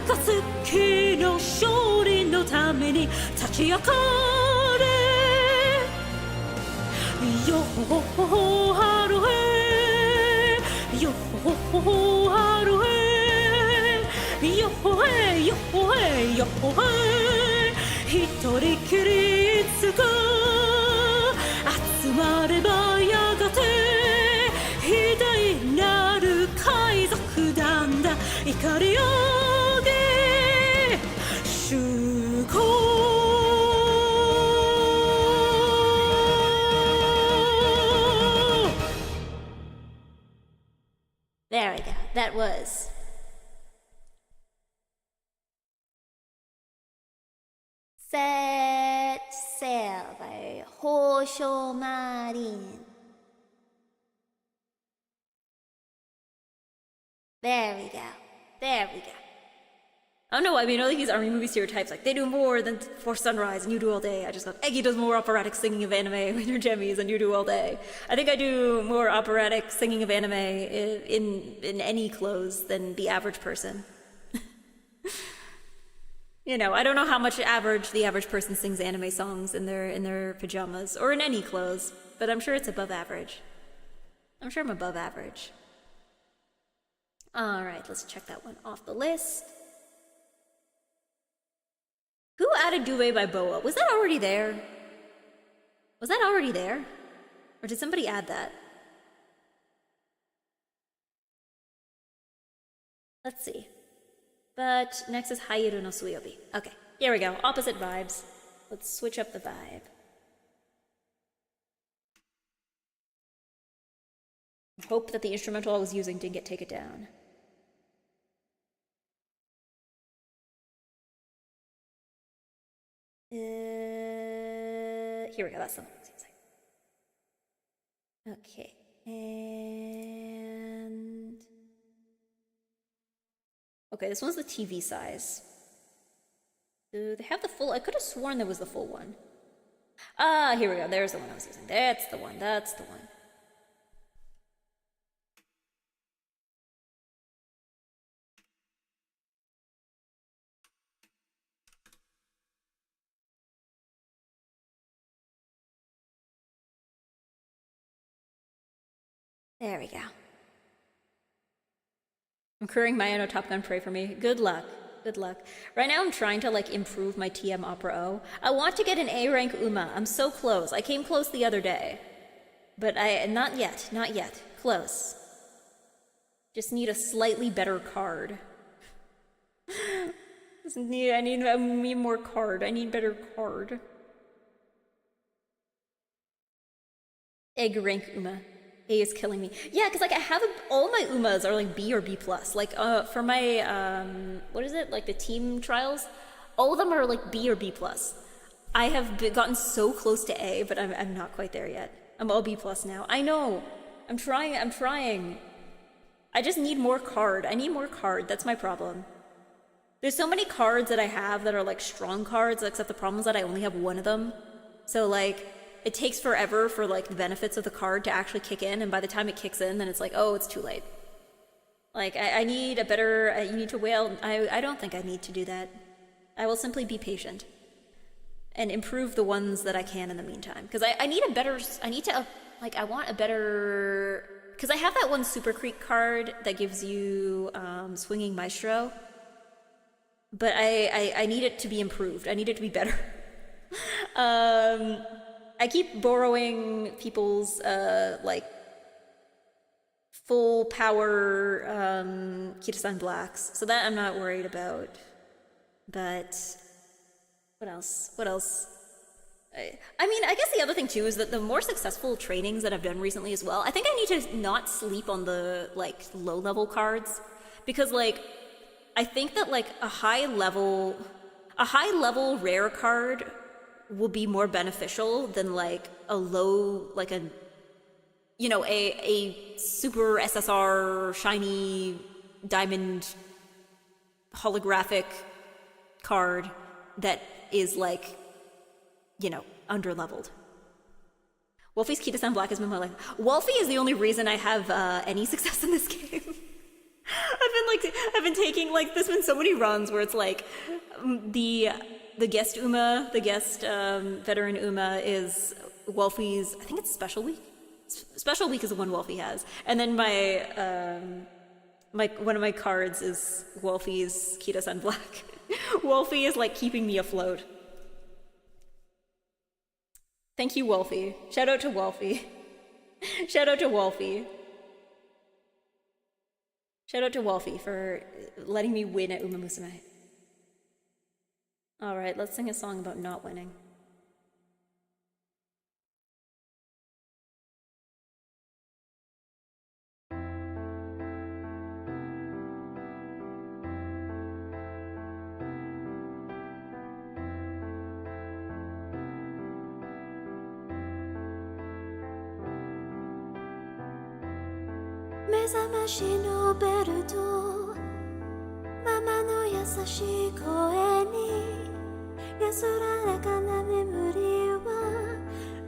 暁の勝利のために立ち上がれよほほほハロヘよほほほハロヘよほへよほへよほへ一人きりいつか集まればやがて偉大なる海賊団だ怒り上げ集合 There we go. That was Set Sail by Hosho Marin. There we go. There we go. I don't know, I mean, all these army movie stereotypes, like, they do more than For Sunrise and you do all day. I just thought, Eggy does more operatic singing of anime with your jemmies and you do all day. I think I do more operatic singing of anime in any clothes than the average person. You know, I don't know how much the average person sings anime songs in their pajamas or in any clothes, but I'm sure it's above average. I'm sure I'm above average. Alright, let's check that one off the list. Who added Duvet by Boa? Was that already there? Was that already there? Or did somebody add that? Let's see. But next is Hairu no Suyobi. Okay, here we go. Opposite vibes. Let's switch up the vibe. Hope that the instrumental I was using didn't get taken down. Here we go, that's the one. Okay, and... Okay, this one's the TV size. Do they have the full? I could have sworn there was the full one. Ah, here we go, there's the one I was using. That's the one, that's the one. There we go. I'm curring Maya no Top Gun, pray for me. Good luck. Good luck. Right now I'm trying to like improve my TM Opera O. I want to get an A rank Uma. I'm so close. I came close the other day. But not yet. Not yet. Close. Just need a slightly better card. I need more card. I need better card. Egg rank Uma. A is killing me. Yeah, because like I have all my Umas are like B or B plus. Like for my what is it? Like the team trials, all of them are like B or B plus. I have gotten so close to A, but I'm not quite there yet. I'm all B plus now. I know. I'm trying. I'm trying. I just need more card. I need more card. That's my problem. There's so many cards that I have that are like strong cards, except the problem is that I only have one of them. So like. It takes forever for like the benefits of the card to actually kick in, and by the time it kicks in, then it's like, oh, it's too late. Like, I need a better, you need to wail. I don't think I need to do that. I will simply be patient and improve the ones that I can in the meantime. Because I need a better, I need to, like, I want a better, because I have that one Super Creek card that gives you Swinging Maestro, but I need it to be improved. I need it to be better. I keep borrowing people's, like, full power Kitasan Blacks, so that I'm not worried about. But, what else? What else? I mean, I guess the other thing, too, is that the more successful trainings that I've done recently as well, I think I need to not sleep on the, like, low-level cards. Because, like, I think that, like, a high-level rare card will be more beneficial than like a low, like a, you know, a super SSR shiny diamond holographic card that is like, you know, underleveled. Wolfie's Kitasan Black has been my life. Wolfie is the only reason I have any success in this game. I've been taking like, there's been so many runs where it's like the guest Uma, the guest veteran Uma is Wolfie's, I think it's Special Week? Special Week is the one Wolfie has. And then one of my cards is Wolfie's Kitasan Black. Wolfie is like keeping me afloat. Thank you, Wolfie. Shout out to Wolfie. Shout out to Wolfie. Shout out to Wolfie for letting me win at Uma Musume. Alright, let's sing a song about not winning. 目覚ましのベルとママの優しい声に安らかな眠りは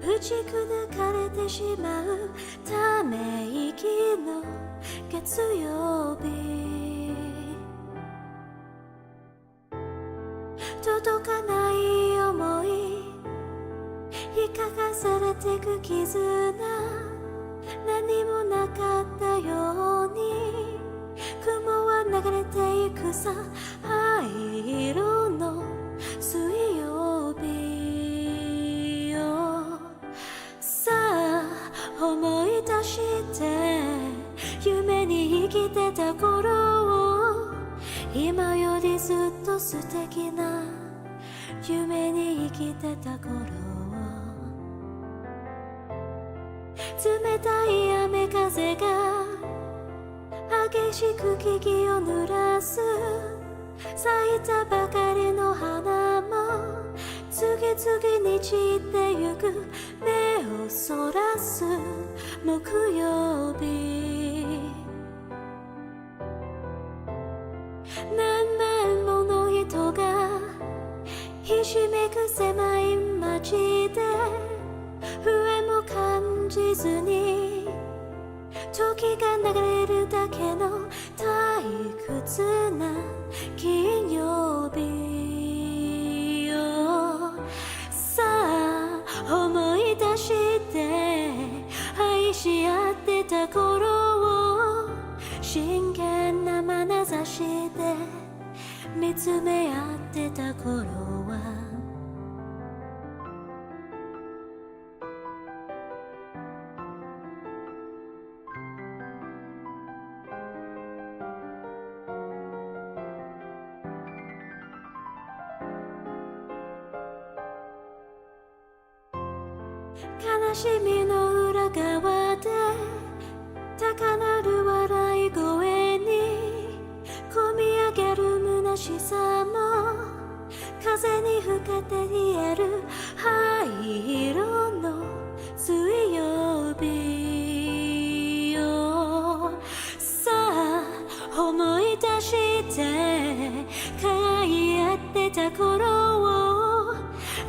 打ち砕かれてしまうため息の月曜日届かない想い引っかかされてく絆何もなかったように雲は流れていくさ灰色の水曜日よさあ思い出して夢に生きてた頃を今よりずっと素敵な夢に生きてた頃冷たい雨風が激しく木々を濡らす咲いたばかりの花も次々に散ってゆく目をそらす木曜日何万もの人がひしめく狭い街で笛も感じずに時が流れるだけの退屈な金曜日よさあ思い出して愛し合ってた頃を真剣な眼差しで見つめ合ってた頃は悲しみの裏側で高鳴る笑い声にこみ上げる虚しさも風に吹けて癒える灰色の水曜日よさあ思い出して輝い合ってた頃を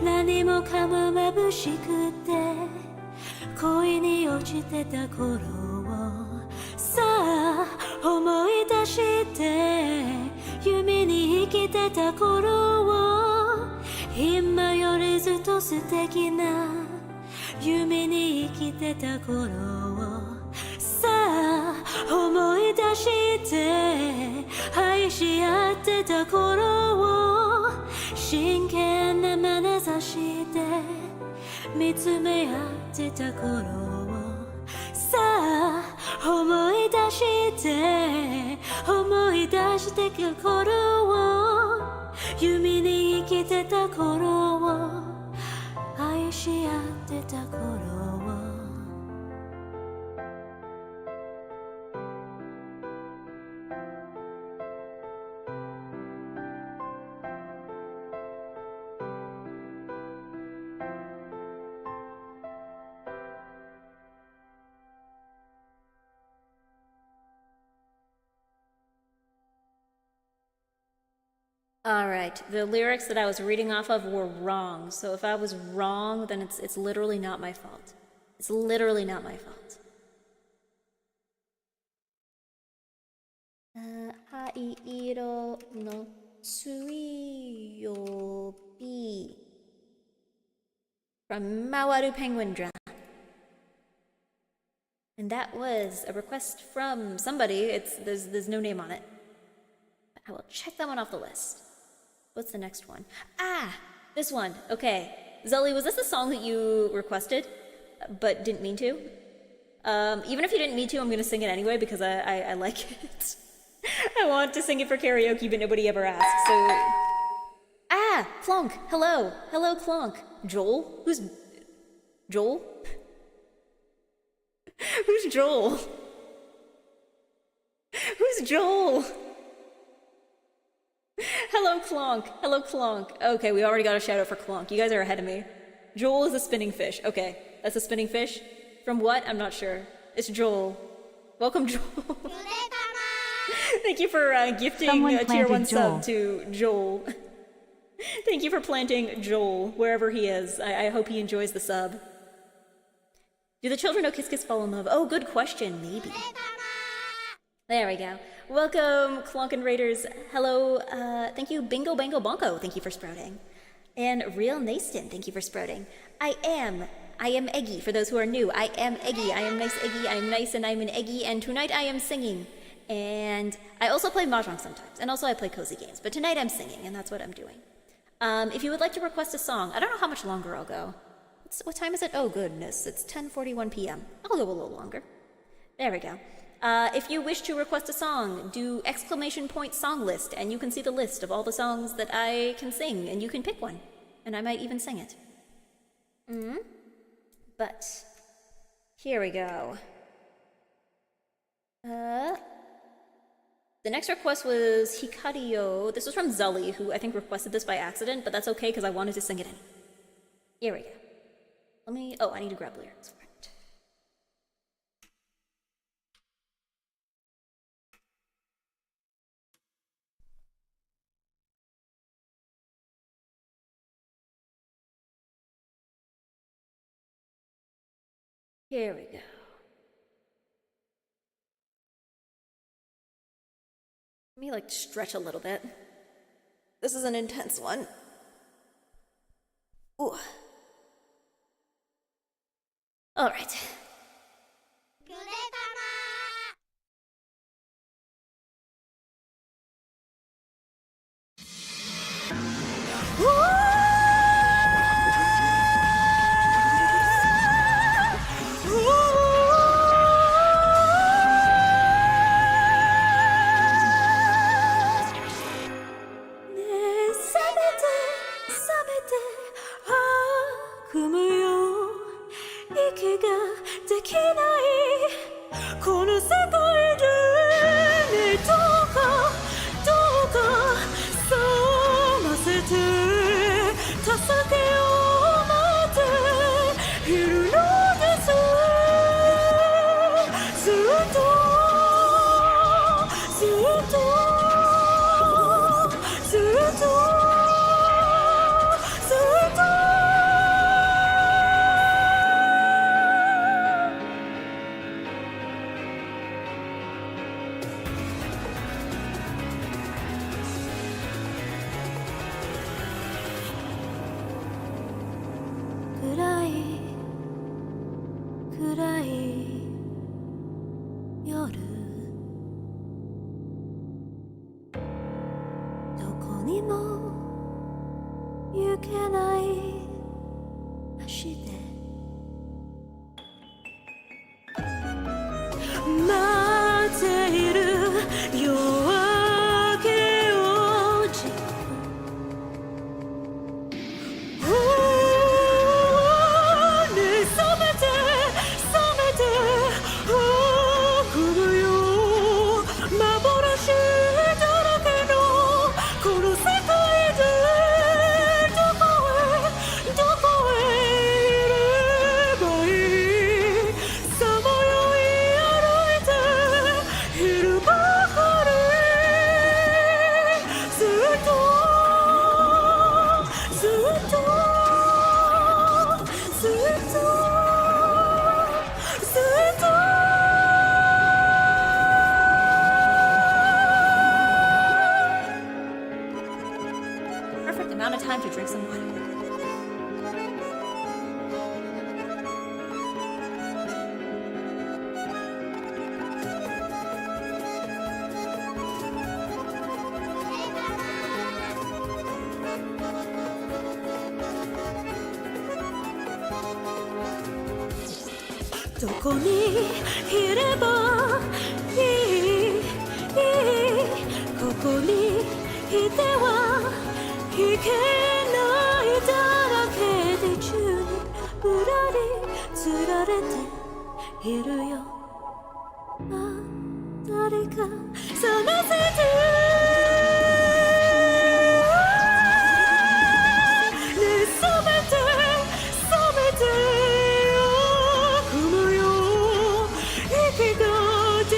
何もかも眩しくて恋に落ちてた頃をさあ思い出して夢に生きてた頃を今よりずっと素敵な夢に生きてた頃をさあ思い出して愛し合ってた頃を真剣な眼差しで見つめ合ってた頃をさあ思い出してた頃を夢に生きてた頃を愛し合ってた頃をAlright, the lyrics that I was reading off of were wrong, so if I was wrong, then it's literally not my fault. It's literally not my fault. 灰色の水曜日 from Mawaru Penguin Drama. And that was a request from somebody. There's no name on it. I will check that one off the list. What's the next one? Ah, this one. Okay. Zully, was this a song that you requested, but didn't mean to? Even if you didn't mean to, I'm gonna sing it anyway because I like it. I want to sing it for karaoke, but nobody ever asks, so... Ah, Clonk. Hello. Hello, Clonk. Joel? Who's... Joel? Who's Joel? Who's Joel? Hello, Clonk. Hello, Clonk. Okay, we already got a shout out for Clonk. You guys are ahead of me. Joel is a spinning fish. Okay, that's a spinning fish. From what? I'm not sure. It's Joel. Welcome, Joel. Thank you for gifting Someone a tier 1 planted Joel. sub to Joel. Thank you for planting Joel wherever he is. I hope he enjoys the sub. Do the children know Kiss Kiss Fall in Love? Oh, good question. Maybe. There we go. Welcome, Clonkin Raiders. Hello. Thank you, Bingo Bango Bonko. Thank you for sprouting. And Real Naston, thank you for sprouting. I am Eggy, for those who are new. I am Eggy. I am NiceEggy. I am nice and I'm an Eggy. And tonight I am singing. And I also play Mahjong sometimes. And also I play cozy games. But tonight I'm singing, and that's what I'm doing. If you would like to request a song, I don't know how much longer I'll go. What time is it? Oh, goodness. It's 10:41 p.m. I'll go a little longer. There we go. If you wish to request a song, do ! song list, and you can see the list of all the songs that I can sing, and you can pick one. And I might even sing it. But here we go. The next request was Hikario. This was from Zully, who I think requested this by accident, but that's okay because I wanted to sing it anyway. Here we go. I need to grab lyrics for it. Here we go. Let me stretch a little bit. This is an intense one. Ooh. All right. Time to drink some water. どこにいればいいここにいてはいけないだらけで宙にぶらりつられているよ誰か覚ませてで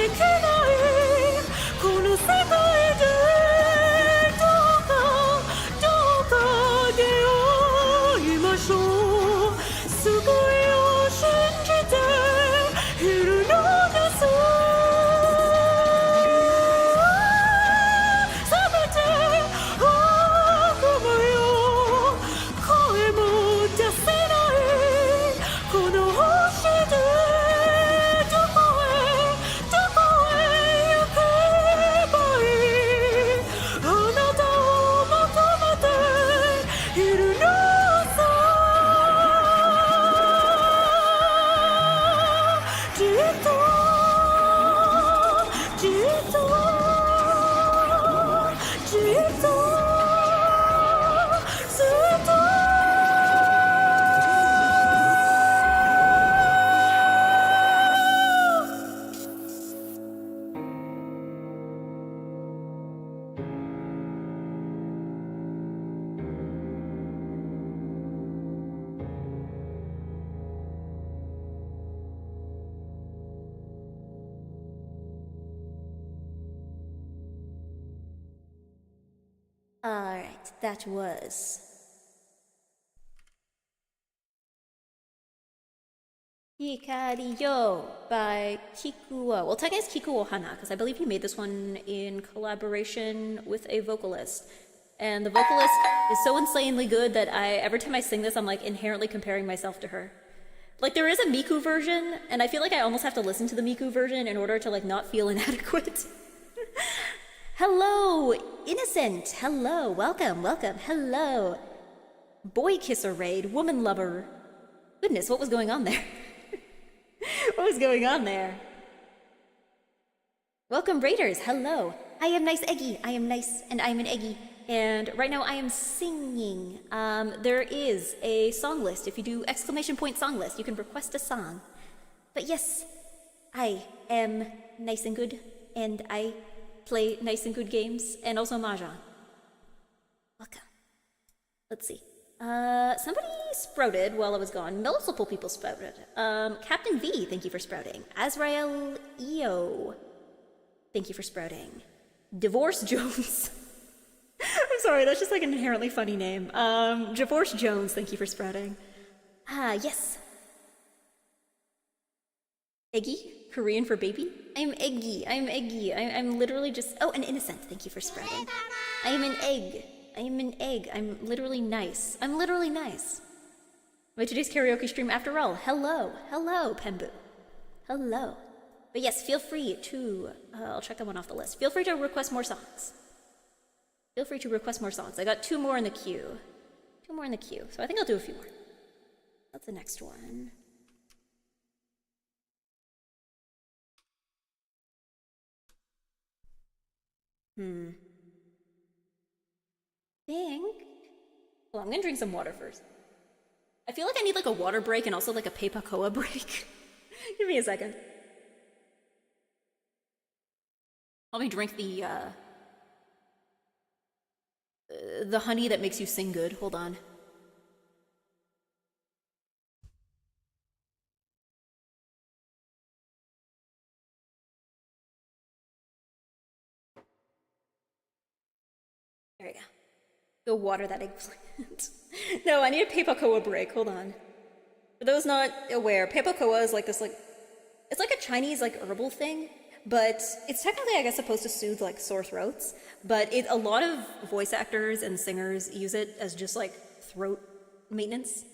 Alright, that was Hikari Yo by Kikuo. Well, technically it's Kikuo Hana, because I believe he made this one in collaboration with a vocalist. And the vocalist is so insanely good that every time I sing this, I'm like inherently comparing myself to her. Like, there is a Miku version, and I feel like I almost have to listen to the Miku version in order to like not feel inadequate. Hello, Innocent. Hello, welcome, welcome. Hello. Boy kisser raid, woman lover. Goodness, what was going on there? What was going on there? Welcome, Raiders. Hello. I am NiceEggy. I am nice, and I am an Eggy. And right now I am singing. There is a song list. If you do exclamation point song list, you can request a song. But yes, I am nice and good, and I play nice and good games, and also Mahjong. Welcome. Let's see. Somebody sprouted while I was gone. Multiple people sprouted. Captain V, thank you for sprouting. Azrael EO, thank you for sprouting. Divorce Jones. I'm sorry, that's just like an inherently funny name. Divorce Jones, thank you for sprouting. Yes. Eggy? Korean for baby? I'm Eggy. I'm Eggy. I'm literally just... Oh, an innocent. Thank you for sprouting. I am an egg. I am an egg. I'm literally nice. I'm literally nice. My today's karaoke stream after all. Hello. Hello, Pembu. Hello. But yes, feel free to... I'll check that one off the list. Feel free to request more songs. Feel free to request more songs. I got 2 more in the queue. 2 more in the queue. So I think I'll do a few more. That's the next one. Well, I'm gonna drink some water first. I feel like I need like a water break and also like a Peipacoa break. Give me a second. Let me drink the honey that makes you sing good. Hold on. There we go. Go water that eggplant. No, I need a Peipacoa break. Hold on. For those not aware, Peipacoa is like this it's like a Chinese like herbal thing, but it's technically I guess supposed to soothe like sore throats. But a lot of voice actors and singers use it as just like throat maintenance.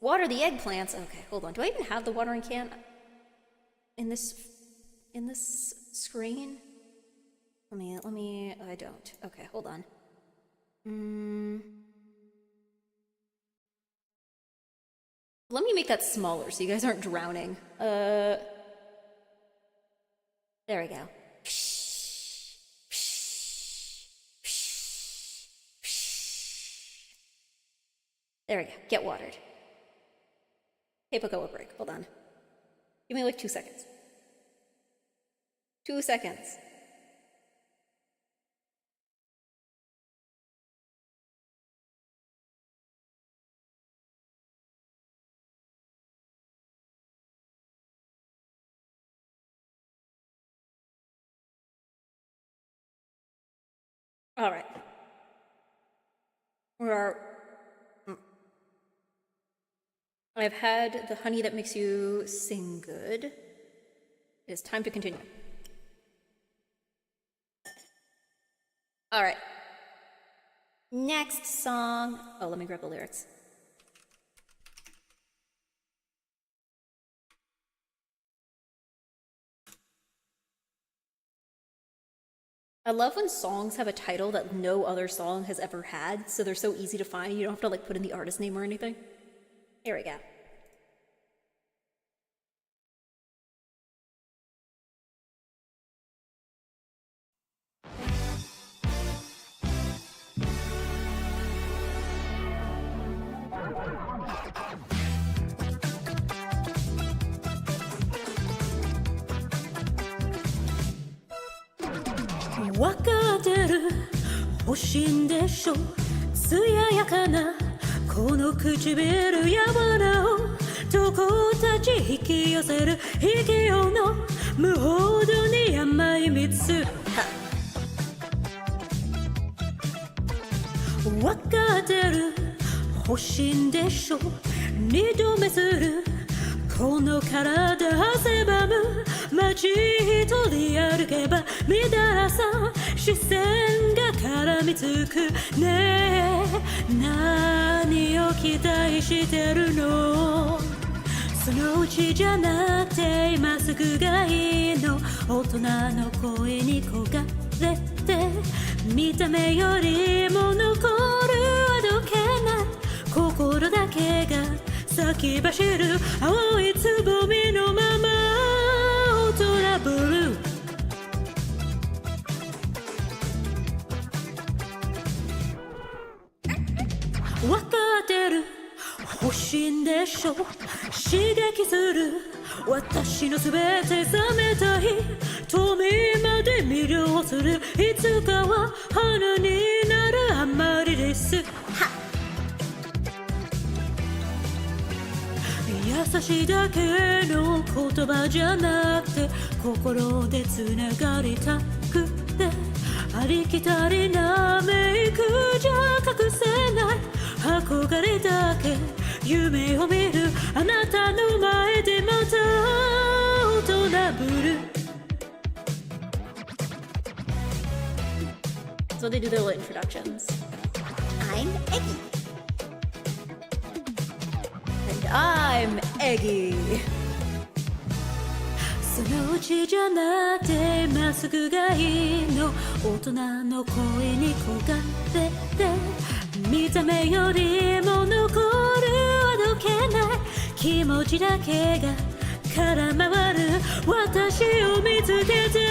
Water the eggplants. Okay, hold on. Do I even have the watering can in this screen? Let me. I don't. Okay, hold on. Let me make that smaller so you guys aren't drowning. There we go. There we go. Get watered. Peipacoa break. Hold on. Give me like 2 seconds. 2 seconds. All right. I've had the honey that makes you sing good. It is time to continue. All right. Next song. Oh, let me grab the lyrics. I love when songs have a title that no other song has ever had, so they're so easy to find. You don't have to like put in the artist name or anything. Here we go. わかってる欲しいんでしょ艶やかなこの唇柔らをどこたち引き寄せる息をの無ほどに甘い蜜わかってる欲しいんでしょ二度目するこの体汗ばむ街一人歩けば乱さ視線が絡みつくねえ何を期待してるのそのうちじゃなくて今すぐがいいの大人の声に焦がれて見た目よりも残るあどけない心だけが咲き走る青いつぼみのまま大人ブルーわかってる欲しいんでしょ刺激する私のすべて冷めたい瞳まで魅了するいつかは花になるあまりです優しいだけの言葉じゃなくて心でつながりたくてありきたりなメイクじゃ隠せない憧れだけ夢を見るあなたの前でまた大人ぶる So they do their little introductions. I'm Eggy. And I'm Eggy. そのうちじゃなくてまっすぐがいいの大人の声に焦がれて見た目よりも残るあどけない気持ちだけが空回る私を見つけて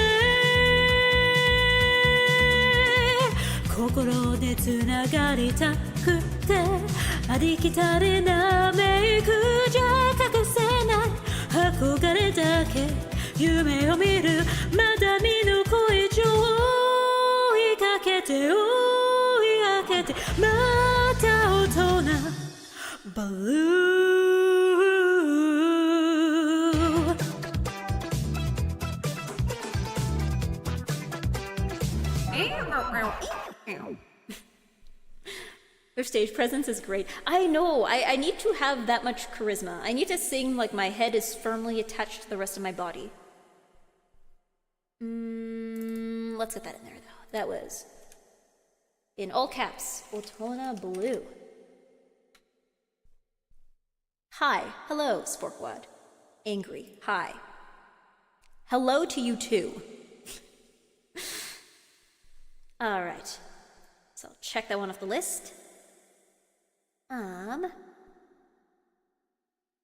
心でつながりたくてありきたりなメイクじゃ隠せない憧れだけ夢を見るまだ見ぬ恋情追いかけて追いかけてまた大人バルー Their stage presence is great. I know, I need to have that much charisma. I need to sing like my head is firmly attached to the rest of my body. Let's get that in there though. That was in all caps, Otona Blue. Hi, hello, Sporkwad. Angry, hi. Hello to you too. Alright, so I'll check that one off the list.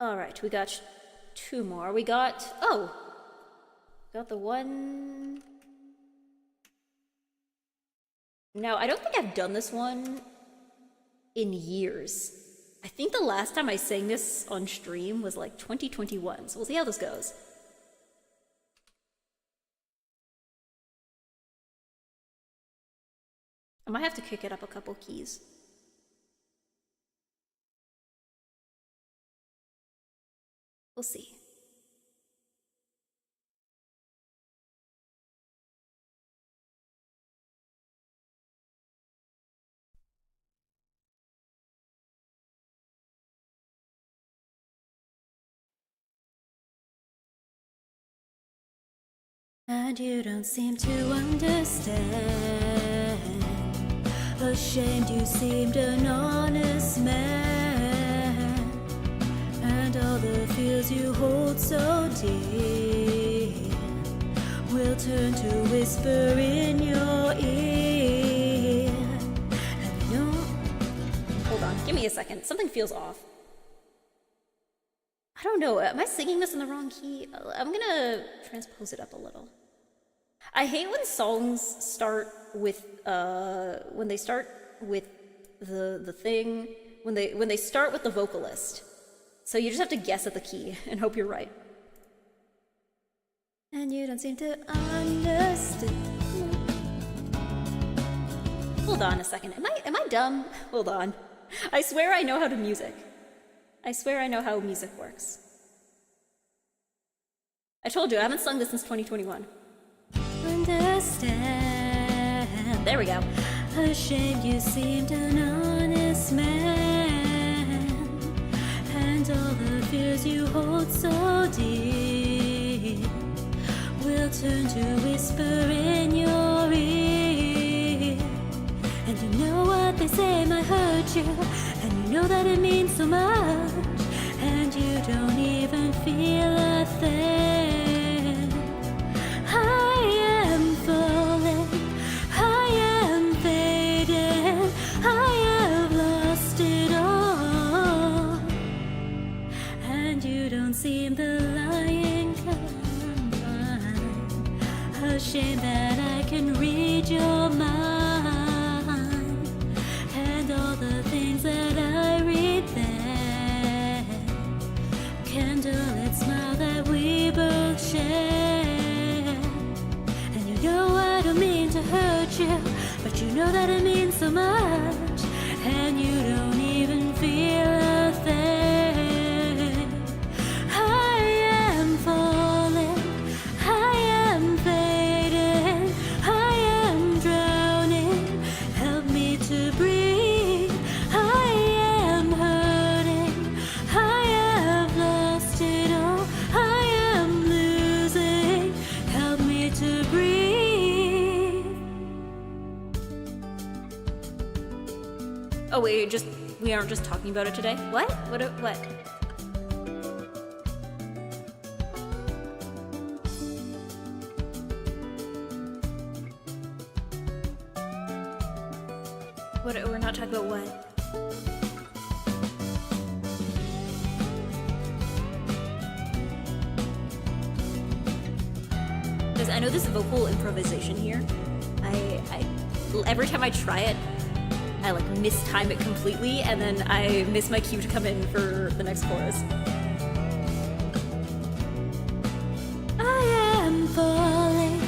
Alright, we got two more. We got the one... Now, I don't think I've done this one in years. I think the last time I sang this on stream was like 2021, so we'll see how this goes. I might have to kick it up a couple keys. We'll see. And you don't seem to understand. Ashamed you seemed an honest man. And all the fears you hold so dear will turn to whisper in your ear. And you don't... Hold on, give me a second. Something feels off. I don't know, am I singing this in the wrong key? I'm gonna transpose it up a little. I hate when songs start with, when they start with the thing, when they start with the vocalist. So you just have to guess at the key and hope you're right. And you don't seem to understand. Hold on a second. Am I dumb? Hold on. I swear I know how to music. I swear I know how music works. I told you, I haven't sung this since 2021. Understand. There we go. Ashamed you seemed an honest man, and all the fears you hold so deep will turn to whisper in your ear. And you know what they say might hurt you, and you know that it means so much, and you don't even feel a thing. I am falling, I am fading, I have lost it all, and you don't seem the lying kind. Ashamed that I can read your mind, and all the things that I read there, candlelit smile that we both share. And you know I don't mean to hurt you, but you know that it means so much, and you don't even feel a thing. I am falling, I am fading, I am drowning, help me to breathe. I am hurting, I have lost it all, I am losing, help me to breathe. Oh wait, we aren't just talking about it today? What? What? What? We're not talking about what? Because I know this vocal improvisation here. I every time I try it, I like mistime it completely, and then I miss my cue to come in for the next chorus. I am falling,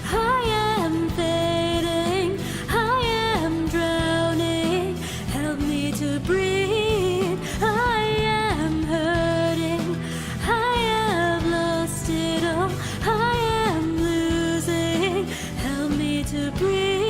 I am fading, I am drowning, help me to breathe. I am hurting, I have lost it all, I am losing, help me to breathe.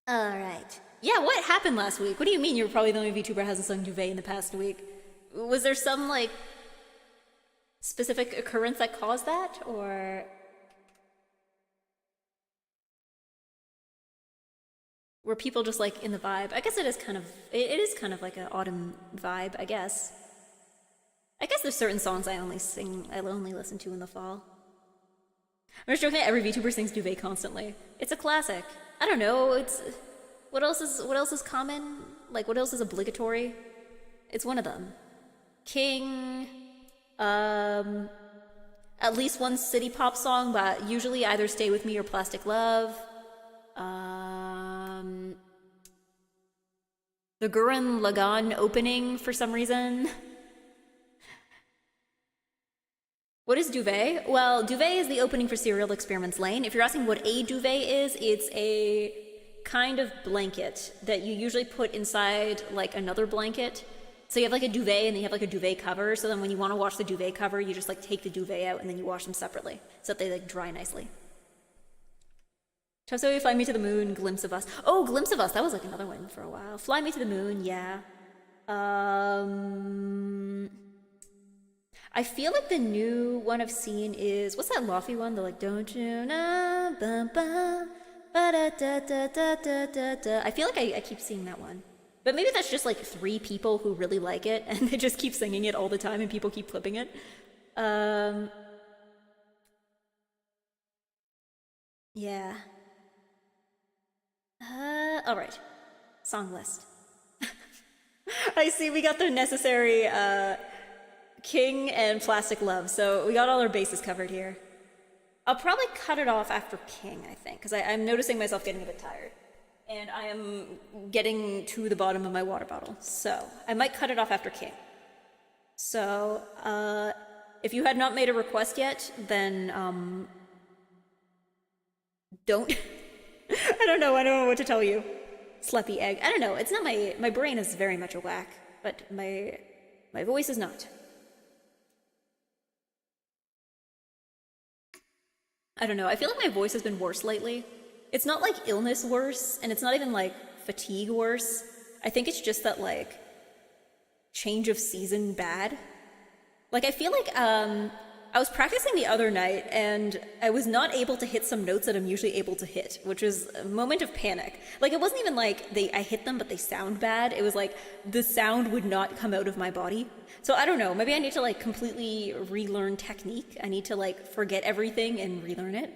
Alright. Yeah, what happened last week? What do you mean you're probably the only VTuber who hasn't sung Duvet in the past week? Was there some, like, specific occurrence that caused that, or... were people just, like, in the vibe? I guess it is kind of like an autumn vibe, I guess. I guess there's certain songs I only listen to in the fall. I'm just joking that every VTuber sings Duvet constantly. It's a classic. I don't know, it's... What else is common? Like, what else is obligatory? It's one of them. King... At least one city pop song, but usually either Stay With Me or Plastic Love. The Gurren Lagann opening for some reason. What is duvet? Well, duvet is the opening for Serial Experiments Lane. If you're asking what a duvet is, it's a kind of blanket that you usually put inside like another blanket. So you have like a duvet and then you have like a duvet cover. So then when you want to wash the duvet cover, you just like take the duvet out and then you wash them separately so that they like dry nicely. Chopso, Fly Me to the Moon, Glimpse of Us. Oh, Glimpse of Us, that was like another one for a while. Fly Me to the Moon, yeah. I feel like the new one I've seen is, what's that Lofty one? The like, don't you know, bum, bum, I feel like I keep seeing that one. But maybe that's just like 3 people who really like it and they just keep singing it all the time and people keep clipping it. Yeah. Alright. Song list. I see we got the necessary King and Plastic Love, so we got all our bases covered here. I'll probably cut it off after King, I think, because I'm noticing myself getting a bit tired. And I am getting to the bottom of my water bottle, so I might cut it off after King. So, if you had not made a request yet, then, don't. I don't know what to tell you. Sleepy egg. I don't know, it's not my brain is very much a whack, but my voice is not. I don't know, I feel like my voice has been worse lately. It's not like illness worse, and it's not even like fatigue worse. I think it's just that like change of season bad. Like I feel like I was practicing the other night and I was not able to hit some notes that I'm usually able to hit, which was a moment of panic. Like it wasn't even like I hit them but they sound bad. It was like the sound would not come out of my body. So I don't know, maybe I need to like completely relearn technique. I need to like forget everything and relearn it.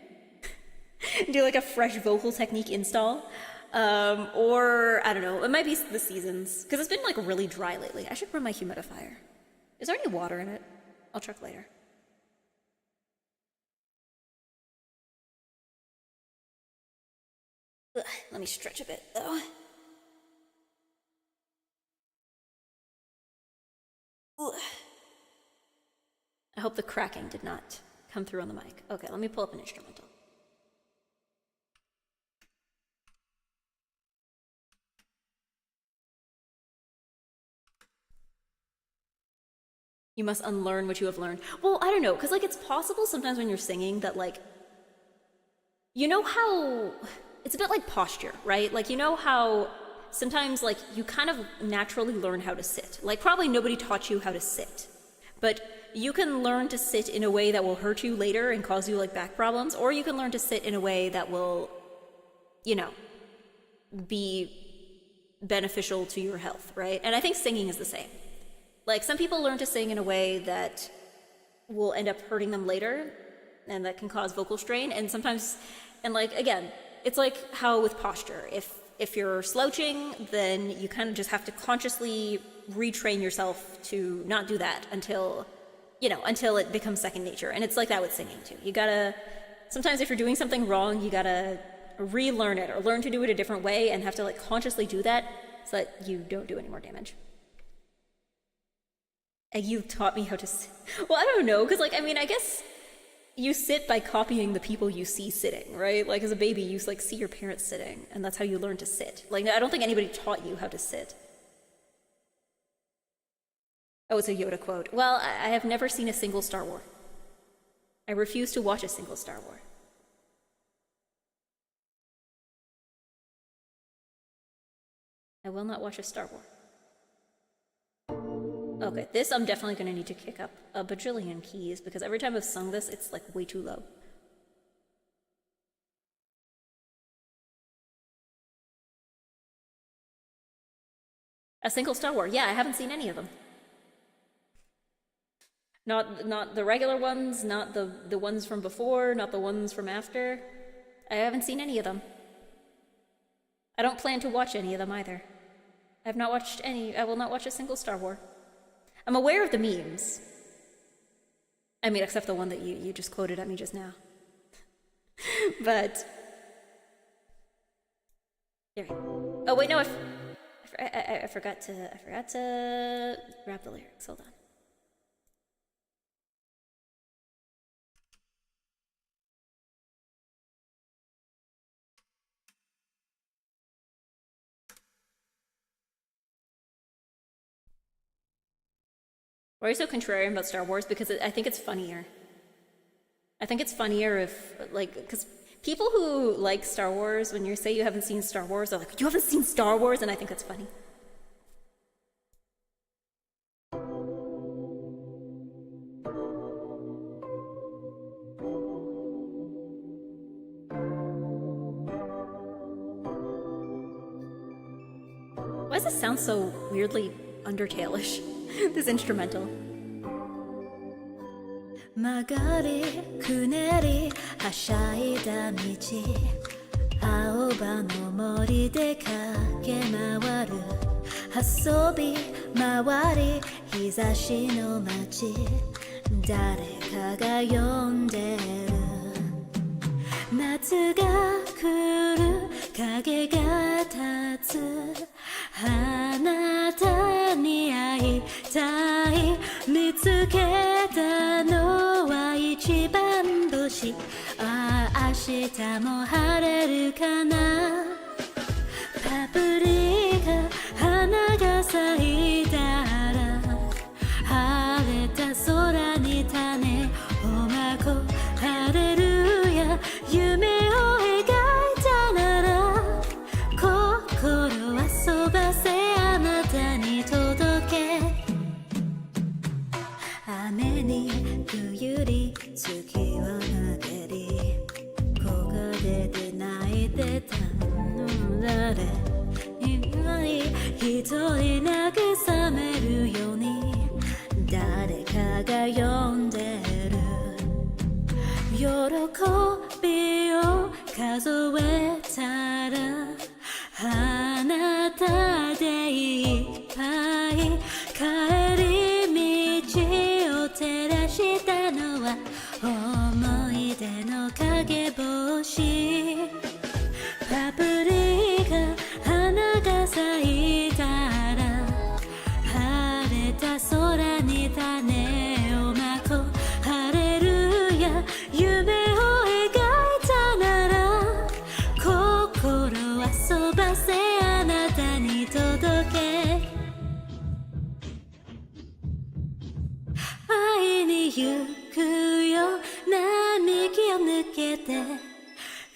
Do like a fresh vocal technique install. Or I don't know, it might be the seasons because it's been like really dry lately. I should run my humidifier. Is there any water in it? I'll check later. Ugh, let me stretch a bit though. Ugh. I hope the cracking did not come through on the mic. Okay, let me pull up an instrumental. You must unlearn what you have learned. Well, I don't know, because like it's possible sometimes when you're singing that like, you know how, it's a bit like posture, right? Like you know how sometimes like you kind of naturally learn how to sit. Like probably nobody taught you how to sit, but you can learn to sit in a way that will hurt you later and cause you like back problems, or you can learn to sit in a way that will, you know, be beneficial to your health, right? And I think singing is the same. Like, some people learn to sing in a way that will end up hurting them later, and that can cause vocal strain, and sometimes, and like, again, it's like how with posture, if you're slouching, then you kind of just have to consciously retrain yourself to not do that until, you know, until it becomes second nature, and it's like that with singing, too. You gotta, sometimes if you're doing something wrong, you gotta relearn it, or learn to do it a different way, and have to, like, consciously do that, so that you don't do any more damage. And you taught me how to sit. Well, I don't know, because, like, I mean, I guess you sit by copying the people you see sitting, right? Like, as a baby, you, like, see your parents sitting, and that's how you learn to sit. Like, I don't think anybody taught you how to sit. Oh, it's a Yoda quote. Well, I have never seen a single Star Wars. I refuse to watch a single Star Wars. I will not watch a Star Wars. Okay, this I'm definitely going to need to kick up a bajillion keys because every time I've sung this, it's like way too low. A single Star Wars. Yeah, I haven't seen any of them. Not the regular ones, not the ones from before, not the ones from after. I haven't seen any of them. I don't plan to watch any of them either. I have not watched any. I will not watch a single Star Wars. I'm aware of the memes. I mean, except the one that you just quoted at me just now. But there we go. Oh wait, no, I forgot to rap the lyrics. Hold on. Why are you so contrarian about Star Wars? Because I think it's funnier. I think it's funnier if, like, because people who like Star Wars, when you say you haven't seen Star Wars, they're like, you haven't seen Star Wars? And I think that's funny. does this sound so weirdly Undertale-ish? This instrumental. 曲がりくねりはしゃいだ道青葉の森で駆け回る遊び回り日差しの街誰かが呼んでる夏が来る影が立つあなたに会いたい見つけたのは一番星ああ明日も晴れるかなパプリカ花が咲いたら晴れた空に種をまこうハレルヤ夢を描いたなら心遊ばせあなたに届け雨に冬に月を投げり木陰で泣いてたの誰今一人慰めるように誰かが呼んでる喜びを数えたらあなたでいっぱい帰り道を照らしたのは思い出の影星パプリカ花が咲いたら晴れた空に種をまこうハレルヤ夢を描いたなら心遊ばせあなたに届け会いに行くよ並木を抜けて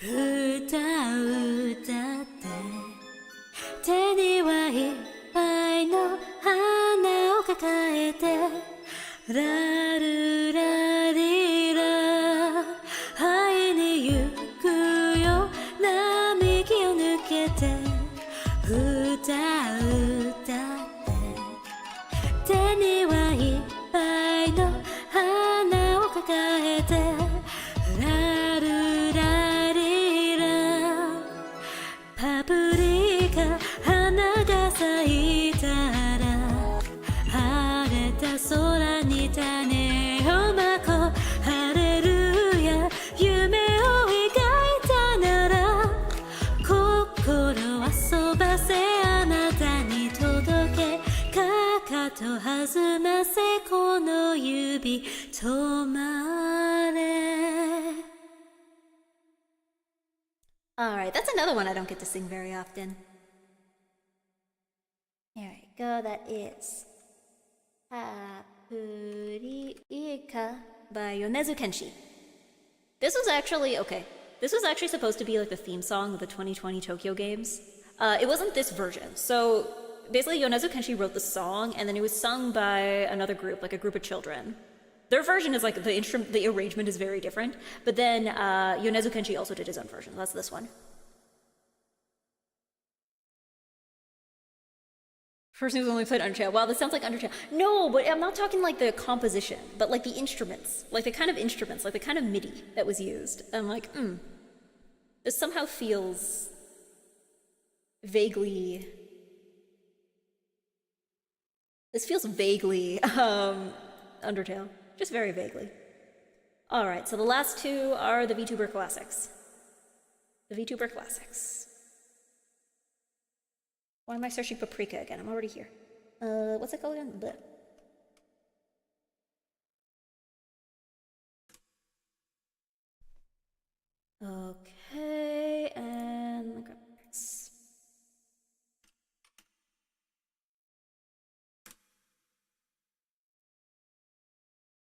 歌う歌って手にはいっぱいの花を抱えてラルラリラ会いに行くよ並木を抜けて歌う歌って手にはいっぱいの花を抱えてラルラリラパプリカ花が咲いたら晴れた空に種をまこうハレルヤ夢を描いたなら心遊ばせあなたに届けかかと弾ませこの指止まれ Alright, that's another one I don't get to sing very often. Here we go, that is Paprika by Yonezu Kenshi. This was actually, okay, this was actually supposed to be like the theme song of the 2020 Tokyo Games. It wasn't this version. So basically Yonezu Kenshi wrote the song and then it was sung by another group, like a group of children. Their version is like, the arrangement is very different, but then Yonezu Kenshi also did his own version. That's this one. Person who's only played Undertale. Wow, this sounds like Undertale. No, but I'm not talking like the composition, but like the instruments. Like the kind of instruments, like the kind of MIDI that was used. I'm like, this somehow feels vaguely... This feels vaguely Undertale. Just very vaguely. Alright, so the last two are the VTuber Classics. The VTuber Classics. Why am I searching Paprika again? I'm already here. What's it called again? Bleh. Okay, and...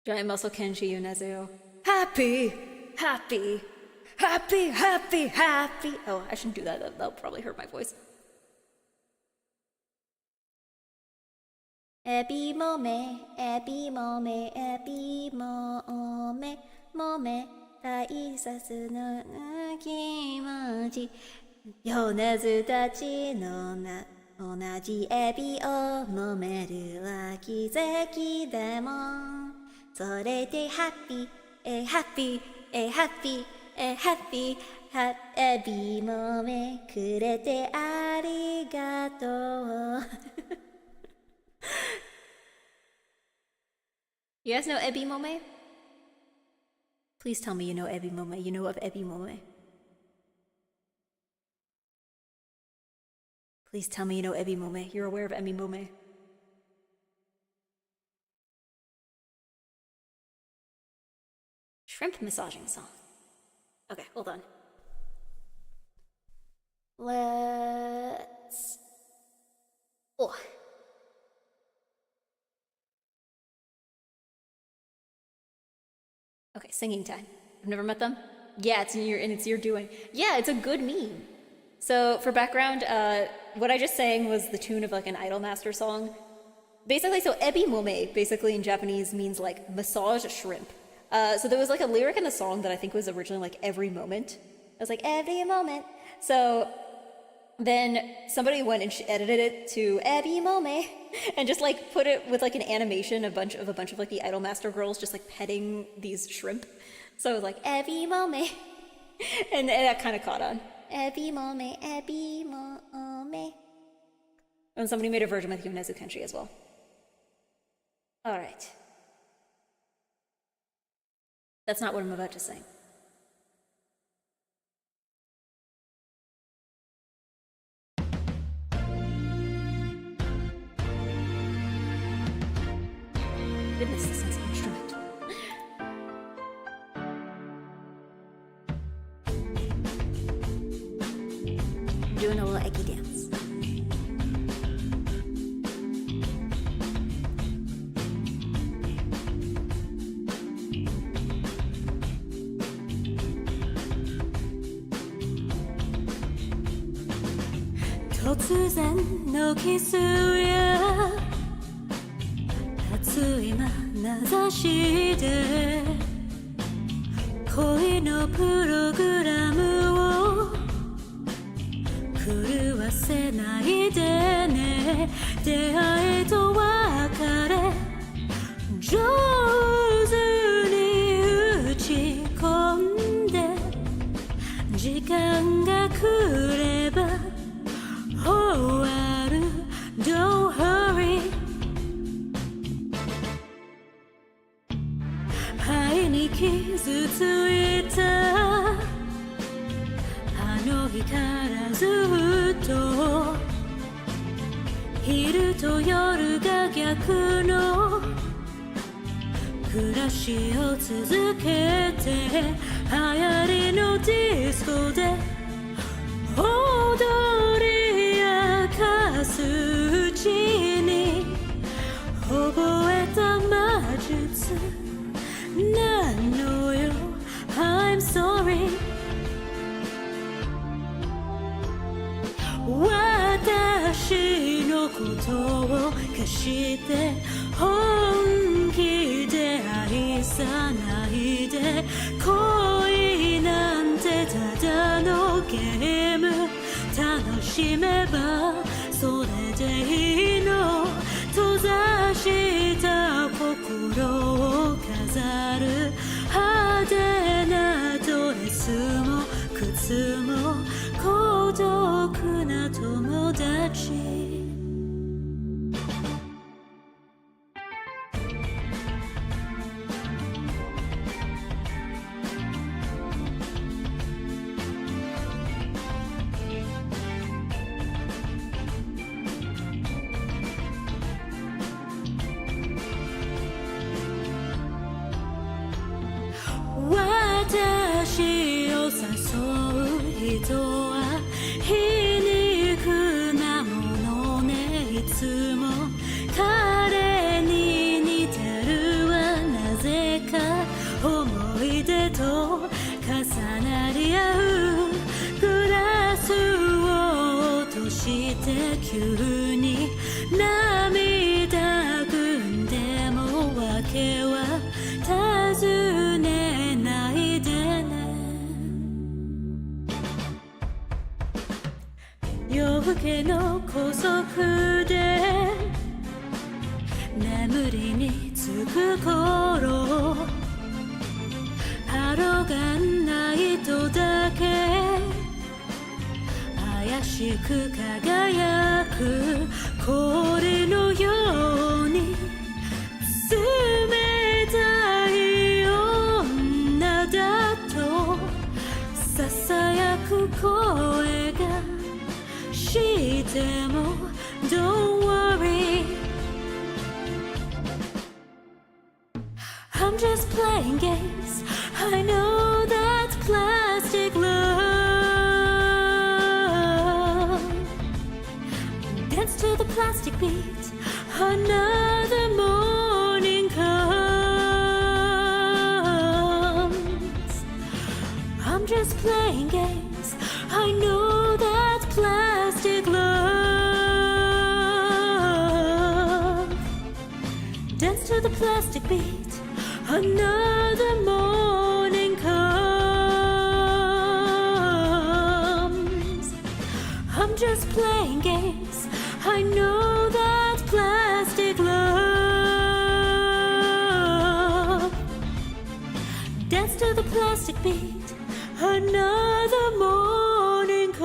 Giant Muscle Kenshi Yonezu. Happy, happy, happy, happy, happy. Oh, I shouldn't do that. That'll probably hurt my voice. エビもめ、エビもめ、エビもめ、もめ、大切な気持ち。米津たちの名同じエビを飲めるは奇跡でもそれでハッピーハッピーハッピーハッピーエビもめくれてありがとうYou guys know Ebi Mome? Please tell me you know Ebi Mome. You know of Ebi Mome. Please tell me you know Ebi Mome. You're aware of Ebi Mome. Shrimp massaging song. Okay, hold on. Let's... Oh. Okay, singing time. I've never met them. Yeah, it's your doing. Yeah, it's a good meme. So for background, what I just sang was the tune of like an Idolmaster song. Basically, so ebi mome basically in Japanese means like massage shrimp. So there was like a lyric in the song that I think was originally like every moment. It was like every moment. So then somebody went and edited it to ebi mome and just like put it with like an animation, a bunch of like the Idolmaster girls just like petting these shrimp. So it was like ebi mome, and that kind of caught on. Ebi mome, ebi mome. And somebody made a version with Yonezu Kenshi as well. All right. That's not what I'm about to sing. Goodness, this is an instrument. I'm doing a little eggy dance. Totsuzen のキスや熱い眼差しで恋のプログラムを狂わせないでね出会いと別れ上手に打ち込んで時間が来れば終わる Don't hurry 肺に傷ついたあの日からずっと昼と夜が逆の暮らしを続けて流行りのディスコで踊り明かすうちに覚えた魔術なのよ I'm sorry 私のことを貸して本気で愛さないで恋なんてただのゲーム楽しめばそれでいいの閉ざした心を飾る派手なドレスも靴も孤独な友達私を誘う人は皮肉なも夜更けの高速で眠りにつく頃ハロガンナイトだけ怪しく輝く氷のように冷たい女だとささやく声がしても Don't worry I'm just playing games I know that's plastic love Dance to the plastic beat Another morning comes I'm just playing games I know that's plastic love Dance to the plastic beat Another morning comes I'm just playing games I know that's plastic love Dance to the plastic beat Another morning comes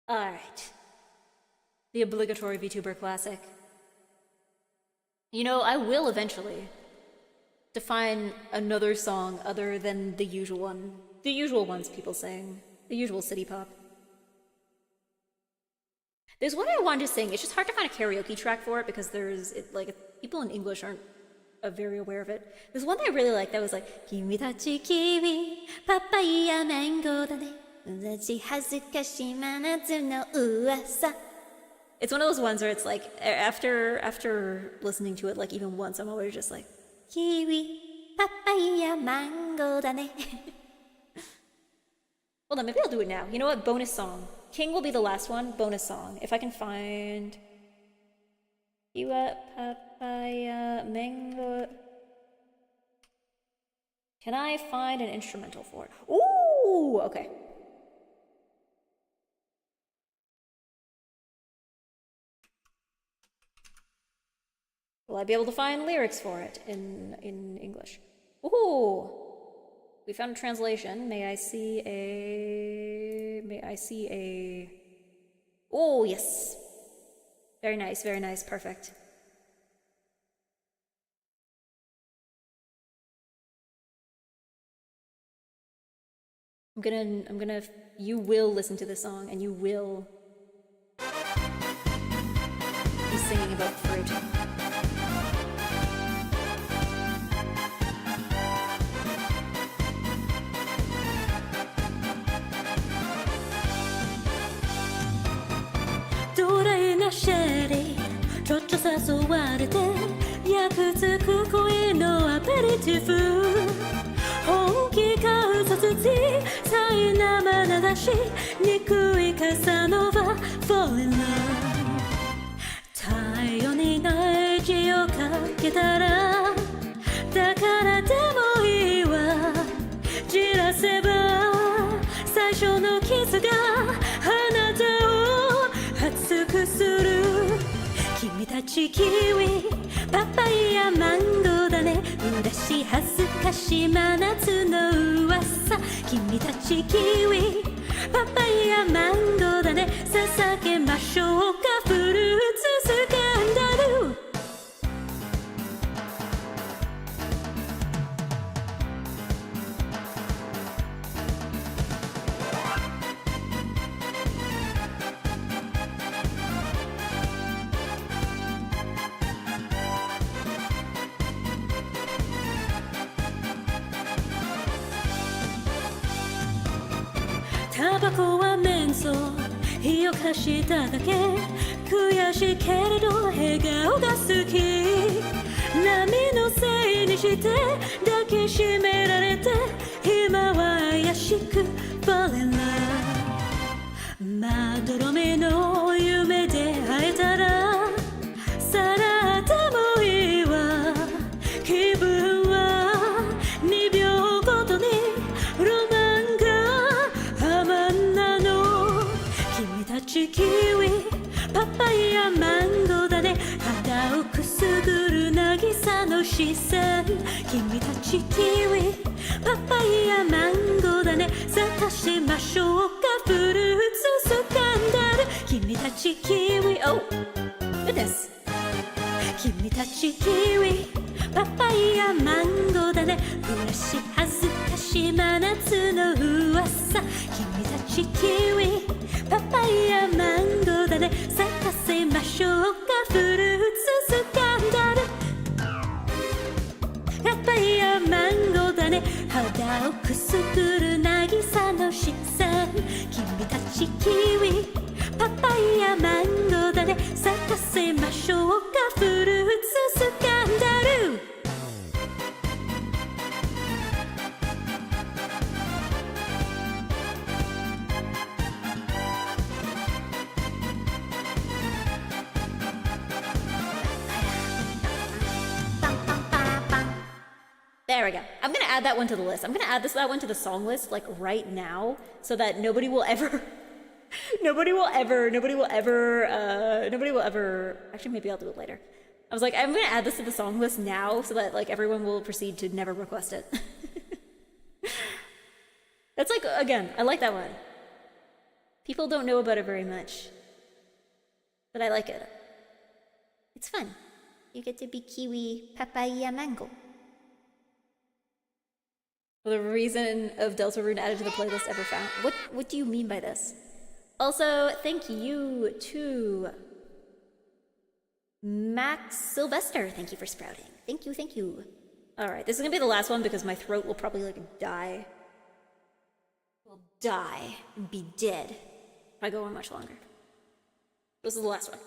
Alright The obligatory VTuber classic. You know, I will eventually define another song other than the usual one. The usual ones people sing. The usual city pop. There's one I wanted to sing. It's just hard to find a karaoke track for it because people in English aren't very aware of it. There's one that I really like that was like, 君たちキウイ、パパイヤマンゴーだね。同じ恥ずかしい真夏の噂。It's one of those ones where it's like, after listening to it like even once, I'm always just like, Kiwi, papaya, mango, dane. Hold on, maybe I'll do it now. You know what? Bonus song. King will be the last one. Bonus song. If I can find... Kiwi, papaya, mango... Can I find an instrumental for it? Ooh, okay. Will I be able to find lyrics for it in English? Ooh! We found a translation. May I see a... Oh, yes! Very nice, perfect. I'm gonna... You will listen to this song, and you will be singing about fruit.シェリーちょっと誘われて焼くつく恋のアペリティフ本気か嘘つきさい生流し憎いカサノバ Fall in love 太陽にない字をかけたらだからでもいいわじらせば最初のキスがあなたを熱くする君たちキウイパパイヤマンゴーだね嬉しい恥ずかしい真夏の噂君たちキウイパパイヤマンゴーだね捧げましょうかフルーツスキャンダルタバコはメンソール火を貸しただけ悔しいけれど笑顔が好き波のせいにして抱きしめられて今は怪しく Fall in love まどろみの夢で会えたらさらってもいいわ気分は鈍の資産君たちキウイパパイヤマンゴーだね探しましょうかフルーツスキャンダル君たちキウイ Oh goodness 君たちキウイパパイヤマンゴーだねフラッシュ恥ずかしい真夏の噂君たちキウイパパイヤマンゴーだね咲かせましょうかフルーツスキャンダルパパイヤマンゴーだね肌をくすぐる渚の資産君たちキウイパパイヤマンゴーだね咲かせましょうかフルーツスキャンダルThere we go. I'm gonna add that one to the list. I'm gonna add that one to the song list like right now, so that nobody will ever. Actually, maybe I'll do it later. I was like, I'm gonna add this to the song list now, so that like everyone will proceed to never request it. That's like again, I like that one. People don't know about it very much, but I like it. It's fun. You get to be kiwi, papaya, mango. The reason of Deltarune added to the playlist ever found. What do you mean by this? Also, thank you to Max Sylvester. Thank you for sprouting. Thank you. Alright, this is gonna be the last one because my throat will probably like die. Will die and be dead if I go on much longer. This is the last one.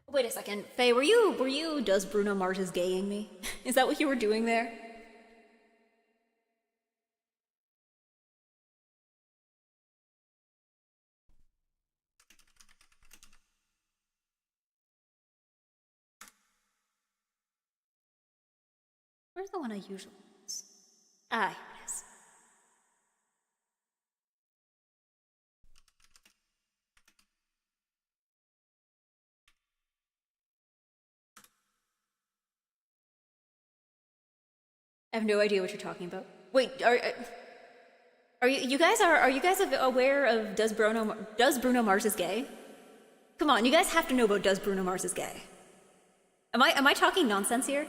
Wait a second, Faye, were you does Bruno Mars gaying me? Is that what you were doing there? Where's the one I usually use? Ah, here it is. I have no idea what you're talking about. Wait, are you guys aware of does Bruno Mars is gay? Come on, you guys have to know about does Bruno Mars is gay. Am I talking nonsense here?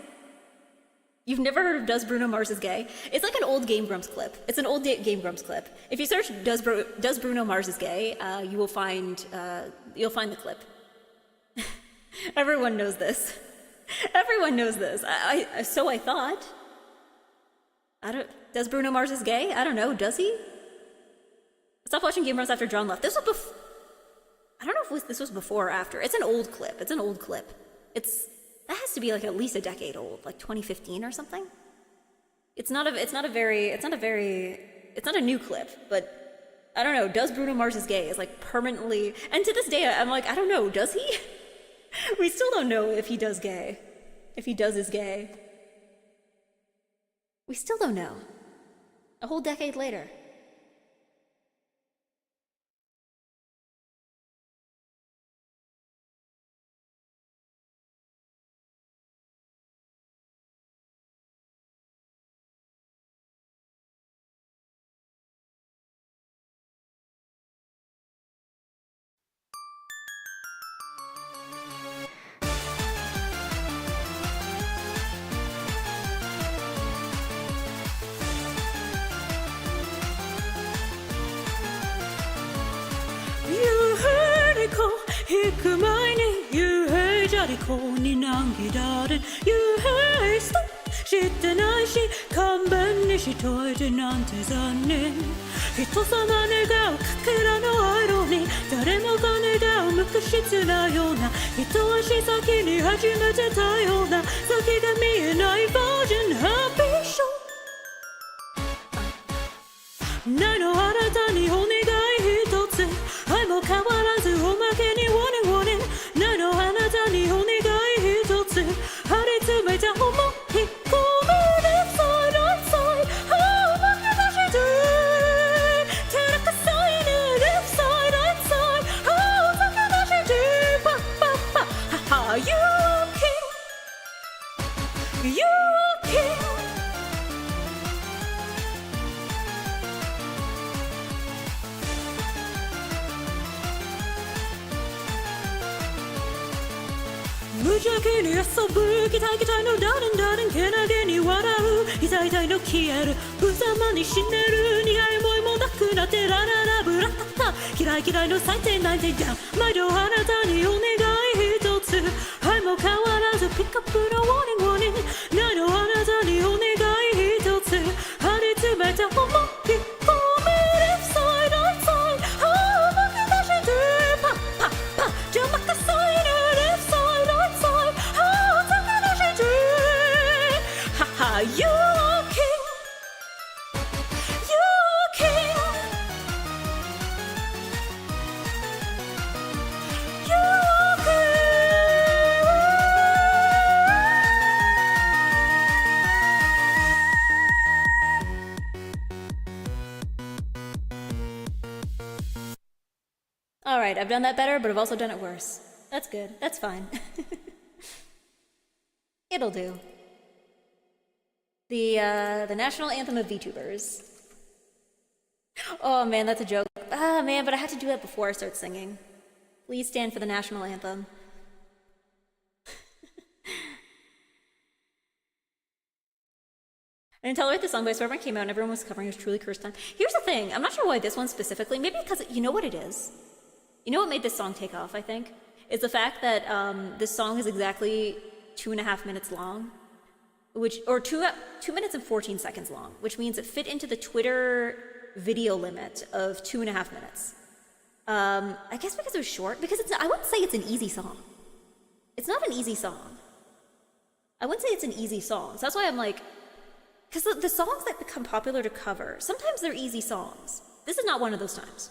You've never heard of does Bruno Mars is gay? It's like an old Game Grumps clip. It's an old Game Grumps clip. If you search does Bruno Mars is gay, you will find the clip. Everyone knows this. Everyone knows this. So I thought. Does Bruno Mars is gay? I don't know. Does he? I stopped watching Game Grumps after John left. This was I don't know if this was before or after. It's an old clip. That has to be like at least a decade old, like 2015 or something. It's not a new clip, but I don't know. Does Bruno Mars is gay is like permanently, and to this day I'm like, I don't know. Does he? We still don't know if he does gay. If he does is gay. We still don't know. A whole decade later. 無邪気に遊ぶ期待期待のダルンダルンけなげに笑う痛い痛いの消える無様に死ねる苦い思いもなくなってラララブラタタ嫌い嫌いの最低なんてじゃ毎度あなたにお願い一つはいもう変わらずピックアップのウォーニングウォーニングないのあなたにお願い一つ張り詰めた思いYou are king. You are king. You are king. All right, I've done that better, but I've also done it worse. That's good. That's fine. It'll do. The national anthem of VTubers. Oh man, that's a joke. Ah man, but I have to do that before I start singing. Please stand for the national anthem. I didn't tolerate the song, but I swear when it came out and everyone was covering it was truly cursed time. Here's the thing, I'm not sure why this one specifically, maybe because, you know what it is? You know what made this song take off, I think? Is the fact that this song is exactly 2.5 minutes long. Or 2 minutes and 14 seconds long, which means it fit into the Twitter video limit of 2.5 minutes. I guess because it was short, because I wouldn't say it's an easy song. It's not an easy song. I wouldn't say it's an easy song. So that's why I'm like, because the songs that become popular to cover, sometimes they're easy songs. This is not one of those times.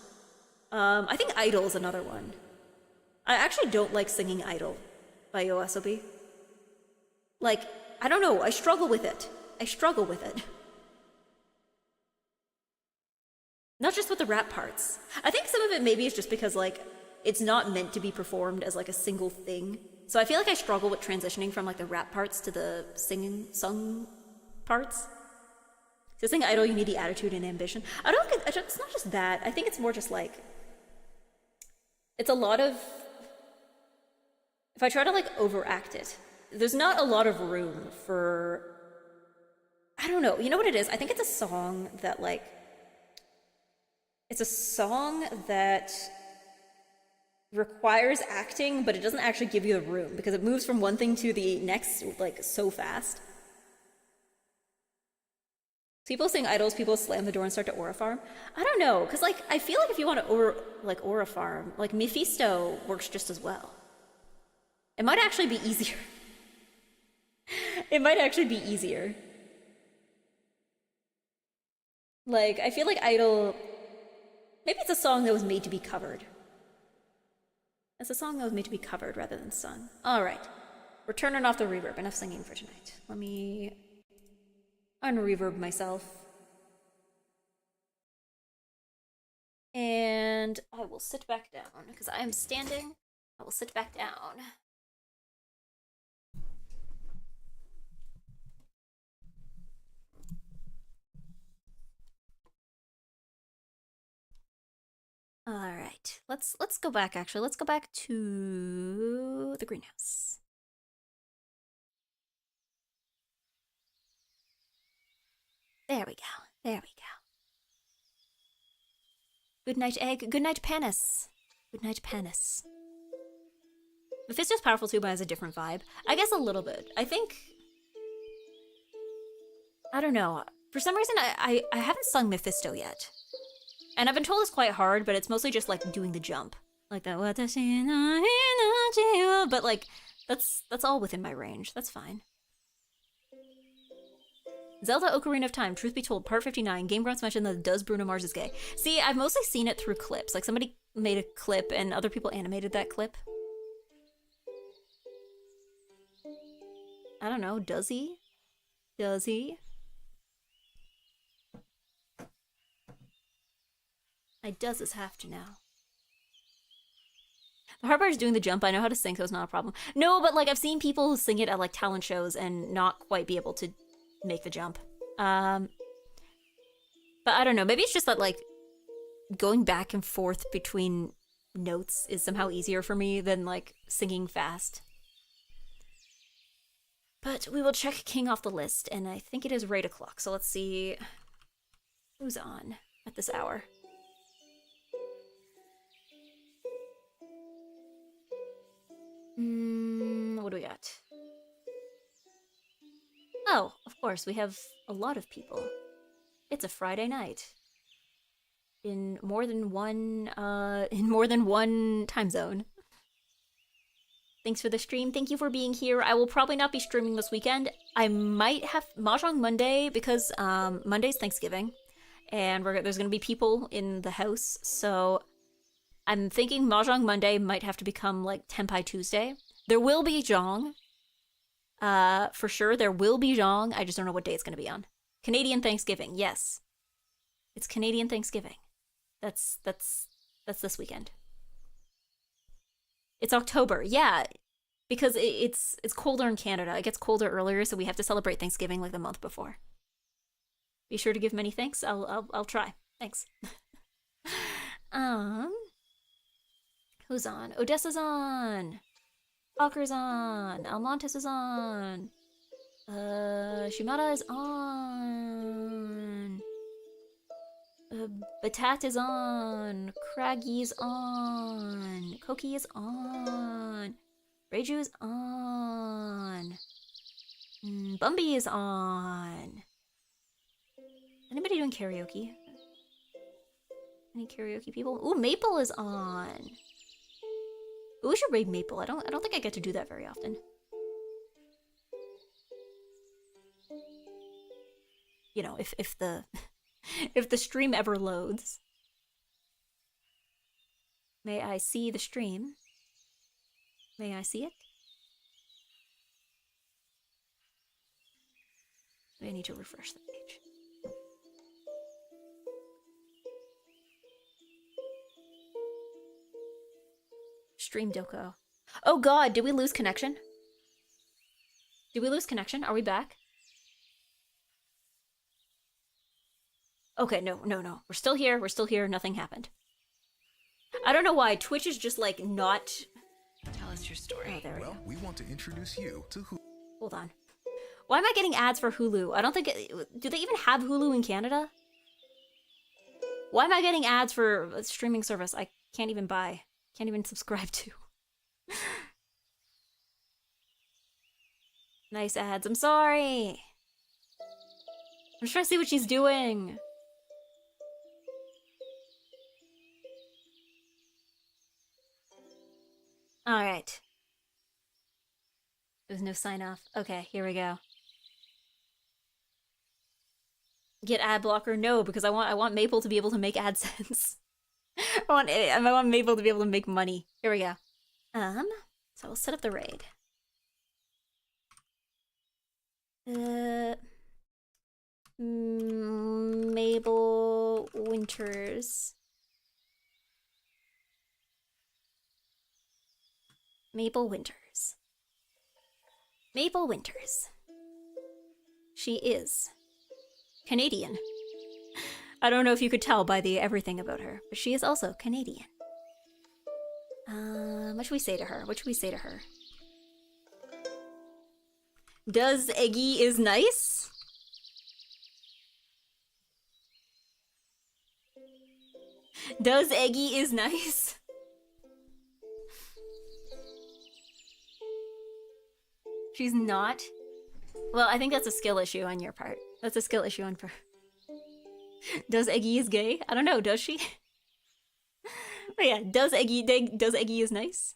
I think Idol is another one. I actually don't like singing Idol by YOASOBI. Like, I don't know, I struggle with it. Not just with the rap parts. I think some of it maybe is just because, like, it's not meant to be performed as, like, a single thing. So I feel like I struggle with transitioning from, like, the rap parts to the sung parts. To sing Idol, you need the attitude and ambition. It's not just that. I think it's more just, like, it's a lot of... If I try to, like, overact it, there's not a lot of room for... I don't know. You know what it is? I think it's a song that, like... It's a song that requires acting, but it doesn't actually give you the room, because it moves from one thing to the next, like, so fast. People sing Idols, people slam the door and start to aura farm. I don't know, because, like, I feel like if you want to aura farm, like, Mephisto works just as well. It might actually be easier. It might actually be easier. Like, I feel like Idol... Maybe it's a song that was made to be covered. It's a song that was made to be covered rather than sung. Alright. We're turning off the reverb. Enough singing for tonight. Let me unreverb myself. And I will sit back down, because I am standing. I will sit back down. All right, let's go back. Actually, let's go back to the greenhouse. There we go. There we go. Good night, Egg. Good night, Panis. Good night, Panis. Mephisto's powerful too, but has a different vibe. I guess a little bit. I think... I don't know. For some reason, I haven't sung Mephisto yet. And I've been told it's quite hard, but it's mostly just, like, doing the jump. Like that, watashi no hinachi wa, but, like, that's all within my range. That's fine. Zelda Ocarina of Time, truth be told, part 59, Game Grumps mentioned that does Bruno Mars is gay. See, I've mostly seen it through clips. Like, somebody made a clip and other people animated that clip. I don't know, does he? Does he? I does this have to now. The hard part is doing the jump. I know how to sing, so it's not a problem. No, but, like, I've seen people who sing it at, like, talent shows and not quite be able to make the jump. But I don't know. Maybe it's just that, like, going back and forth between notes is somehow easier for me than, like, singing fast. But we will check King off the list, and I think it is right o'clock. So let's see who's on at this hour. What do we got? Oh, of course, we have a lot of people. It's a Friday night. In more than one time zone. Thanks for the stream. Thank you for being here. I will probably not be streaming this weekend. I might have Mahjong Monday because Monday's Thanksgiving, and there's going to be people in the house. So I'm thinking Mahjong Monday might have to become like Tenpai Tuesday. There will be Zhong. For sure, there will be Zhong. I just don't know what day it's going to be on. Canadian Thanksgiving. Yes, it's Canadian Thanksgiving. That's this weekend. It's October, yeah, because it's colder in Canada. It gets colder earlier, so we have to celebrate Thanksgiving like the month before. Be sure to give many thanks. I'll try. Thanks. Who's on? Odessa's on. Falker's on. Almontes is on. Shimada is on. Batat is on. Craggy's on. Koki is on. Reiju is on. Bumby is on. Anybody doing karaoke? Any karaoke people? Ooh, Maple is on. Ooh, we should raid Maple. I don't think I get to do that very often. You know, if the if the stream ever loads. May I see the stream? May I see it? I need to refresh the page. Stream Doko. Oh god, did we lose connection? Did we lose connection? Are we back? Okay, no. We're still here, nothing happened. I don't know why, Twitch is just like not... Tell us your story. Oh, there we go. We want to introduce you to Hulu. Hold on. Why am I getting ads for Hulu? I don't think... Do they even have Hulu in Canada? Why am I getting ads for a streaming service I can't even buy? Can't even subscribe to? Nice ads. I'm sorry. I'm just trying to see what she's doing. Alright. There's no sign off. Okay, here we go. Get ad blocker? No, because I want Maple to be able to make AdSense. I want Maple to be able to make money. Here we go. So we'll set up the raid. Mabel Winters. Maple Winters. Maple Winters. She is Canadian. I don't know if you could tell by the everything about her, but she is also Canadian. What should we say to her? What should we say to her? Does Eggy is nice? Does Eggy is nice? She's not? Well, I think that's a skill issue on your part. That's a skill issue on her. Does Eggy is gay? I don't know, does she? But yeah, does Eggy is nice?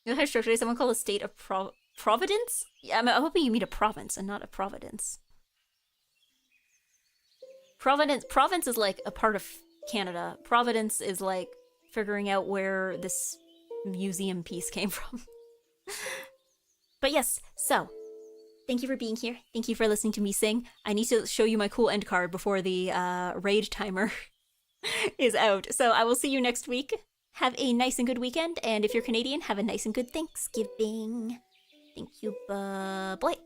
You know how structured someone called a state of Providence? Yeah, I'm hoping you mean a province and not a Providence. Province is like a part of Canada. Providence is like figuring out where this museum piece came from. But yes, so thank you for being here. Thank you for listening to me sing. I need to show you my cool end card before the raid timer is out. So I will see you next week. Have a nice and good weekend. And if you're Canadian, have a nice and good Thanksgiving. Thank you. Bye.